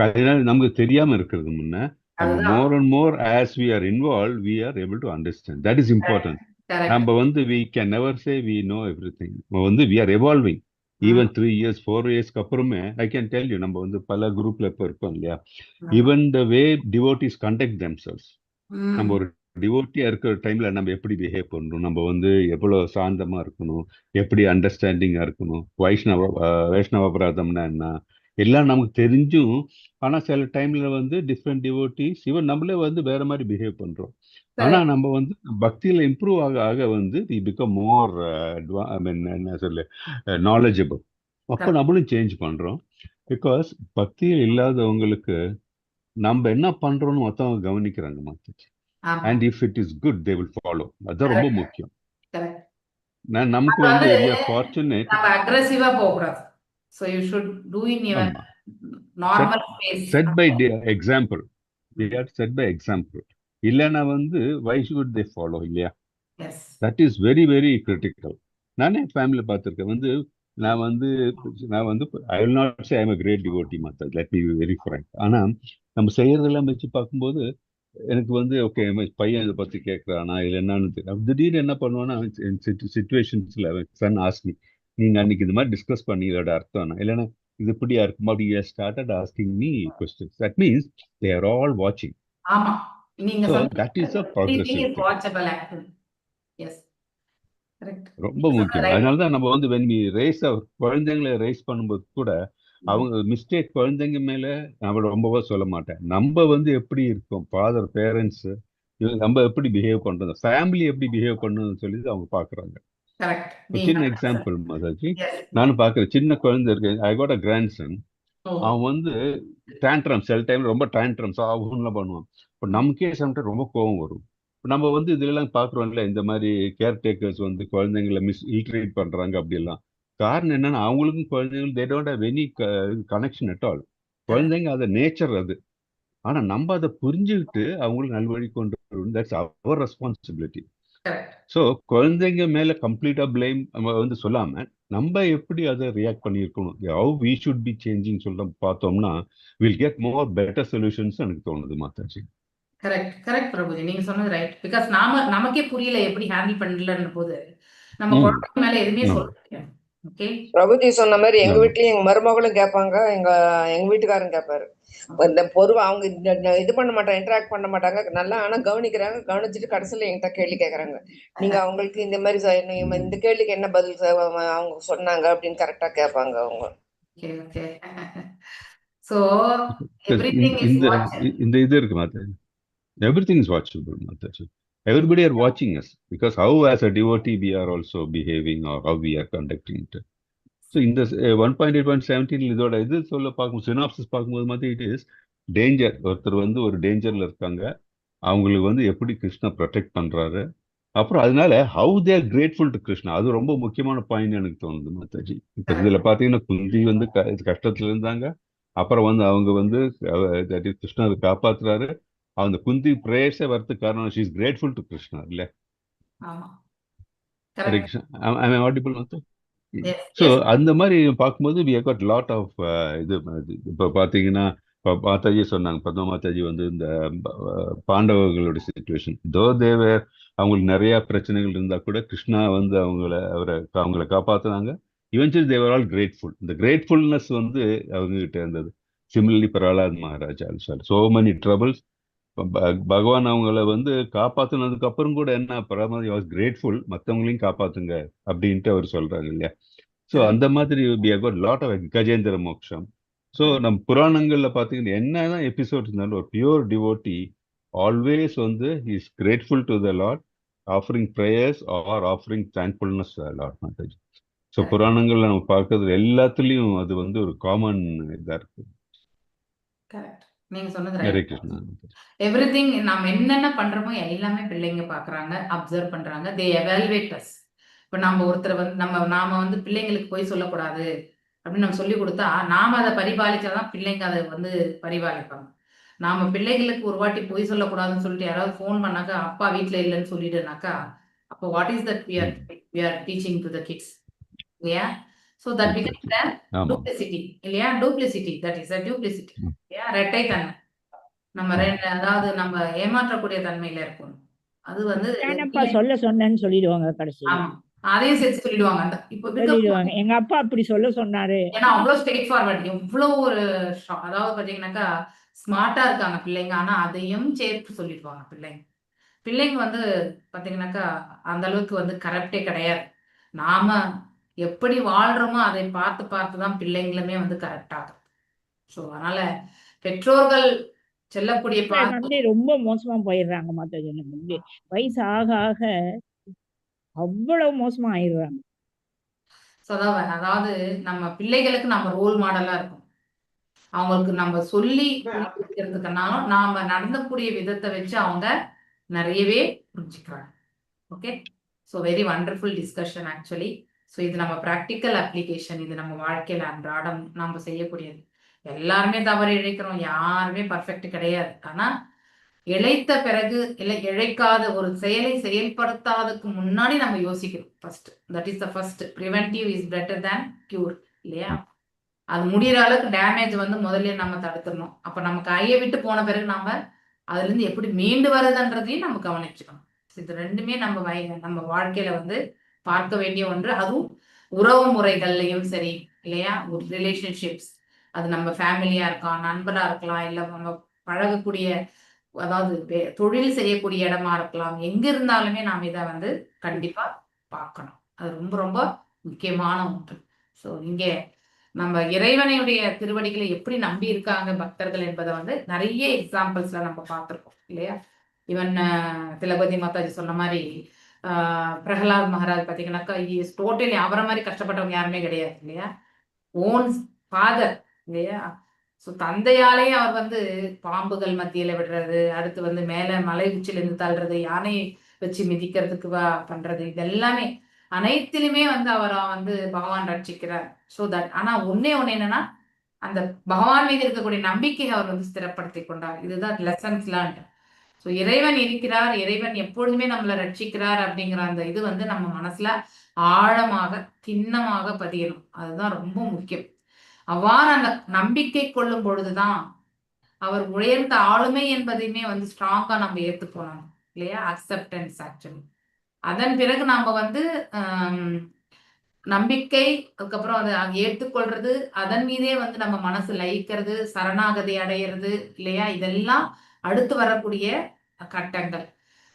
அதனால நமக்கு தெரியாம இருக்கிறது முன்ன நம்ம அதுதான் more and more as we are involve we are able to understand. That is important. Correct. நம்ம வந்து we can never say we know everything. வந்து we are evolving. Even 3 years 4 yearsக்கு அப்புறமே ஐ கேன் டெல் யூ, நம்ம வந்து பல குரூப்ல இப்போ இருக்கோம் இல்லையா, even the way devotees conduct themselves. நம்ம ஒரு டிவோட்டியா இருக்கிற டைம்ல நம்ம எப்படி பிஹேவ் பண்ணணும், நம்ம வந்து எவ்வளவு சாந்தமா இருக்கணும், எப்படி அண்டர்ஸ்டாண்டிங்கா இருக்கணும், வைஷ்ணவ அபராதம்னா என்ன, எல்லாம் நமக்கு தெரிஞ்சும் ஆனா சில டைம்ல வந்து டிஃப்ரெண்ட் டிவோட்டிஸ் ஈவன் நம்மளே வந்து வேற மாதிரி பிஹேவ் பண்றோம். ஆனா நம்ம வந்து பக்தியில இம்ப்ரூவ் ஆக ஆக வந்து வி பிகம் மோர் ஐ மீன் என்ன சொல்ல நாலேஜபிள். அப்போ நம்மளும் சேஞ்ச் பண்றோம். பிகாஸ் பக்தியில் இல்லாதவங்களுக்கு நம்ம என்ன பண்றோம்னு மொத்தவங்க கவனிக்கிறாங்க மாத்தாச்சு. And if it is good they will follow. அதுதான் ரொம்ப முக்கியம். நமக்கு வந்து we are fortunate. நம்ம அக்ரெசிவா போக கூடாது. So you should do in your normal pace. Set by example. We are set by example. இல்லைன்னா வந்து why should they follow இல்லையா? Yes. That is very very critical. நானே ஃபேமிலியில் பார்த்துருக்கேன். வந்து நான் வந்து I will not say I am a great devotee மாத்தா, let me be very frank. ஆனா நம்ம செய்யறதெல்லாம் வச்சு பார்க்கும்போது எனக்கு வந்து ஓகே பையன் இதை பத்தி கேட்கறானா இல்லை என்னன்னு திடீர்னு என்ன பண்ணுவான்னா சிச்சுவேஷன்ஸ்ல சன் ஆஸ்மி, நீங்க அன்னைக்கு இது மாதிரி டிஸ்கஸ் பண்ணி இதோட அர்த்தம் இல்லைன்னா இது இப்படியா இருக்கும் அப்படி started asking me questions. That means they are all வாட்சிங். ஆமா, நீங்க that is a progressive thing. watchable actually. Yes. Correct. ரொம்ப முக்கியம். அதனாலதான் நம்ம வந்து when we raise our குழந்தைங்களை ரைஸ் பண்ணும்போது கூட அவங்க மிஸ்டேக் குழந்தைங்க மேல நம்ம ரொம்பவா சொல்ல மாட்டேன். நம்ம வந்து எப்படி இருக்கோம், ஃபாதர் பேரண்ட்ஸ் நம்ம எப்படி பிஹேவ் பண்றோம், ஃபேமிலி எப்படி பிஹேவ் பண்ணணும்னு சொல்லி அவங்க பாக்குறாங்க. சின்ன எக்ஸாம்பிள் மாதாஜி, நானும் பாக்குறேன். சின்ன குழந்தை இருக்கு, ஐ காட் அ கிராண்ட்சன். அவன் வந்து டேண்ட்ரம்ஸ் சில டைம் ரொம்ப டேண்ட்ரம்ஸ் ஆகும்லாம் பண்ணுவான். இப்போ நமக்கே சம்டைம் ரொம்ப கோவம் வரும். நம்ம வந்து இதுலாம் பாக்குறோம்ல, இந்த மாதிரி கேர்டேக்கர்ஸ் வந்து குழந்தைங்களை இல்ட்ரீட் பண்றாங்க அப்படிலாம். காரணம் என்னன்னா அவங்களுக்கும் குழந்தைங்களும் they don't have any connection at all. குழந்தைங்க அதை நேச்சர் அது. ஆனா நம்ம அதை புரிஞ்சுக்கிட்டு அவங்களுக்கு நல்வழி கொண்டு வரணும். That's our responsibility. ஸோ குழந்தைங்க மேல கம்ப்ளீட்டா பிளேம் நம்ம வந்து சொல்லாம நம்ம எப்படி அதை ரியாக்ட் பண்ணியிருக்கணும், how we should be changing சொல்ல பார்த்தோம்னா will get more better solutions எனக்கு தோணுது மாதாஜி. கரெக்ட் பிரபுஜி, நீங்க சொன்னது ரைட். பிகாஸ் நமக்கே புரியல எப்படி ஹேண்டில் பண்ணலன்னு போது நம்ம குழந்தை மேல எதுவுமே சொல்ல முடியாது. ஓகே பிரபுஜி சொன்ன மாதிரி எங்க வீட்லயும் எங்க மருமகளும் கேட்பாங்க, எங்க வீட்டுக்காரரும் கேட்பாரு. இந்த பொதுவா அவங்க இது பண்ண மாட்டாங்க, இன்டராக்ட் பண்ண மாட்டாங்க நல்லா. ஆனா கவனிக்கிறாங்க, கவனிச்சுட்டு கடைசியில என்கிட்ட கேள்வி கேட்கறாங்க. நீங்க அவங்களுக்கு இந்த மாதிரி இந்த கேள்விக்கு என்ன பதில் அவங்க சொன்னாங்க அப்படின்னு கரெக்டா கேட்பாங்க அவங்க. Okay so everything is watched. இந்த இது இருக்கு Mataji, everything is watchable Mataji. Everybody are watching us because how as a devotee we are also behaving or how we are conducting it. So in this 1.8.17 இதோட இது சொல்ல பார்க்கும் சினாப்சிஸ் பார்க்கும்போது மாதிரி இட் இஸ் டேஞ்சர். ஒருத்தர் வந்து ஒரு டேஞ்சர்ல இருக்காங்க, அவங்களுக்கு வந்து எப்படி கிருஷ்ணா ப்ரொடெக்ட் பண்றாரு, அப்புறம் அதனால how they are grateful to Krishna. அது ரொம்ப முக்கியமான பாயிண்ட் எனக்கு தோணுது மாதாஜி. இப்போ இதுல பாத்தீங்கன்னா குந்தி வந்து கஷ்டத்துல இருந்தாங்க, அப்புறம் வந்து அவங்க வந்து கிருஷ்ணரை காப்பாத்துறாரு. அந்த குந்தி பிரேயர்ஸே வரதுக்கு காரணம் she is grateful to Krishna இல்ல. ஸோ அந்த மாதிரி பார்க்கும்போது we have got lot of இது. இப்போ பார்த்தீங்கன்னா இப்போ மாதாஜி சொன்னாங்க, பத்மா மாதாஜி வந்து இந்த பாண்டவர்களோட சிச்சுவேஷன் தோ தேவர் அவங்களுக்கு நிறைய பிரச்சனைகள் இருந்தா கூட கிருஷ்ணா வந்து அவங்கள காப்பாத்துனாங்க. இவென்ச்சுவலி தேவர் ஆல் கிரேட்ஃபுல். இந்த கிரேட்ஃபுல்னஸ் வந்து அவங்க கிட்ட இருந்தது. Similarly Prahalad Maharaja so many troubles. பகவான் அவங்கள வந்து காப்பாத்துனதுக்கு அப்புறம் கூட என்ன பிரஹ்லாத் வாஸ் கிரேட்ஃபுல், மற்றவங்களையும் காப்பாத்துங்க அப்படின்ட்டு அவர் சொல்றாங்க இல்லையா. ஸோ அந்த மாதிரி we have got lot of Gajendra Moksham. So நம்ம புராணங்கள்ல பாத்தீங்கன்னா என்னதான் எபிசோட் இருந்தாலும் ஒரு பியூர் டிவோட்டி ஆல்வேஸ் வந்து is grateful to the lord, offering prayers or offering thankfulness lord mataji. So புராணங்கள்ல நம்ம பார்க்கறது எல்லாத்துலயும் அது வந்து ஒரு காமன் இதா இருக்கு. கரெக்ட், நீங்க சொன்னது ஹரே ரைட். கிருஷ்ணா. எவ்ரிதிங் நாம என்னென்ன பண்றோமோ எல்லாமே பிள்ளைங்க பாக்குறாங்க, அப்சர்வ் பண்றாங்க, தே எவாலுவேட் அஸ். இப்ப நம்ம ஒருத்தர் வந்து நாம வந்து பிள்ளைங்களுக்கு போய் சொல்லக்கூடாது அப்படின்னு நம்ம சொல்லி கொடுத்தா நாம அதை பரிபாலிச்சாதான் பிள்ளைங்க அதை வந்து பரிபாலிப்பாங்க. நாம பிள்ளைகளுக்கு ஒரு வாட்டி பொய் சொல்லக்கூடாதுன்னு சொல்லிட்டு யாராவது ஃபோன் பண்ணாக்கா அப்பா வீட்ல இல்லைன்னு சொல்லிட்டுனாக்கா அப்போ what is that we are teaching to the kids இல்லையா? ஸோ தட் பிகம்ஸ் த ஆமா. டூப்ளிசிட்டி இல்லையா? Duplicity, that is a duplicity இல்லையா? ரெட்டைத்தன்மை. நம்ம அதாவது நம்ம ஏமாற்றக்கூடிய தன்மையில இருக்கும். அது வந்து நானப்பா சொல்ல சொன்னேன்னு சொல்லிடுவாங்க கடைசியில. ஆமா, அதையும் சேர்த்து சொல்லிடுவாங்க. அந்த இப்போ சொல்லிடுவாங்க எங்க அப்பா அப்படி சொல்ல சொன்னாரு. ஏன்னா அவ்வளவு ஸ்ட்ரெயிட் ஃபார்வர்ட், எவ்வளவு ஒரு அதாவது பாத்தீங்கன்னாக்கா ஸ்மார்ட்டா இருக்காங்க பிள்ளைங்க, ஆனா அதையும் சேர்த்து சொல்லிடுவாங்க பிள்ளைங்க. பிள்ளைங்க வந்து பாத்தீங்கன்னாக்கா அந்த அளவுக்கு வந்து கரெக்டே கிடையாது. நாம எப்படி வாழ்றோமோ அதை பார்த்து பார்த்து தான் பிள்ளைங்களுமே வந்து கரெக்ட் ஆகும். ஸோ அதனால பெற்றோர்கள் செல்லக்கூடிய வந்து ரொம்ப மோசமா போயிடுறாங்க மாதாஜி. எனக்கு வந்து வயசு ஆக ஆக அவ்வளவு மோசமா ஆயிடுறாங்க. அதாவது நம்ம பிள்ளைகளுக்கு நம்ம ரோல் மாடலா இருக்கும். அவங்களுக்கு நம்ம சொல்லி புரிஞ்சுக்கிறதுக்குனாலும் நாம நடந்தக்கூடிய விதத்தை வச்சு அவங்க நிறையவே புரிஞ்சுக்கிறாங்க. Okay, so very wonderful discussion actually. So இது நம்ம ப்ராக்டிக்கல் அப்ளிகேஷன், இது நம்ம வாழ்க்கையில் அன்றாடம் நம்ம செய்யக்கூடியது. எல்லாருமே தவறு இழைக்கிறோம், யாருமே பர்ஃபெக்ட் கிடையாது. ஆனா இழைத்த பிறகு இல்லை இழைக்காத ஒரு செயலை செயல்படுத்தாததுக்கு முன்னாடி நம்ம யோசிக்கணும் first. That is the first. Preventive is better than cure இல்லையா? அது முடிகிற அளவுக்கு டேமேஜ் வந்து முதல்ல நம்ம தடுத்துடணும். அப்ப நம்ம கையை விட்டு போன பிறகு நாம அதுல இருந்து எப்படி மீண்டு வருதுன்றதையும் நம்ம கவனிச்சுக்கணும். இது ரெண்டுமே நம்ம வாழ்க்கையில வந்து பார்க்க வேண்டிய ஒன்று. அதுவும் உறவு முறைகள்லையும் சரி இல்லையா? ஒரு ரிலேஷன்ஷிப்ஸ், அது நம்ம ஃபேமிலியா இருக்கலாம், நண்பரா இருக்கலாம், இல்ல நம்ம பழகக்கூடிய அதாவது தொழில் செய்யக்கூடிய இடமா இருக்கலாம், எங்க இருந்தாலுமே நாம் இதை வந்து கண்டிப்பா பார்க்கணும். அது ரொம்ப ரொம்ப முக்கியமான ஒன்று. ஸோ இங்கே நம்ம இறைவனையுடைய திருவடிகளை எப்படி நம்பி இருக்காங்க பக்தர்கள் என்பதை வந்து நிறைய எக்ஸாம்பிள்ஸ்ல நம்ம பார்த்துருக்கோம் இல்லையா? ஈவன் திலபதி மாதாஜி சொன்ன மாதிரி பிரகலாத் மகாராஜ் பார்த்தீங்கன்னாக்கா டோட்டலி அவரை மாதிரி கஷ்டப்பட்டவங்க யாருமே கிடையாது இல்லையா? ஓன் ஃபாதர் இல்லையா? ஸோ தந்தையாலேயே அவர் வந்து பாம்புகள் மத்தியில விடுறது, அடுத்து வந்து மேல மலை உச்சிலிருந்து தள்ளுறது, யானை வச்சு மிதிக்கிறதுக்கு பண்றது, இது எல்லாமே அனைத்திலுமே வந்து அவரை வந்து பகவான் ரட்சிக்கிறார். ஸோ தட் ஆனா ஒன்னே என்னன்னா அந்த பகவான் மீது இருக்கக்கூடிய நம்பிக்கையை அவர் வந்து ஸ்திரப்படுத்தி கொண்டார். இதுதான் லெசன்ஸ் லேர்ன்ட். ஸோ இறைவன் இருக்கிறார், இறைவன் எப்பொழுதுமே நம்மளை ரட்சிக்கிறார் அப்படிங்கிற அந்த இது வந்து நம்ம மனசுல ஆழமாக திண்ணமாக பதியணும். அதுதான் ரொம்ப முக்கியம். அவ்வாறு அந்த நம்பிக்கை கொள்ளும் பொழுதுதான் அவர் உயர்ந்த ஆளுமை என்பதையுமே வந்து ஸ்ட்ராங்கா நம்ம ஏற்றுக்கணும் இல்லையா? Acceptance actually. அதன் பிறகு நாம வந்து நம்பிக்கை, அதுக்கப்புறம் அதை ஏற்றுக்கொள்றது, அதன் மீதே வந்து நம்ம மனசு லயிக்கிறது, சரணாகதி அடையிறது இல்லையா? இதெல்லாம் அடுத்து வரக்கூடிய கட்டங்கள்.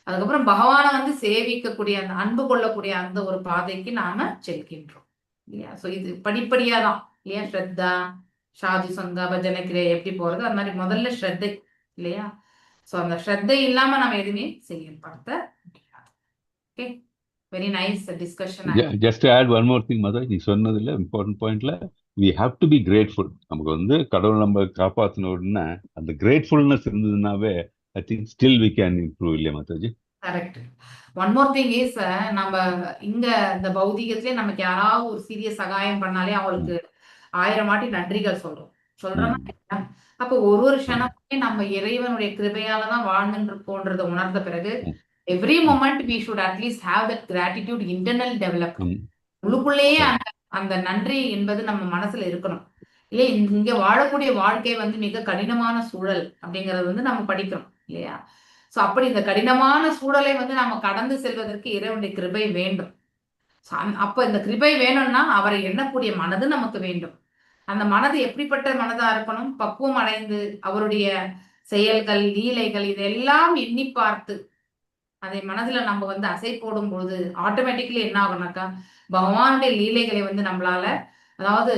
அதுக்கப்புறம் பகவானை வந்து சேவிக்கக்கூடிய அந்த அன்பு கொள்ளக்கூடிய அந்த ஒரு பாதைக்கு நாம செல்கின்றோம் இல்லையா? ஸோ இது படிப்படியா தான் இல்லையா? ஸ்ரத்தா, சாது சங்கா, பஜனை கிரியை எப்படி போறது, அது மாதிரி முதல்ல ஸ்ரத்தை இல்லையா? ஸோ அந்த ஸ்ரத்தை இல்லாம நம்ம எதுவுமே செயல்படுத்த முடியாது. Okay, very nice discussion. Just add one more thing mother, நீ சொன்னதுல இம்பார்ட்டன்ட் பாயிண்ட்ல we have to be grateful. நமக்கு வந்து கடவுள் நம்ம காப்பாத்தின உடனே அந்த கிரேட்ஃபுல்னஸ் இருந்ததுனாவே I think still we can improve இல்லையா mataji? Correct. One more thing is, நம்ம இங்க இந்த பௌதிகத்திலே நமக்கு யாராவது ஒரு சிறிய சகாயம் பண்ணாலே அவளுக்கு 1000 வாட்டி நன்றிகள் சொல்றோமா? அப்போ ஒரு க்ஷணமே நம்ம இறைவனுடைய கிருபையாலதான் வாழ்ந்துட்டு இருக்கோன்றத உணர்ந்த பிறகு every moment we should at least have that gratitude internal development. உள்ளுக்குள்ளேயே அந்த நன்றி என்பது நம்ம மனசுல இருக்கணும் இல்லையா? இங்க வாழக்கூடிய வாழ்க்கை வந்து மிக கடினமான சூழல் அப்படிங்கறது வந்து நம்ம படிக்கிறோம் இல்லையா? சோ அப்படி இந்த கடினமான சூழலை வந்து நம்ம கடந்து செல்வதற்கு இறைவனுடைய கிருபை வேண்டும். அப்ப இந்த கிருபை வேணும்னா அவரை எண்ணக்கூடிய மனது நமக்கு வேண்டும். அந்த மனது எப்படிப்பட்ட மனதா இருக்கணும்? பக்குவம் அடைந்து அவருடைய செயல்கள், லீலைகள் இதெல்லாம் எண்ணி பார்த்து அதை மனதுல நம்ம வந்து அசை போடும் பொழுது ஆட்டோமேட்டிக்கலி என்ன ஆகும்னாக்கா பகவானுடைய லீலைகளை வந்து நம்மளால அதாவது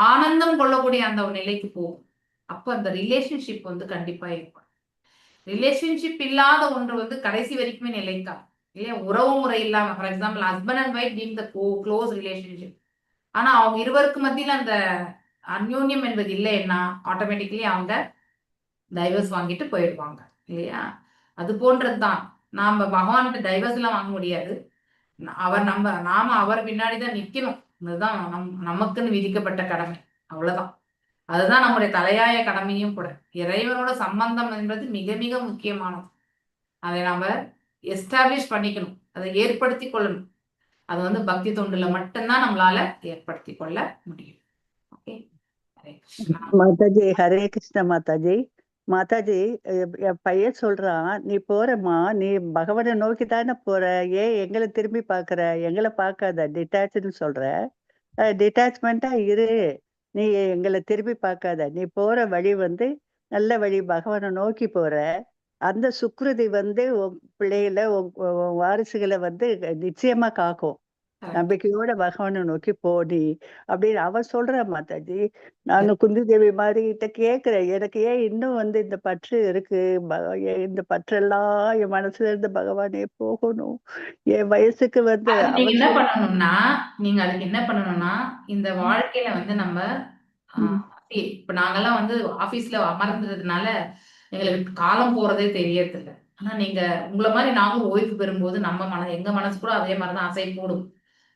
ஆனந்தம் கொள்ளக்கூடிய அந்த ஒரு நிலைக்கு போகும். அப்ப அந்த ரிலேஷன்ஷிப் வந்து கண்டிப்பா ஏற்படும். ரிலேஷன்ஷிப் இல்லாத ஒன்று வந்து கடைசி வரைக்குமே நிலைக்காது இல்லையா? உறவு முறை இல்லாம, for example husband and wife being the close relationship, ஆனா அவங்க இருவருக்கு மத்தியில அந்த அந்யோன்யம் என்பது இல்லைன்னா ஆட்டோமேட்டிக்கலி அவங்க டைவர்ஸ் வாங்கிட்டு போயிடுவாங்க இல்லையா? அது போன்றதுதான். நாம பகவான்கிட்ட டைவர்ஸ் எல்லாம் வாங்க முடியாது. நாம அவர் பின்னாடிதான் நிக்கணும். அதுதான் நமக்குன்னு விதிக்கப்பட்ட கடமை. அவ்வளவுதான். அதுதான் நம்முடைய தலையாய கடமையும் கூட. இறைவனோட சம்பந்தம் என்பது மிக மிக முக்கியமானது. அதை நாம எஸ்டாப்ளிஷ் பண்ணிக்கணும், அதை ஏற்படுத்தி கொள்ளணும். அது வந்து பக்தி தொண்டுல மட்டும்தான் நம்மளால ஏற்படுத்தி கொள்ள முடியும். ஓகே, ஹரே கிருஷ்ணா. மாதாஜி ஹரே கிருஷ்ண மாதாஜி. மாதாஜி, என் பையன் சொல்றான், நீ போறம்மா, நீ பகவானை நோக்கி தானே போற, ஏன் எங்களை திரும்பி பாக்குற, எங்களை பார்க்காத, டிட்டாச்னு சொல்ற. டிட்டாச்மெண்டா இரு, நீ எங்களை திரும்பி பார்க்காத, நீ போற வழி வந்து நல்ல வழி, பகவானை நோக்கி போற. அந்த சுக்ருதி வந்து உன் பிள்ளைகளை, உன் வாரிசுகளை வந்து நிச்சயமா காக்கும். நம்பிக்கையோட பகவானை நோக்கி போடி அப்படின்னு அவ சொல்ற மாதாஜி. நானும் குந்தி தேவி மாதிரி கிட்ட கேக்குறேன், எனக்கு ஏன் இன்னும் வந்து இந்த பற்று இருக்கு, இந்த பற்றெல்லாம் என் மனசுல இருந்து பகவானே போகணும். என் வயசுக்கு வந்து நீங்க என்ன பண்ணணும்னா, அதுக்கு என்ன பண்ணணும்னா, இந்த வாழ்க்கையில வந்து நம்ம இப்ப நாங்கெல்லாம் வந்து ஆபீஸ்ல அமர்ந்ததுனால எங்களுக்கு காலம் போறதே தெரியறது இல்லை. ஆனா நீங்க உங்களை மாதிரி நாங்களும் ஓய்வு பெறும்போது எங்க மனசு கூட அதே மாதிரிதான் அசை போடும்.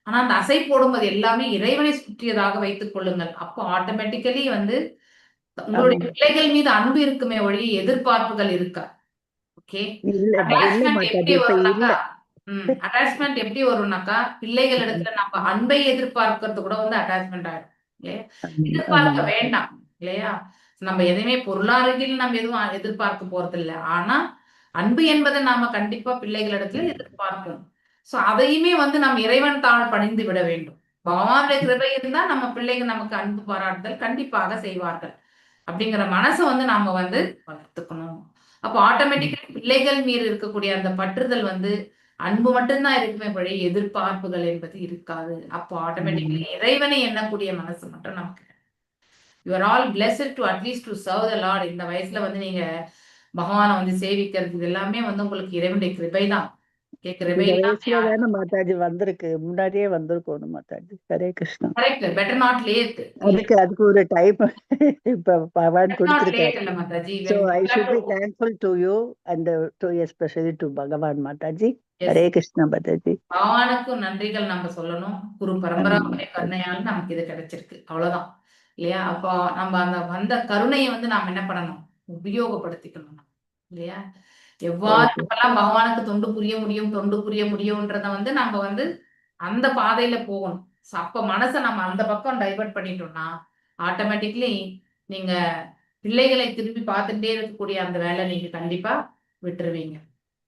ஆனா அந்த அசை போடும்போது எல்லாமே இறைவனை சுற்றியதாக வைத்துக் கொள்ளுங்கள். அப்போ ஆட்டோமேட்டிக்கலி வந்து உங்களுடைய பிள்ளைகள் மீது அன்பு இருக்குமே ஒழி எதிர்பார்ப்புகள் இருக்கா. ஓகே, அட்டாச்மெண்ட் எப்படி வரும்னாக்கா அட்டாச்மெண்ட் எப்படி வரும்னாக்கா பிள்ளைகள் இடத்துல நம்ம அன்பை எதிர்பார்க்கறது கூட வந்து அட்டாச்மெண்ட் ஆயிடும் இல்லையா? எதிர்பார்க்க வேண்டாம் இல்லையா? நம்ம எதையுமே பொருளாதாரத்தில் நம்ம எதுவும் எதிர்பார்க்க போறது இல்லை. ஆனா அன்பு என்பதை நாம கண்டிப்பா பிள்ளைகளிடத்துல எதிர்பார்க்கணும். சோ அதையுமே வந்து நம்ம இறைவன் தாழ் பணிந்து விட வேண்டும். பகவானுடைய கிருபை இருந்தா நம்ம பிள்ளைங்க நமக்கு அன்பு பாராட்டுதல் கண்டிப்பாக செய்வார்கள் அப்படிங்கிற மனசை வந்து நாம வந்து வளர்த்துக்கணும். அப்போ ஆட்டோமேட்டிக்கலி பிள்ளைகள் மீது இருக்கக்கூடிய அந்த பற்றுதல் வந்து அன்பு மட்டும்தான் இருக்குமே வழி எதிர்பார்ப்புகள் என்பது இருக்காது. அப்போ ஆட்டோமேட்டிக்கலி இறைவனை எண்ணக்கூடிய மனசு மட்டும் நமக்கு. You are all blessed to at least to serve the Lord. இந்த வயசுல வந்து நீங்க பகவானை வந்து சேவிக்கிறது இது எல்லாமே வந்து உங்களுக்கு இறைவனுடைய கிருபை தான். மாதாஜி வந்திருக்கு, முன்னாடியே வந்திருக்கணும் Mataji. Hare Krishna. Correct, better not late. அதுக்கு ஒரு டைம் இப்ப பகவான் கொடுத்திருக்காரு. So I should be thankful to you and to especially to பகவான் மாதாஜி. ஹரே கிருஷ்ணா மாதாஜி. பகவானுக்கும் நன்றிகள் நம்ம சொல்லணும். குரு பரம்பராவுடைய கருணையால நமக்கு இது கிடைச்சிருக்கு, அவ்வளவுதான் இல்லையா? அப்போ நம்ம அந்த வந்த கருணையை வந்து நாம என்ன பண்ணணும், உபயோகப்படுத்திக்கணும் இல்லையா? எவ்வாறு நம்மெல்லாம் பகவானுக்கு தொண்டு புரிய முடியும்ன்றத வந்து நம்ம வந்து அந்த பாதையில போகணும். அப்ப மனசை நம்ம அந்த பக்கம் டைவர்ட் பண்ணிட்டோம்னா ஆட்டோமேட்டிக்லி நீங்க பிள்ளைகளை திரும்பி பார்த்துட்டே இருக்கக்கூடிய அந்த வேலை நீங்க கண்டிப்பா விட்டுருவீங்க.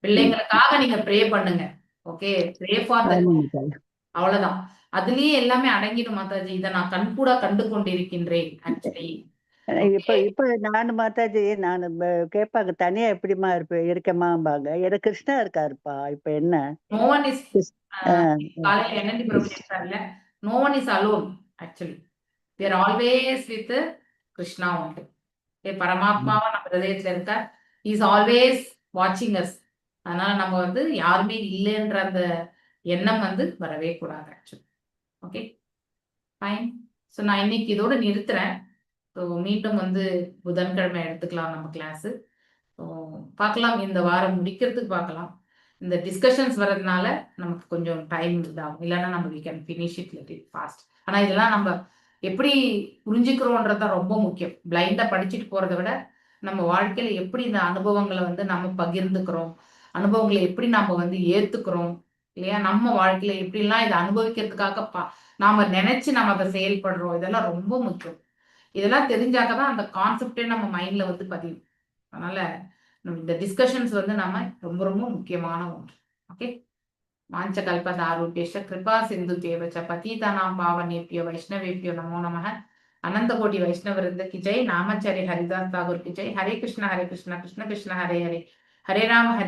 பிள்ளைங்களுக்காக நீங்க ப்ரே பண்ணுங்க. ஓகே, ப்ரே ஃபார் த, அவ்வளவுதான். அதுலயே எல்லாமே அடங்கிடும் மாதாஜி. இதை நான் கண்கூடா கண்டு கொண்டிருக்கின்றேன். ஆக்சுவலி இப்ப நானு மாதாஜி, நான் கேட்பாங்க, தனியா எப்படிமா இருக்கமாம்பாங்க. எனக்கு கிருஷ்ணா இருக்காருப்பா. இப்ப என்ன, no one is காலையில என்னடி பிரபு சொல்றாருல, no one is alone actually. We are always with Krishna only. பரமாத்மாவா நம்ம ஹிருதயத்துல இருக்க, he is always watching us. அதனால நம்ம வந்து யாருமே இல்லைன்ற அந்த எண்ணம் வந்து வரவே கூடாது ஆக்சுவலி. Okay, fine. ஸோ நான் இன்னைக்கு இதோட நிறுத்துறேன். ஸோ மீண்டும் வந்து புதன்கிழமை எடுத்துக்கலாம் நம்ம கிளாஸு. ஸோ பார்க்கலாம், இந்த வாரம் முடிக்கிறதுக்கு பார்க்கலாம். இந்த டிஸ்கஷன்ஸ் வர்றதுனால நமக்கு கொஞ்சம் டைம் இதாகும், இல்லைன்னா நம்ம we can finish it little fast. ஆனால் இதெல்லாம் நம்ம எப்படி புரிஞ்சுக்கிறோன்றது தான் ரொம்ப முக்கியம். பிளைண்டா படிச்சுட்டு போறதை விட நம்ம வாழ்க்கையில எப்படி இந்த அனுபவங்களை வந்து நம்ம பகிர்ந்துக்கிறோம், அனுபவங்களை எப்படி நம்ம வந்து ஏத்துக்கிறோம் இல்லையா? நம்ம வாழ்க்கையில எப்படிலாம் இதை அனுபவிக்கிறதுக்காக நாம நினைச்சு நம்ம அதை செயல்படுறோம், இதெல்லாம் ரொம்ப முக்கியம். இதெல்லாம் தெரிஞ்சாக்கதான் அந்த கான்செப்டே நம்ம மைண்ட்ல வந்து பதியும். அதனால இந்த டிஸ்கஷன்ஸ் வந்து நம்ம ரொம்ப ரொம்ப முக்கியமான ஒன்று. ஓகே, வாஞ்ச கல்பதாருபேஷ கிருபா சிந்து தேவச்ச பதீதானாம் பாவனேபியோ வைஷ்ணவேபியோ நமோ நமः. அனந்த கோடி வைஷ்ணவருந்த கி ஜெய். நாமச்சரி ஹரிதாஸ் தாகூர் கி ஜெய். ஹரே கிருஷ்ணா கிருஷ்ண கிருஷ்ண ஹரே ஹரே, ஹரே ராம ஹரே